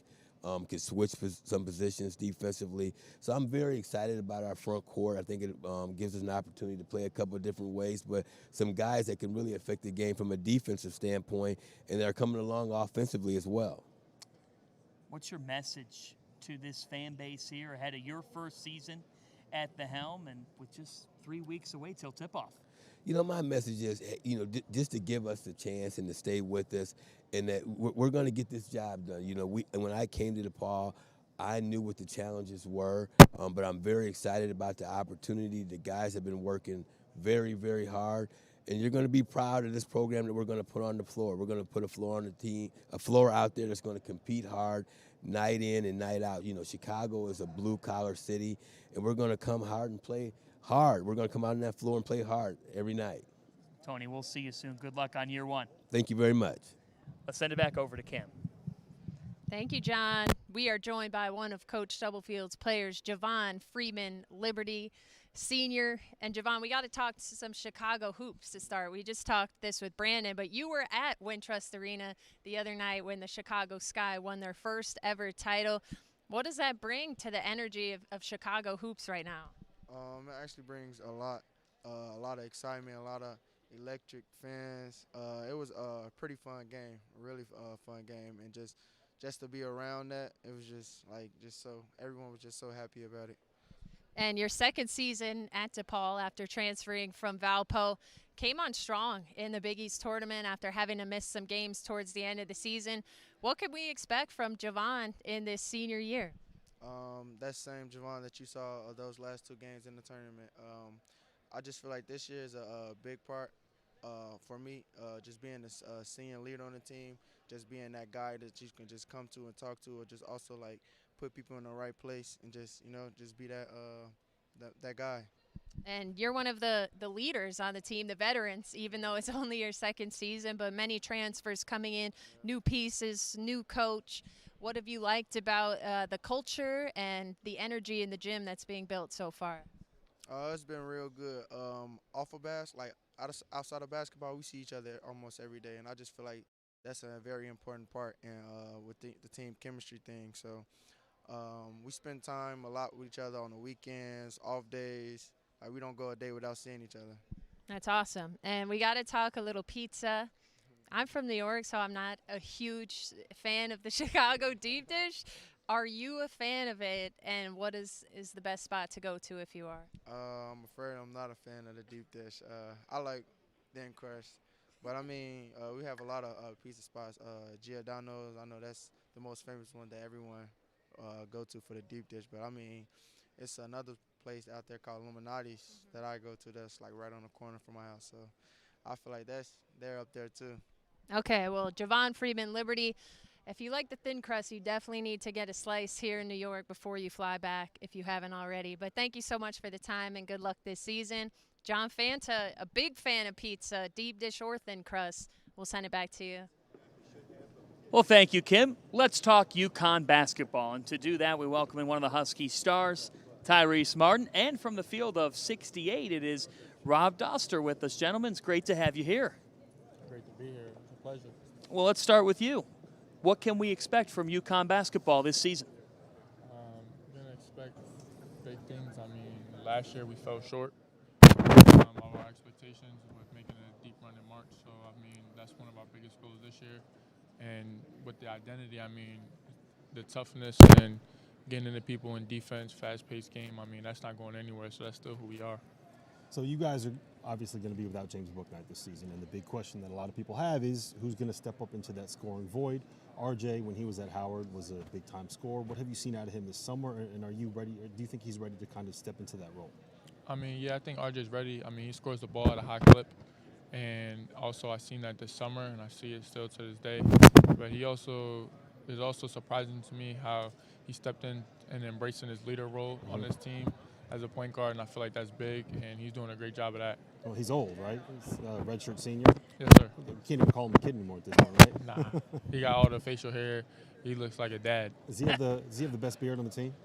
could switch some positions defensively. So I'm very excited about our front court. I think it gives us an opportunity to play a couple of different ways, but some guys that can really affect the game from a defensive standpoint, and they're coming along offensively as well. What's your message to this fan base here ahead of your first season at the helm and with just 3 weeks away till tip-off? You know, my message is, you know, just to give us the chance and to stay with us, and that we're going to get this job done. You know, when I came to DePaul, I knew what the challenges were, but I'm very excited about the opportunity. The guys have been working very, very hard, and you're going to be proud of this program that we're going to put on the floor. We're going to put a floor on the team, a floor out there that's going to compete hard, night in and night out. You know, Chicago is a blue-collar city, and we're going to come hard and play hard. We're going to come out on that floor and play hard every night. Tony, we'll see you soon. Good luck on year one. Thank you very much. Let's send it back over to Kim. Thank you, John. We are joined by one of Coach Stubblefield's players, Javon Freeman, Liberty senior. And Javon, we got to talk to some Chicago hoops to start. We just talked this with Brandon, but you were at Wintrust Arena the other night when the Chicago Sky won their first ever title. What does that bring to the energy of Chicago hoops right now? It actually brings a lot of excitement, a lot of electric fans. It was a pretty fun game, really fun game, and just to be around that, it was everyone was just so happy about it. And your second season at DePaul after transferring from Valpo came on strong in the Big East tournament after having to miss some games towards the end of the season. What can we expect from Javon in this senior year? That same Javon that you saw of those last two games in the tournament. I just feel like this year is a big part for me, just being a senior leader on the team, just being that guy that you can just come to and talk to, or just also like put people in the right place and just be that guy. And you're one of the leaders on the team, the veterans, even though it's only your second season, but many transfers coming in, new pieces, new coach. What have you liked about the culture and the energy in the gym that's being built so far? It's been real good. Off of outside of basketball, we see each other almost every day, and I just feel like that's a very important part with the team chemistry thing. So we spend time a lot with each other on the weekends, off days. Like, we don't go a day without seeing each other. That's awesome. And we got to talk a little pizza. I'm from New York, so I'm not a huge fan of the Chicago deep dish. Are you a fan of it, and what is the best spot to go to if you are? I'm afraid I'm not a fan of the deep dish. I like thin crust, but I mean, we have a lot of pizza spots. Giordano's, I know that's the most famous one that everyone go to for the deep dish, but I mean, it's another place out there called Illuminati's that I go to that's like right on the corner from my house. So I feel like they're up there too. Okay, well, Javon Freeman, Liberty. If you like the thin crust, you definitely need to get a slice here in New York before you fly back if you haven't already. But thank you so much for the time and good luck this season. John Fanta, a big fan of pizza, deep dish or thin crust. We'll send it back to you. Well, thank you, Kim. Let's talk UConn basketball. And to do that, we welcome in one of the Husky stars, Tyrese Martin. And from the field of 68, it is Rob Doster with us. Gentlemen, it's great to have you here. Great to be here. It's a pleasure. Well, let's start with you. What can we expect from UConn basketball this season? We're going to expect big things. I mean, last year we fell short of our expectations with making a deep run in March. So, I mean, that's one of our biggest goals this year. And with the identity, I mean, the toughness and getting into people in defense, fast-paced game, I mean, that's not going anywhere. So that's still who we are. So you guys obviously going to be without James Bouknight this season, and the big question that a lot of people have is who's going to step up into that scoring void. RJ, when he was at Howard, was a big-time scorer. What have you seen out of him this summer, and are you ready? Or do you think he's ready to kind of step into that role? I mean, yeah, I think RJ's ready. I mean, he scores the ball at a high clip, and also I've seen that this summer, and I see it still to this day. But he also is also surprising to me how he stepped in and embracing his leader role on this team as a point guard, and I feel like that's big, and he's doing a great job of that. Well, he's old, right? He's a redshirt senior. Yes, sir. You can't even call him a kid anymore at this point, right? Nah, he got all the facial hair. He looks like a dad. Does he have the best beard on the team?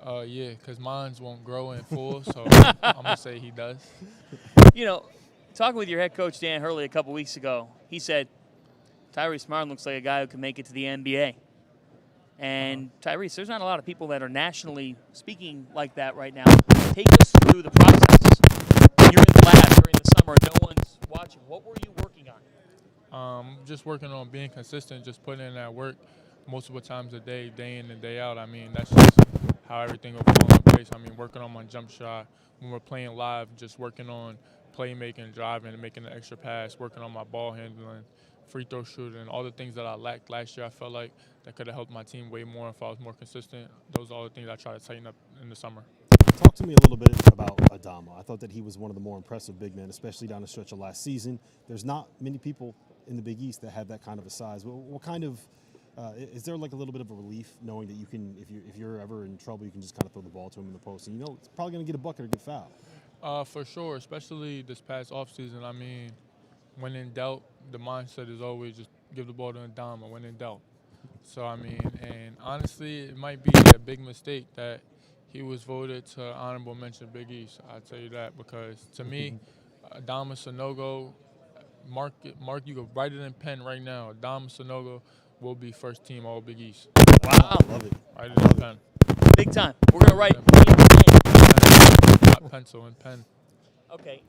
Yeah, because mine won't grow in full, so I'm going to say he does. You know, talking with your head coach, Dan Hurley, a couple weeks ago, he said, Tyrese Martin looks like a guy who can make it to the NBA. And Tyrese, there's not a lot of people that are nationally speaking like that right now. Take us through the process. When you're in the lab during the summer, no one's watching. What were you working on? Just working on being consistent, just putting in that work multiple times a day, day in and day out. I mean, that's just how everything will fall in place. I mean, working on my jump shot. When we're playing live, just working on playmaking, driving, and making the extra pass, working on my ball handling, free throw shooting, all the things that I lacked last year. I felt like that could have helped my team way more if I was more consistent. Those are all the things I try to tighten up in the summer. Talk to me a little bit about Adama. I thought that he was one of the more impressive big men, especially down the stretch of last season. There's not many people in the Big East that have that kind of a size. What kind of is there like a little bit of a relief knowing that you can, if you're ever in trouble, you can just kind of throw the ball to him in the post, and you know it's probably going to get a bucket or get fouled? For sure, especially this past offseason. I mean, when in doubt, the mindset is always just give the ball to Adama when in doubt. So, I mean, and honestly, it might be a big mistake that he was voted to honorable mention Big East. I'll tell you that, because to me, Adama Sanogo, mark, you can write it in pen right now. Adama Sanogo will be first team All Big East. Wow. Love it. Write it in pen. Big time. We're going to write Not pencil and pen. Okay,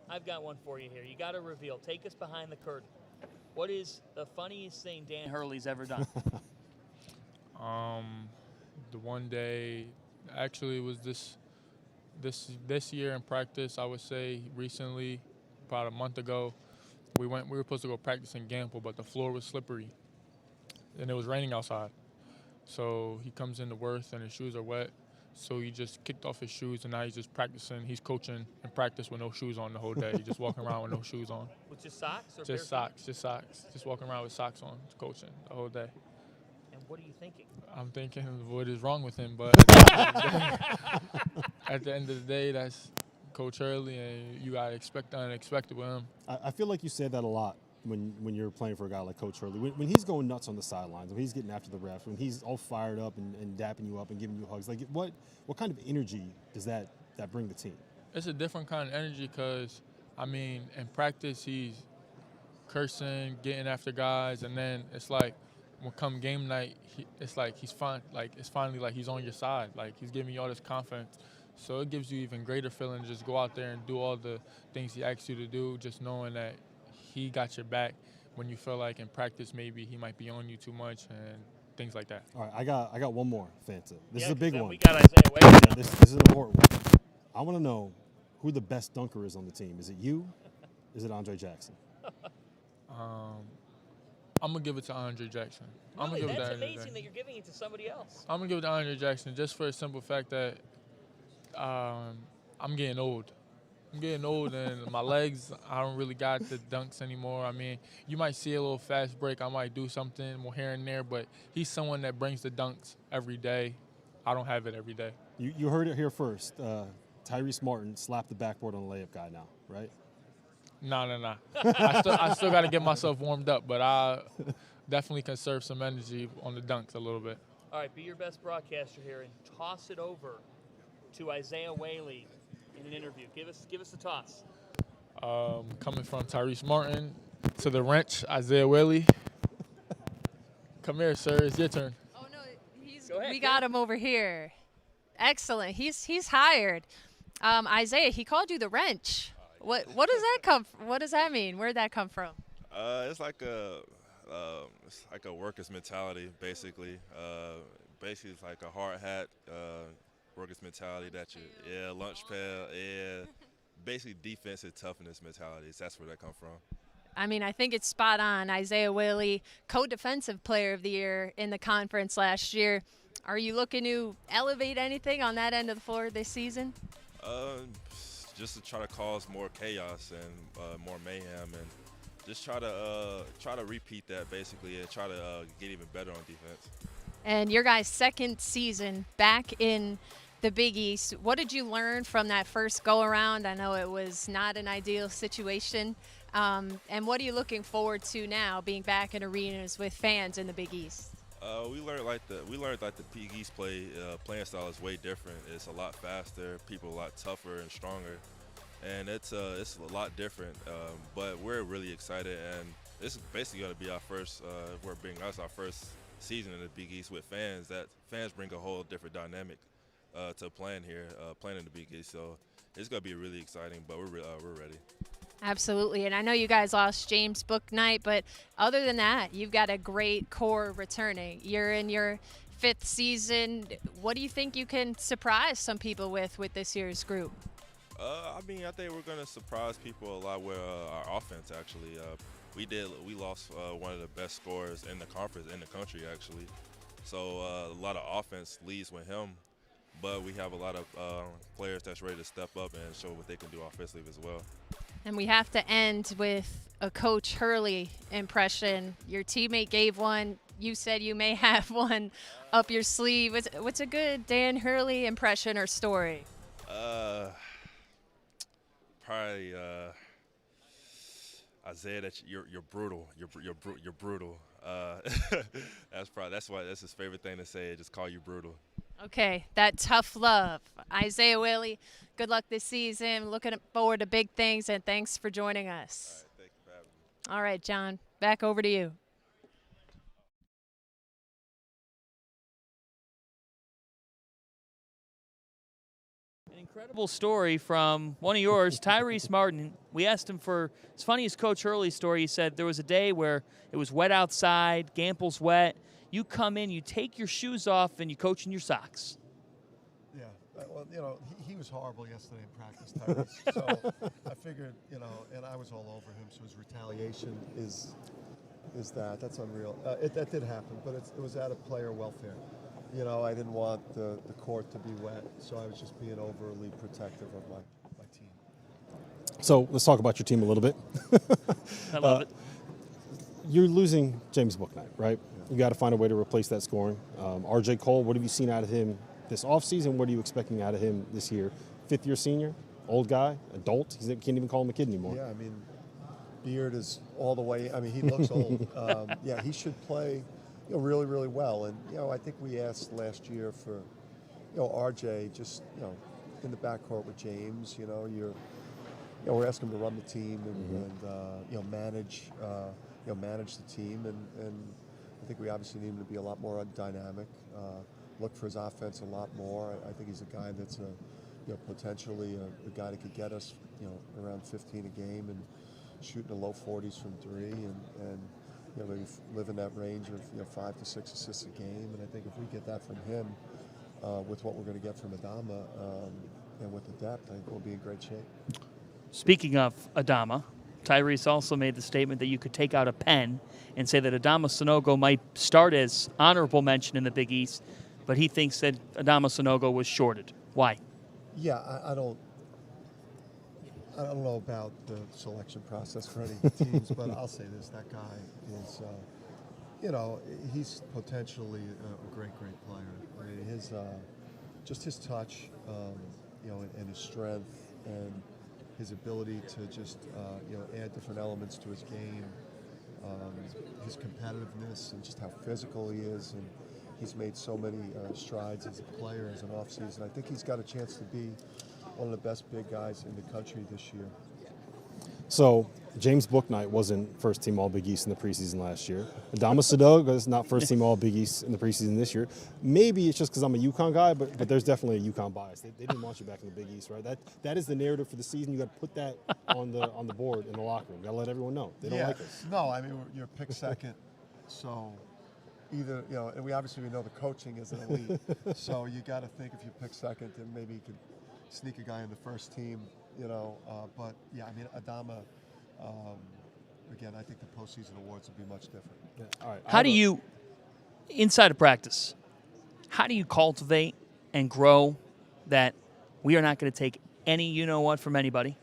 I've got one for you here. You got to reveal. Take us behind the curtain. What is the funniest thing Dan Hurley's ever done? The one day, actually, it was this year in practice. I would say recently, about a month ago, we were supposed to go practice in Gamble, but the floor was slippery, and it was raining outside. So he comes into Worth, and his shoes are wet. So he just kicked off his shoes, and now he's just practicing. He's coaching and practice with no shoes on the whole day. He's just walking around with no shoes on. With just socks? Or just socks, just socks. Just walking around with socks on, coaching the whole day. And what are you thinking? I'm thinking, what is wrong with him? But at the end of the day, that's Coach Hurley, and you got to expect the unexpected with him. I feel like you said that a lot when you're playing for a guy like Coach Hurley. When he's going nuts on the sidelines, when he's getting after the refs, when he's all fired up and dapping you up and giving you hugs, like what kind of energy does that bring the team? It's a different kind of energy because, I mean, in practice he's cursing, getting after guys, and then it's like when come game night, it's like he's fine. Like it's finally like he's on your side. Like he's giving you all this confidence. So it gives you even greater feeling to just go out there and do all the things he asks you to do, just knowing that he got your back when you feel like in practice maybe he might be on you too much and things like that. All right, I got one more, Fanta. This is a big one. We got Isaiah Wade. Yeah, this is an important one. I want to know who the best dunker is on the team. Is it you? Is it Andre Jackson? I'm going to give it to Andre Jackson. Really? That's amazing that you're giving it to somebody else. I'm going to give it to Andre Jackson just for the simple fact that I'm getting old. I'm getting old, and my legs, I don't really got the dunks anymore. I mean, you might see a little fast break. I might do something more here and there, but he's someone that brings the dunks every day. I don't have it every day. You heard it here first. Tyrese Martin slapped the backboard on the layup guy now, right? No. I still got to get myself warmed up, but I definitely conserve some energy on the dunks a little bit. All right, be your best broadcaster here and toss it over to Isaiah Whaley in an interview. Give us the toss. Coming from Tyrese Martin to the wrench, Isaiah Whaley. Come here, sir. It's your turn. Oh no, we got him over here. Excellent. He's hired. Isaiah, he called you the wrench. What does that come from? What does that mean? Where'd that come from? It's like a workers mentality, basically. Basically, it's like a hard hat, workers mentality that lunch pail, basically defensive toughness mentalities. That's where that come from. I mean, I think it's spot on. Isaiah Willie, co-defensive player of the year in the conference last year. Are you looking to elevate anything on that end of the floor this season? Just to try to cause more chaos and more mayhem, and just try to repeat that basically, and try to get even better on defense. And your guys' second season back in the Big East. What did you learn from that first go-around? I know it was not an ideal situation. And what are you looking forward to now, being back in arenas with fans in the Big East? We learned the Big East playing style is way different. It's a lot faster, people a lot tougher and stronger, and it's a lot different. But we're really excited, and it's basically going to be our first season in the Big East with fans. That fans bring a whole different dynamic to playing here, playing in the Big East. So it's going to be really exciting, but we're ready. Absolutely, and I know you guys lost James Bouknight, but other than that, you've got a great core returning. You're in your 5th season. What do you think you can surprise some people with this year's group? I think we're going to surprise people a lot with our offense, actually. We lost one of the best scorers in the conference, in the country, actually. So a lot of offense leads with him, but we have a lot of players that's ready to step up and show what they can do offensively as well. And we have to end with a Coach Hurley impression. Your teammate gave one. You said you may have one up your sleeve. What's a good Dan Hurley impression or story? Probably Isaiah, that you're brutal. You're brutal. That's his favorite thing to say. Just call you brutal. Okay, that tough love. Isaiah Willie, good luck this season. Looking forward to big things, and thanks for joining us. All right, thank you for having me. All right, John, back over to you. An incredible story from one of yours, Tyrese Martin. We asked him for, as funny as Coach Hurley's story, he said there was a day where it was wet outside, Gample's wet. You come in, you take your shoes off, and you coach in your socks. Yeah, well, he was horrible yesterday in practice, Tyrese. So I figured, and I was all over him. So his retaliation is that's unreal. That did happen, but it was out of player welfare. I didn't want the court to be wet, so I was just being overly protective of my team. So let's talk about your team a little bit. I love it. You're losing James Bouknight, right? You got to find a way to replace that scoring. R.J. Cole, what have you seen out of him this offseason? What are you expecting out of him this year? 5th-year senior, old guy, adult. He can't even call him a kid anymore. Yeah, beard is all the way. He looks old. Yeah, he should play, really, really well. And I think we asked last year for, R.J. just, in the backcourt with James. We're asking him to run the team and manage the team and I think we obviously need him to be a lot more dynamic, look for his offense a lot more. I think he's a guy that's potentially a guy that could get us, around 15 a game and shooting the low 40s from 3 and maybe live in that range of 5 to 6 assists a game. And I think if we get that from him, with what we're going to get from Adama and with the depth, I think we'll be in great shape. Speaking of Adama, Tyrese also made the statement that you could take out a pen and say that Adama Sanogo might start as honorable mention in the Big East, but he thinks that Adama Sanogo was shorted. Why? Yeah, I don't know about the selection process for any teams, but I'll say this: that guy is, he's potentially a great player. His his touch, and his strength and his ability to just add different elements to his game, his competitiveness, and just how physical he is, and he's made so many strides as a player as an offseason. I think he's got a chance to be one of the best big guys in the country this year. So James Bouknight wasn't first team All Big East in the preseason last year. Adama Sanogo is not first team All Big East in the preseason this year. Maybe it's just because I'm a UConn guy, but there's definitely a UConn bias. They didn't want you back in the Big East, right? That is the narrative for the season. You got to put that on the board in the locker room. You got to let everyone know they don't like us. No, you're picked second, so either and we know the coaching is an elite. So you got to think if you pick second, then maybe you could sneak a guy in the first team. But yeah, I mean, Adama. Again, I think the postseason awards would be much different. Yeah. All right. How do you, inside of practice, how do you cultivate and grow that we are not going to take any you-know-what from anybody,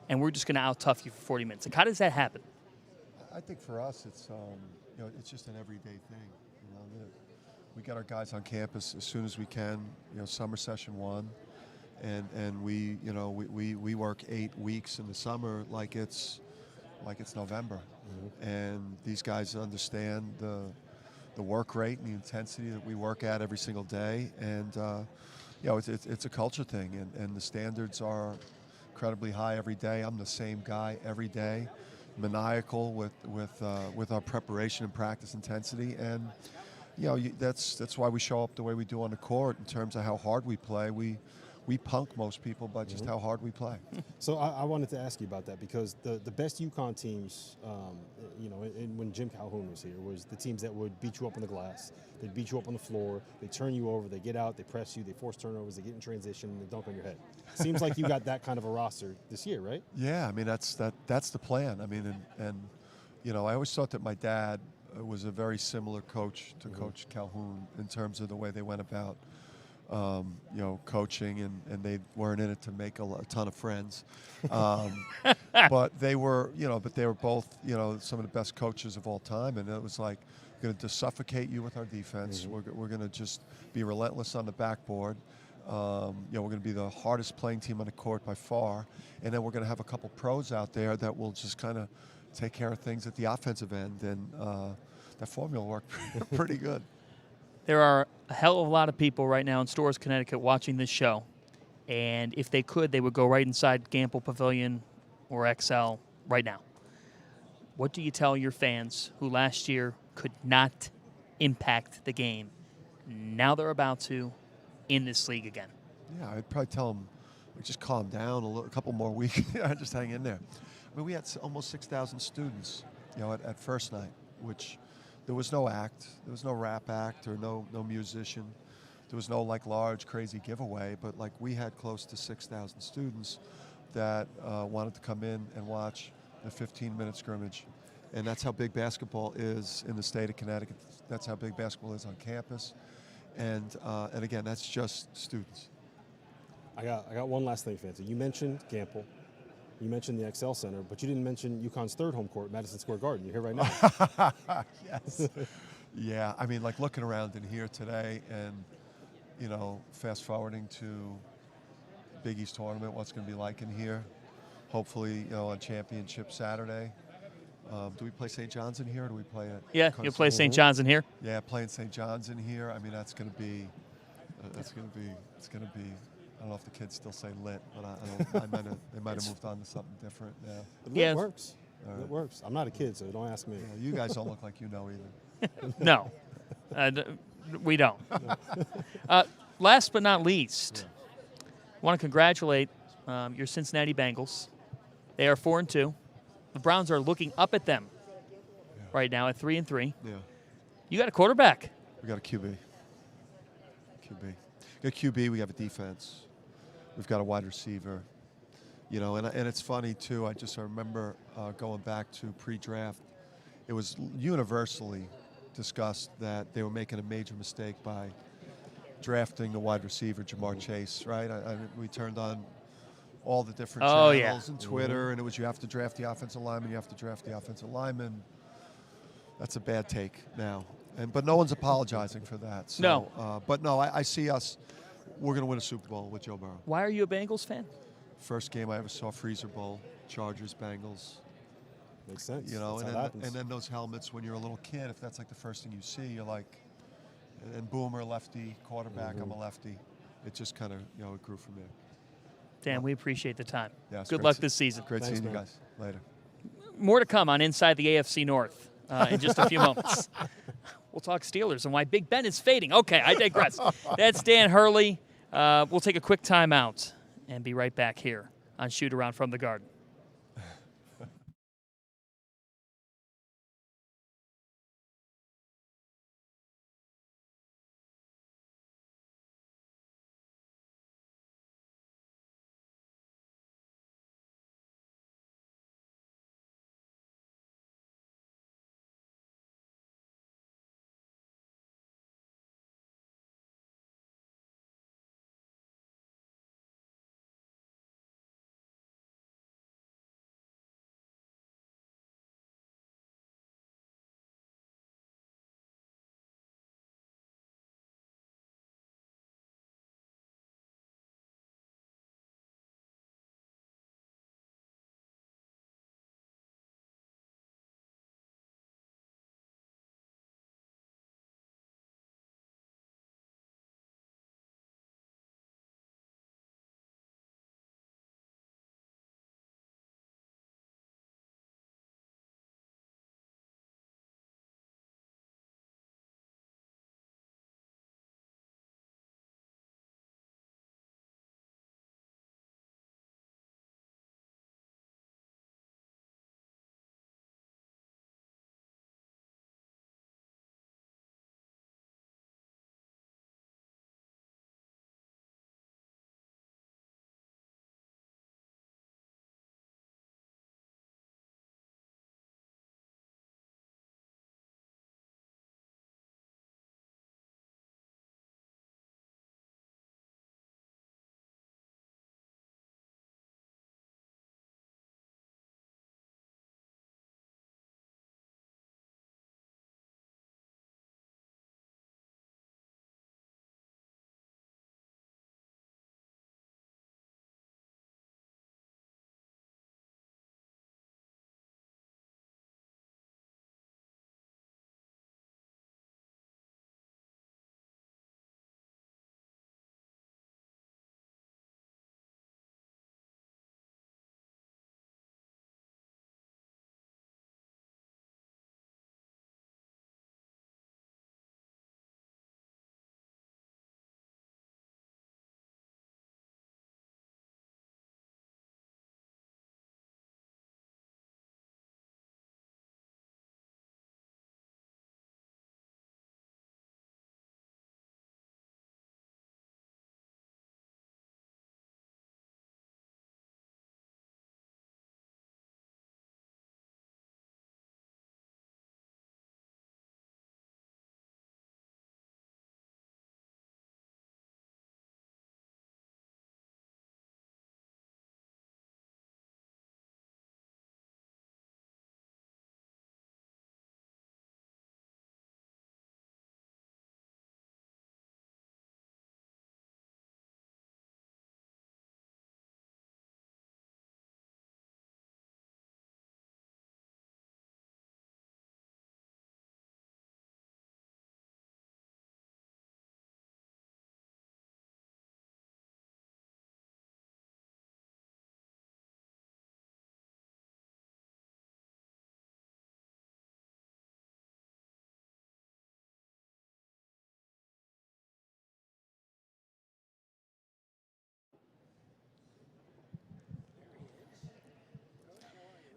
and we're just going to out-tough you for 40 minutes? Like, how does that happen? I think for us, it's it's just an everyday thing. We get our guys on campus as soon as we can. Summer session 1, and we work 8 weeks in the summer like it's November, and these guys understand the work rate and the intensity that we work at every single day, and it's a culture thing, and the standards are incredibly high every day. I'm the same guy every day, maniacal with our preparation and practice intensity, and that's why we show up the way we do on the court in terms of how hard we play. We punk most people by just how hard we play. So I wanted to ask you about that because the best UConn teams, and when Jim Calhoun was here, was the teams that would beat you up on the glass. They'd beat you up on the floor. They turn you over. They get out. They press you. They force turnovers. They get in transition. And they dunk on your head. Seems like you got that kind of a roster this year, right? Yeah, I mean that's the plan. I mean, and I always thought that my dad was a very similar coach to Coach Calhoun in terms of the way they went about coaching, and they weren't in it to make a ton of friends, but they were both some of the best coaches of all time, and it was like we're going to suffocate you with our defense. We're going to just be relentless on the backboard. We're going to be the hardest playing team on the court by far, and then we're going to have a couple pros out there that will just kind of take care of things at the offensive end, and that formula worked pretty good. There are a hell of a lot of people right now in Storrs, Connecticut watching this show. And if they could, they would go right inside Gamble Pavilion or XL right now. What do you tell your fans who last year could not impact the game? Now they're about to in this league again. Yeah, I'd probably tell them, just calm down a couple more weeks. Just hang in there. I mean, we had almost 6,000 students, at first night, which there was no act. There was no rap act or no musician. There was no large crazy giveaway, but we had close to 6,000 students that wanted to come in and watch the 15-minute scrimmage. And that's how big basketball is in the state of Connecticut. That's how big basketball is on campus. And again, that's just students. I got one last thing, Fancy. You mentioned Gamble. You mentioned the XL Center, but you didn't mention UConn's third home court, Madison Square Garden. You're here right now. Yes. Yeah, I mean, looking around in here today and, fast forwarding to Big East tournament, what's going to be like in here. Hopefully, on championship Saturday. Do we play St. John's in here, or do we play it? Yeah, you'll play St. John's in here. Yeah, playing St. John's in here. I mean, it's going to be. I don't know if the kids still say lit, but they might have moved on to something different. Yeah, it works. Right. It works. I'm not a kid, so don't ask me. Yeah, you guys don't look like you know either. No, we don't. Last but not least, I want to congratulate your Cincinnati Bengals. They are 4-2. The Browns are looking up at them right now at 3-3. Yeah. You got a quarterback. We got a QB. We got QB. We have a defense. We've got a wide receiver. And it's funny too. I remember going back to pre-draft. It was universally discussed that they were making a major mistake by drafting the wide receiver Jamar Chase. Right? We turned on all the different channels and Twitter, and it was you have to draft the offensive lineman. You have to draft the offensive lineman. That's a bad take now. But no one's apologizing for that. So, No. But no, I see us. We're going to win a Super Bowl with Joe Burrow. Why are you a Bengals fan? First game I ever saw, Freezer Bowl, Chargers, Bengals. Makes sense. And then those helmets when you're a little kid, if that's the first thing you see, you're like, and Boomer, lefty, quarterback, I'm a lefty. It just kind of, it grew from there. Dan, we appreciate the time. Yeah, Good luck this season. Great seeing you guys. Later. More to come on Inside the AFC North in just a few moments. We'll talk Steelers and why Big Ben is fading. Okay, I digress. That's Dan Hurley. We'll take a quick timeout and be right back here on Shootaround from the Garden.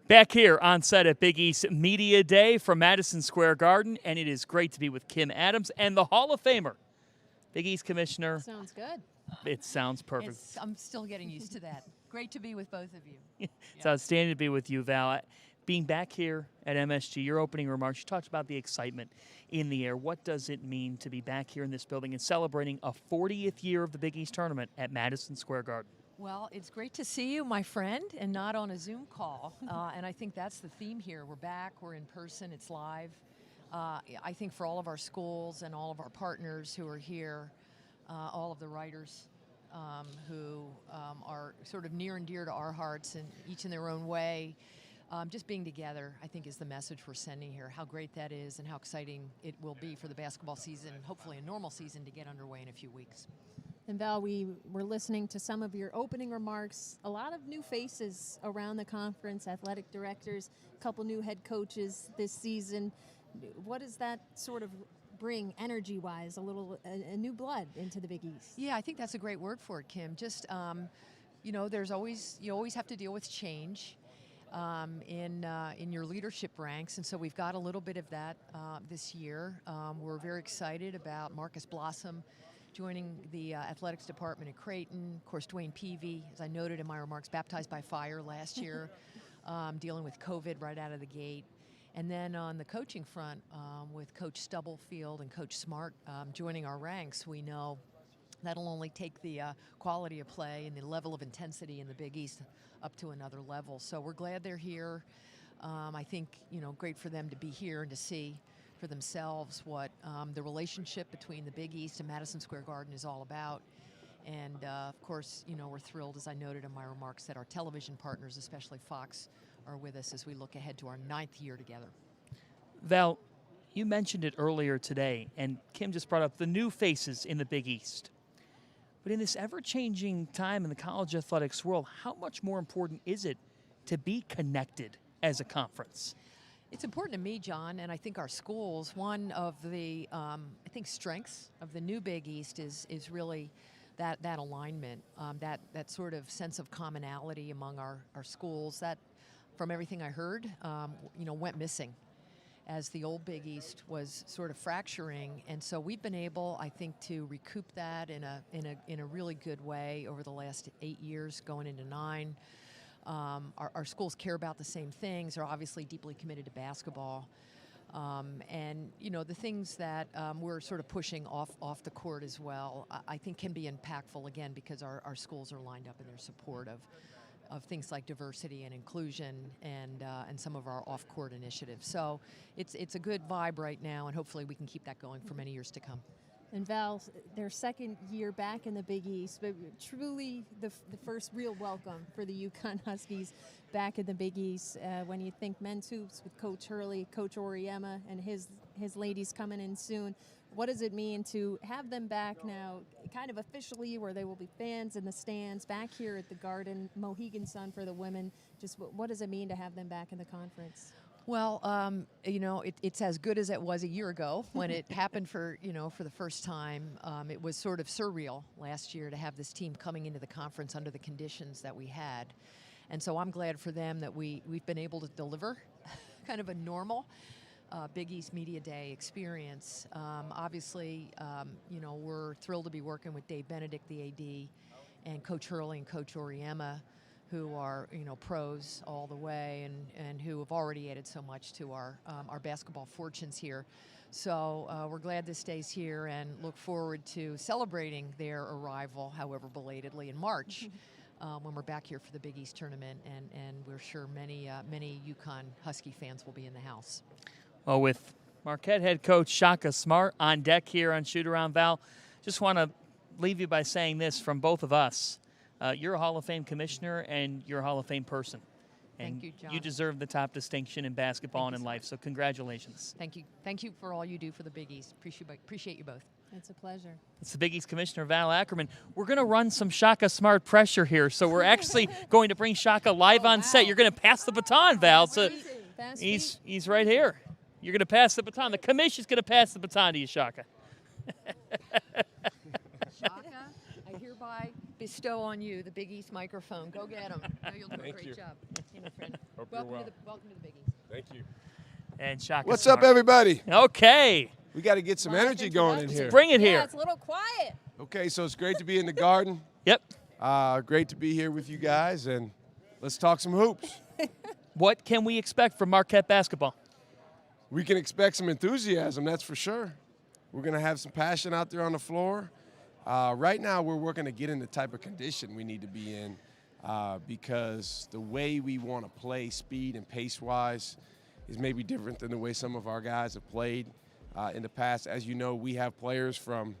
Back here on set at Big East Media Day from Madison Square Garden, and it is great to be with Kim Adams and the Hall of Famer, Big East Commissioner. Sounds good. It sounds perfect. I'm still getting used to that. Great to be with both of you. It's outstanding to be with you, Val. Being back here at MSG, your opening remarks, you talked about the excitement in the air. What does it mean to be back here in this building and celebrating a 40th year of the Big East Tournament at Madison Square Garden? Well, it's great to see you, my friend, and not on a Zoom call. And I think that's the theme here. We're back, we're in person, it's live. I think for all of our schools and all of our partners who are here, all of the writers who are sort of near and dear to our hearts and each in their own way, just being together, I think, is the message we're sending here. How great that is and how exciting it will be for the basketball season, and hopefully a normal season to get underway in a few weeks. And Val, we were listening to some of your opening remarks. A lot of new faces around the conference, athletic directors, a couple new head coaches this season. What does that sort of bring energy-wise, a new blood into the Big East? Yeah, I think that's a great word for it, Kim. Just, you know, you always have to deal with change in your leadership ranks, and so we've got a little bit of that this year. We're very excited about Marcus Blossom joining the athletics department at Creighton. Of course, Dwayne Peavy, as I noted in my remarks, baptized by fire last year, dealing with COVID right out of the gate. And then on the coaching front, with Coach Stubblefield and Coach Smart joining our ranks, we know that'll only take the quality of play and the level of intensity in the Big East up to another level. So we're glad they're here. I think, you know, great for them to be here and to see for themselves what the relationship between the Big East and Madison Square Garden is all about. And of course, you know, we're thrilled, as I noted in my remarks, that our television partners, especially Fox, are with us as we look ahead to our 9th year together. Val, you mentioned it earlier today, and Kim just brought up the new faces in the Big East. But in this ever-changing time in the college athletics world, how much more important is it to be connected as a conference? It's important to me, John, and I think our schools, one of the, I think, strengths of the new Big East is really that alignment, that sort of sense of commonality among our schools that, from everything I heard, you know, went missing as the old Big East was sort of fracturing. And so we've been able, I think, to recoup that in a really good way over the last 8 years, going into 9. Our schools care about the same things. They're obviously deeply committed to basketball. And, you know, the things that we're sort of pushing off the court as well, I think can be impactful, again, because our schools are lined up in their support of things like diversity and inclusion and some of our off-court initiatives. So it's a good vibe right now, and hopefully we can keep that going for many years to come. And Val, their second year back in the Big East, but truly the first real welcome for the UConn Huskies back in the Big East. When you think men's hoops with Coach Hurley, Coach Oriema, and his ladies coming in soon, what does it mean to have them back now, kind of officially, where they will be fans in the stands, back here at the Garden, Mohegan Sun for the women? Just what does it mean to have them back in the conference? Well, you know, it's as good as it was a year ago when it happened for the first time. It was sort of surreal last year to have this team coming into the conference under the conditions that we had. And so I'm glad for them that we've been able to deliver kind of a normal Big East Media Day experience. Obviously, you know, we're thrilled to be working with Dave Benedict, the AD, and Coach Hurley and Coach Oriema, who are, you know, pros all the way and who have already added so much to our basketball fortunes here. So we're glad this day's here and look forward to celebrating their arrival, however belatedly, in March when we're back here for the Big East tournament, and we're sure many UConn Husky fans will be in the house. Well, with Marquette head coach Shaka Smart on deck here on Shootaround, Val, just want to leave you by saying this from both of us. You're a Hall of Fame commissioner, and you're a Hall of Fame person. And Thank you, John. You deserve the top distinction in basketball and in life, so congratulations. Thank you. Thank you for all you do for the Big East. Appreciate you both. It's a pleasure. It's the Big East Commissioner, Val Ackerman. We're going to run some Shaka Smart pressure here, so we're actually going to bring Shaka live on set. You're going to pass the baton, Val. So he's right here. You're going to pass the baton. The commission's going to pass the baton to you, Shaka. Shaka, I hereby bestow on you the Big East microphone. Go get him. I know you'll do a Thank great you. job. Hey, my friend. Hope you're well. Welcome to the Big East. Thank you. And Shaka What's Smart. up, everybody? Okay. We got to get some energy going in here. Bring it here. Yeah, it's a little quiet. Okay, so it's great to be in the Garden. Yep. Great to be here with you guys, and let's talk some hoops. What can we expect from Marquette basketball? We can expect some enthusiasm, that's for sure. We're going to have some passion out there on the floor. Right now, we're working to get in the type of condition we need to be in because the way we want to play, speed and pace-wise, is maybe different than the way some of our guys have played in the past. As you know, we have players from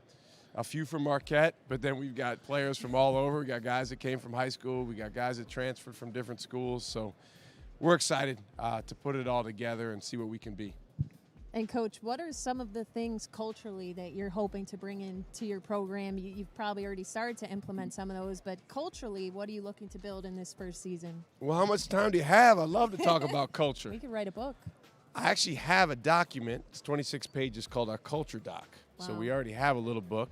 a few from Marquette, but then we've got players from all over. We got guys that came from high school. We got guys that transferred from different schools. So we're excited to put it all together and see what we can be. And, Coach, what are some of the things culturally that you're hoping to bring into your program? You've probably already started to implement some of those, but culturally, what are you looking to build in this first season? Well, how much time do you have? I love to talk about culture. We could write a book. I actually have a document. It's 26 pages called our Culture Doc. Wow. So we already have a little book.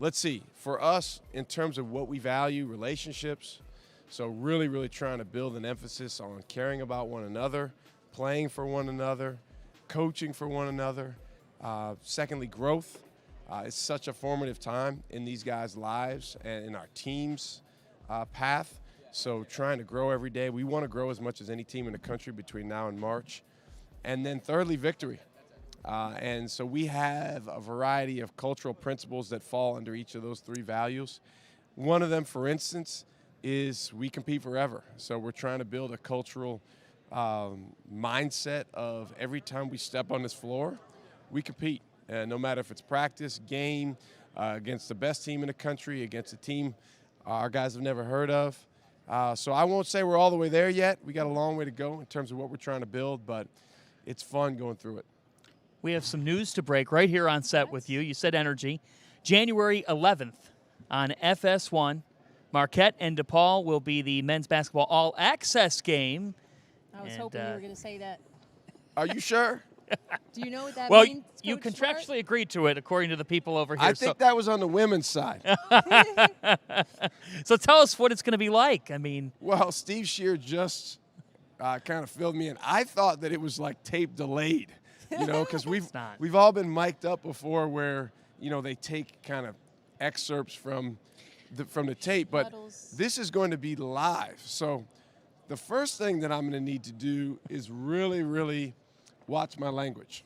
Let's see. For us, in terms of what we value, relationships, so really, really trying to build an emphasis on caring about one another, playing for one another, coaching for one another. Secondly, growth. It's such a formative time in these guys' lives and in our team's path. So trying to grow every day. We want to grow as much as any team in the country between now and March. And then thirdly, victory. And so we have a variety of cultural principles that fall under each of those three values. One of them, for instance, is we compete forever. So we're trying to build a cultural mindset of every time we step on this floor, we compete. No matter if it's practice, game, against the best team in the country, against a team our guys have never heard of. So I won't say we're all the way there yet. We got a long way to go in terms of what we're trying to build, but it's fun going through it. We have some news to break right here on set with you. You said energy. January 11th on FS1, Marquette and DePaul will be the men's basketball all-access game. I was hoping you were going to say that. Are you sure? Do you know what that well, means? you Coach contractually Smart? agreed to it, according to the people over here. I think that was on the women's side. So tell us what it's going to be like. I mean, well, Steve Shear just kind of filled me in. I thought that it was like tape delayed, you know, because we've all been mic'd up before where, you know, they take kind of excerpts from the tape, but this is going to be live. So the first thing that I'm going to need to do is really, really watch my language,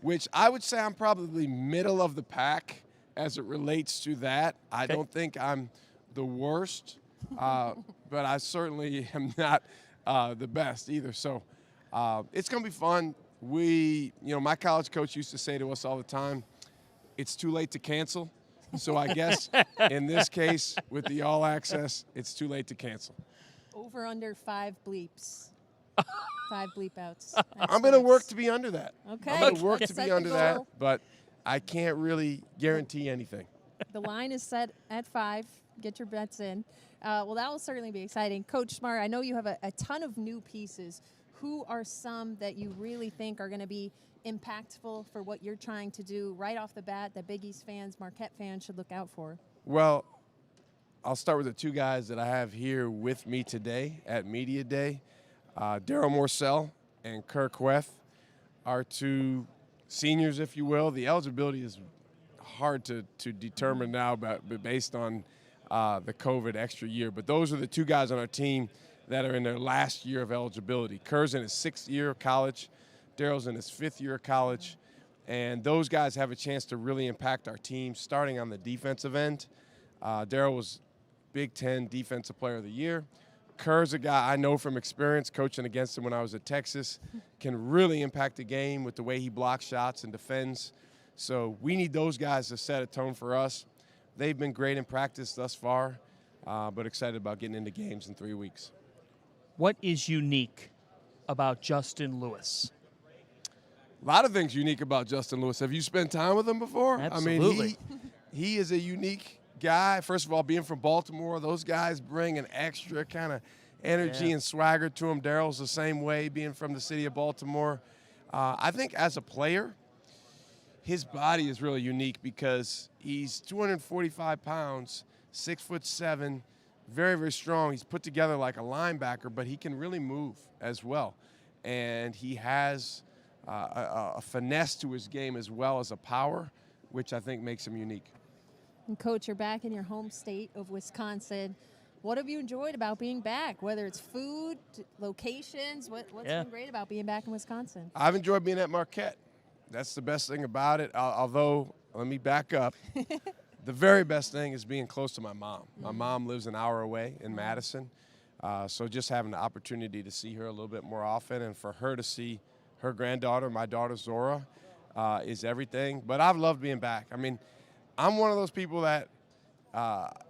which I would say I'm probably middle of the pack as it relates to that. I don't think I'm the worst, but I certainly am not the best either. So it's going to be fun. My college coach used to say to us all the time, it's too late to cancel. So I guess in this case, with the all access, it's too late to cancel. Over under 5 bleeps. 5 bleep outs. I'm going to work to be under that. Okay. I'm going to work to Set be the under that, goal. but I can't really guarantee anything. The line is set at 5. Get your bets in. Well, that will certainly be exciting. Coach Smart, I know you have a ton of new pieces. Who are some that you really think are going to be impactful for what you're trying to do right off the bat that Big East fans, Marquette fans should look out for? Well, I'll start with the two guys that I have here with me today at Media Day. Daryl Morcell and Kirk Weth are two seniors, if you will. The eligibility is hard to determine now but based on the COVID extra year. But those are the two guys on our team that are in their last year of eligibility. Kerr's in his 6th year of college. Daryl's in his 5th year of college. And those guys have a chance to really impact our team starting on the defensive end. Daryl was Big Ten Defensive Player of the Year. Kerr's a guy I know from experience, coaching against him when I was at Texas, can really impact the game with the way he blocks shots and defends. So we need those guys to set a tone for us. They've been great in practice thus far, but excited about getting into games in 3 weeks. what is unique about Justin Lewis? A lot of things unique about Justin Lewis. Have you spent time with him before? Absolutely. I mean, he is a unique guy. First of all, being from Baltimore, those guys bring an extra kind of energy and swagger to him. Daryl's the same way, being from the city of Baltimore. I think as a player, his body is really unique because he's 245 pounds, 6'7", very, very strong. He's put together like a linebacker, but he can really move as well. And he has a finesse to his game as well as a power, which I think makes him unique. And Coach, you're back in your home state of Wisconsin. What have you enjoyed about being back, whether it's food, locations? What's been great about being back in Wisconsin? I've enjoyed being at Marquette. That's the best thing about it, although, let me back up. The very best thing is being close to my mom. My mom lives an hour away in Madison, so just having the opportunity to see her a little bit more often and for her to see her granddaughter, my daughter Zora, is everything. But I've loved being back. I mean, I'm one of those people that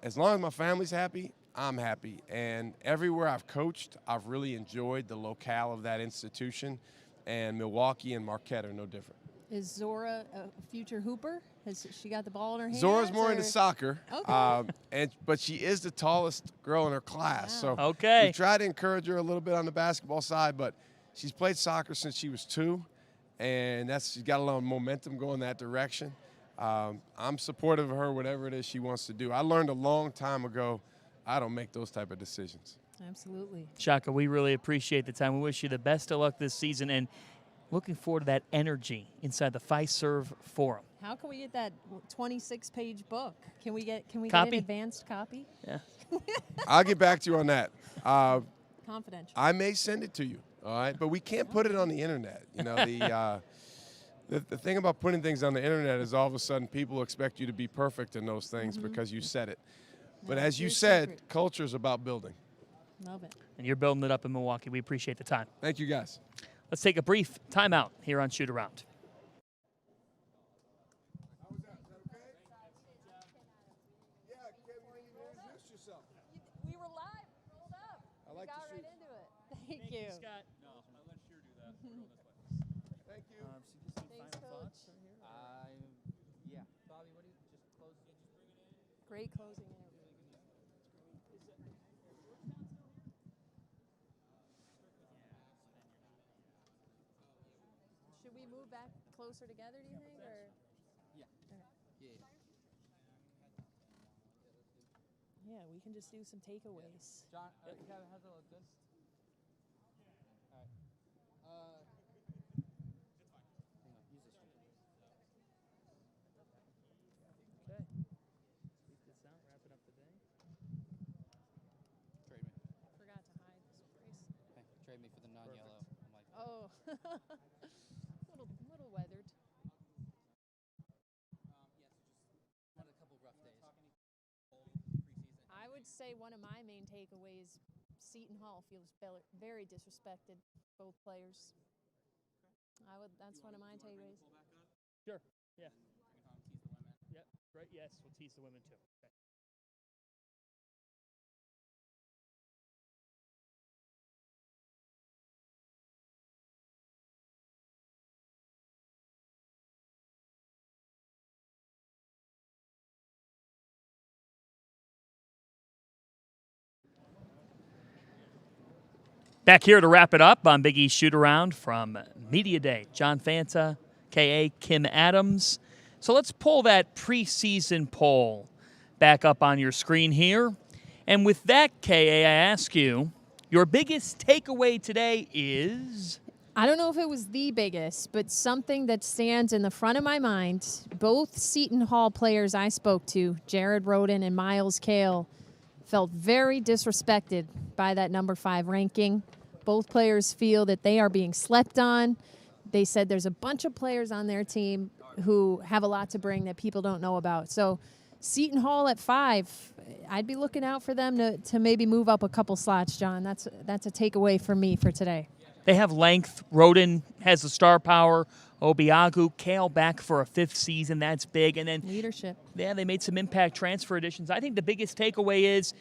as long as my family's happy, I'm happy. And everywhere I've coached, I've really enjoyed the locale of that institution, and Milwaukee and Marquette are no different. Is Zora a future hooper? Has she got the ball in her hands? Zora's more into soccer, Okay. but she is the tallest girl in her class. So Okay. we try to encourage her a little bit on the basketball side, but she's played soccer since she was 2, and she's got a lot of momentum going that direction. I'm supportive of her, whatever it is she wants to do. I learned a long time ago, I don't make those type of decisions. Absolutely. Shaka, we really appreciate the time. We wish you the best of luck this season, and looking forward to that energy inside the Fiserv Forum. How can we get that 26-page book? Can we get an Copy? advanced copy? Yeah. I'll get back to you on that. Confidential. I may send it to you, all right? But we can't put it on the internet. You know, the thing about putting things on the internet is all of a sudden people expect you to be perfect in those things because you said it. But No, as you your said, secret. culture is about building. Love it. And you're building it up in Milwaukee. We appreciate the time. Thank you, guys. Let's take a brief timeout here on Shootaround. We were live. Rolled up. I like got to right shoot. into it. Thank you. Scott. No, I'll let Sheer do that. Thank you. Thanks, Coach. Yeah. Bobby, what do you just close? Just bring it in. Great closing interview. Should we move back closer together, do you think? Or? Yeah. Yeah, we can just do some takeaways. John, Kevin, how's it look? Good? All right. Hang on, use this one. Okay. Keep this out, wrap it up today. Trade me. Forgot to hide this brace. Hey, trade me for the non-yellow. I'm like, Oh, little weathered. had a couple rough days. I would say one of my main takeaways, Seton Hall feels very disrespected, both players. That's one of my takeaways. Sure. Yeah. Yep. Great. Yes, we'll tease the women too. Okay. Back here to wrap it up on Big East Shoot-Around from Media Day. John Fanta, K.A., Kim Adams. So let's pull that preseason poll back up on your screen here. And with that, K.A., I ask you, your biggest takeaway today is? I don't know if it was the biggest, but something that stands in the front of my mind, both Seton Hall players I spoke to, Jared Roden and Miles Cale, felt very disrespected by that number 5 ranking. Both players feel that they are being slept on. They said there's a bunch of players on their team who have a lot to bring that people don't know about. So Seton Hall at 5, I'd be looking out for them to maybe move up a couple slots, John. That's a takeaway for me for today. They have length. Roden has the star power. Obiagu, Cale back for a 5th season. That's big. And then leadership. Yeah, they made some impact transfer additions. I think the biggest takeaway is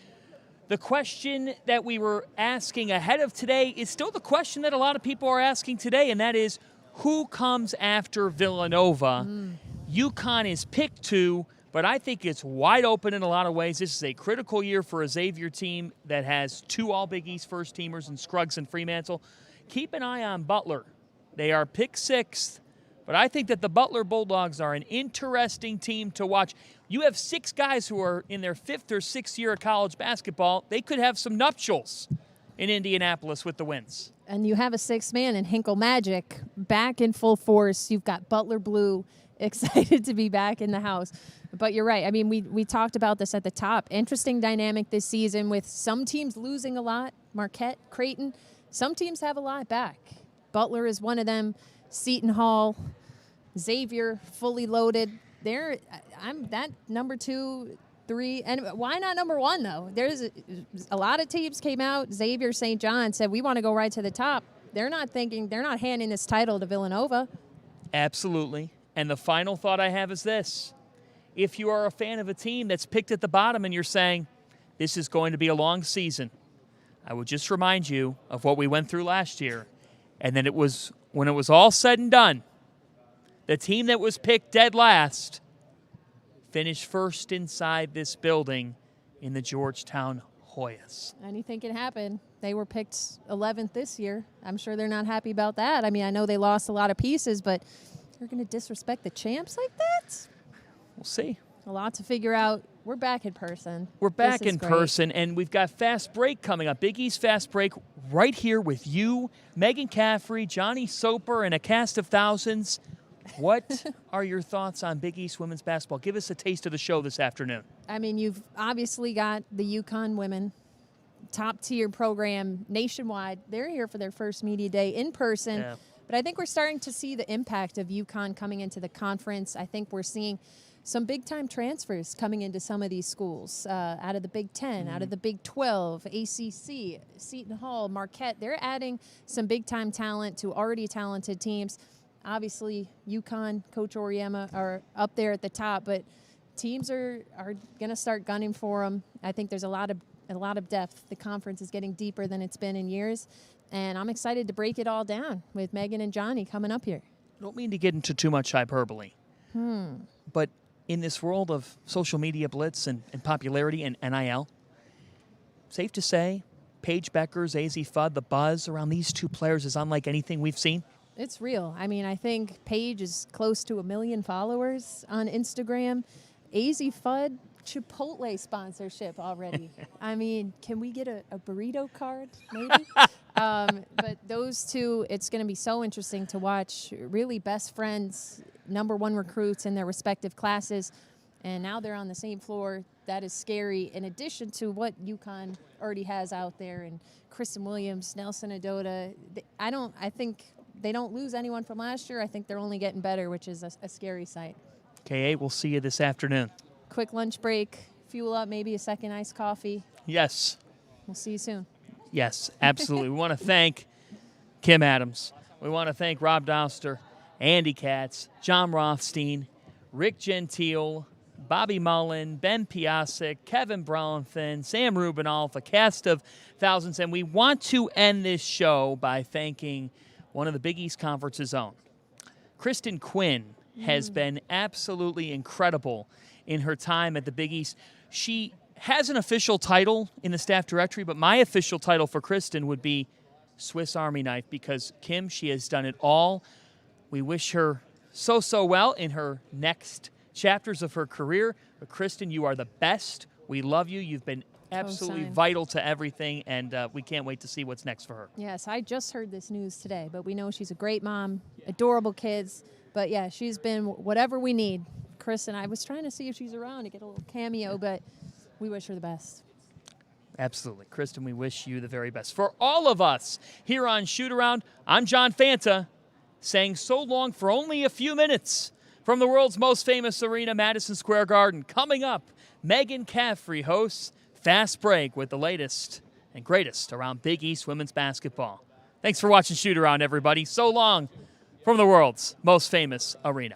the question that we were asking ahead of today is still the question that a lot of people are asking today, and that is who comes after Villanova? UConn is picked 2, but I think it's wide open in a lot of ways. This is a critical year for a Xavier team that has 2 All-Big East first-teamers in Scruggs and Fremantle. Keep an eye on Butler. They are picked 6th, But I think that the Butler Bulldogs are an interesting team to watch. You have 6 guys who are in their 5th or 6th year of college basketball. They could have some nuptials in Indianapolis with the wins. And you have a 6th man in Hinkle Magic back in full force. You've got Butler Blue excited to be back in the house. But you're right. I mean, we talked about this at the top. Interesting dynamic this season with some teams losing a lot. Marquette, Creighton. Some teams have a lot back. Butler is one of them. Seton Hall, Xavier, fully loaded. I'm that number 2, 3, and why not number 1 though? There's a lot of teams came out. Xavier, St. John said we want to go right to the top. They're not handing this title to Villanova. Absolutely. And the final thought I have is this. If you are a fan of a team that's picked at the bottom and you're saying, this is going to be a long season, I would just remind you of what we went through last year. And then when it was all said and done, the team that was picked dead last finished first inside this building in the Georgetown Hoyas. Anything can happen. They were picked 11th this year. I'm sure they're not happy about that. I mean, I know they lost a lot of pieces, but you're going to disrespect the champs like that? We'll see. A lot to figure out. We're back in person. We're back in person, and we've got Fast Break coming up. Big East Fast Break right here with you, Megan Caffrey, Johnny Soper, and a cast of thousands. What are your thoughts on Big East women's basketball? Give us a taste of the show this afternoon. I mean, you've obviously got the UConn women, top-tier program nationwide. They're here for their first media day in person. Yeah. But I think we're starting to see the impact of UConn coming into the conference. I think we're seeing some big-time transfers coming into some of these schools, out of the Big Ten, out of the Big 12, ACC, Seton Hall, Marquette. They're adding some big-time talent to already talented teams. Obviously, UConn, Coach Oriema are up there at the top, but teams are going to start gunning for them. I think there's a lot of depth. The conference is getting deeper than it's been in years, and I'm excited to break it all down with Megan and Johnny coming up here. I don't mean to get into too much hyperbole, but in this world of social media blitz and popularity and NIL, safe to say, Paige Beckers, AZ Fudd, the buzz around these 2 players is unlike anything we've seen. It's real. I mean, I think Paige is close to 1 million followers on Instagram. AZ Fudd, Chipotle sponsorship already. I mean, can we get a burrito card, maybe? But those 2, it's going to be so interesting to watch. Really best friends, number 1 recruits in their respective classes, and now they're on the same floor. That is scary, in addition to what UConn already has out there, and Kristen Williams, Nelson Adota. I think they don't lose anyone from last year. I think they're only getting better, which is a scary sight. KA, we'll see you this afternoon. Quick lunch break, fuel up, maybe a second iced coffee. Yes. We'll see you soon. Yes, absolutely. We want to thank Kim Adams. We want to thank Rob Doster, Andy Katz, John Rothstein, Rick Gentile, Bobby Mullen, Ben Piasek, Kevin Brownfin, Sam Rubinoff, a cast of thousands. And we want to end this show by thanking one of the Big East Conference's own. Kristen Quinn has been absolutely incredible in her time at the Big East. She has an official title in the staff directory, but my official title for Kristen would be Swiss Army knife, because, Kim, she has done it all. We wish her so well in her next chapters of her career. But, Kristen, you are the best. We love you. You've been absolutely vital to everything, and we can't wait to see what's next for her. Yes, I just heard this news today, but we know she's a great mom, adorable kids. But, yeah, she's been whatever we need. Kristen, I was trying to see if she's around to get a little cameo, but we wish her the best. Absolutely. Kristen, we wish you the very best. For all of us here on Shootaround, I'm John Fanta, saying so long for only a few minutes from the world's most famous arena, Madison Square Garden. Coming up, Megan Caffrey hosts Fast Break with the latest and greatest around Big East women's basketball. Thanks for watching Shootaround, everybody. So long from the world's most famous arena.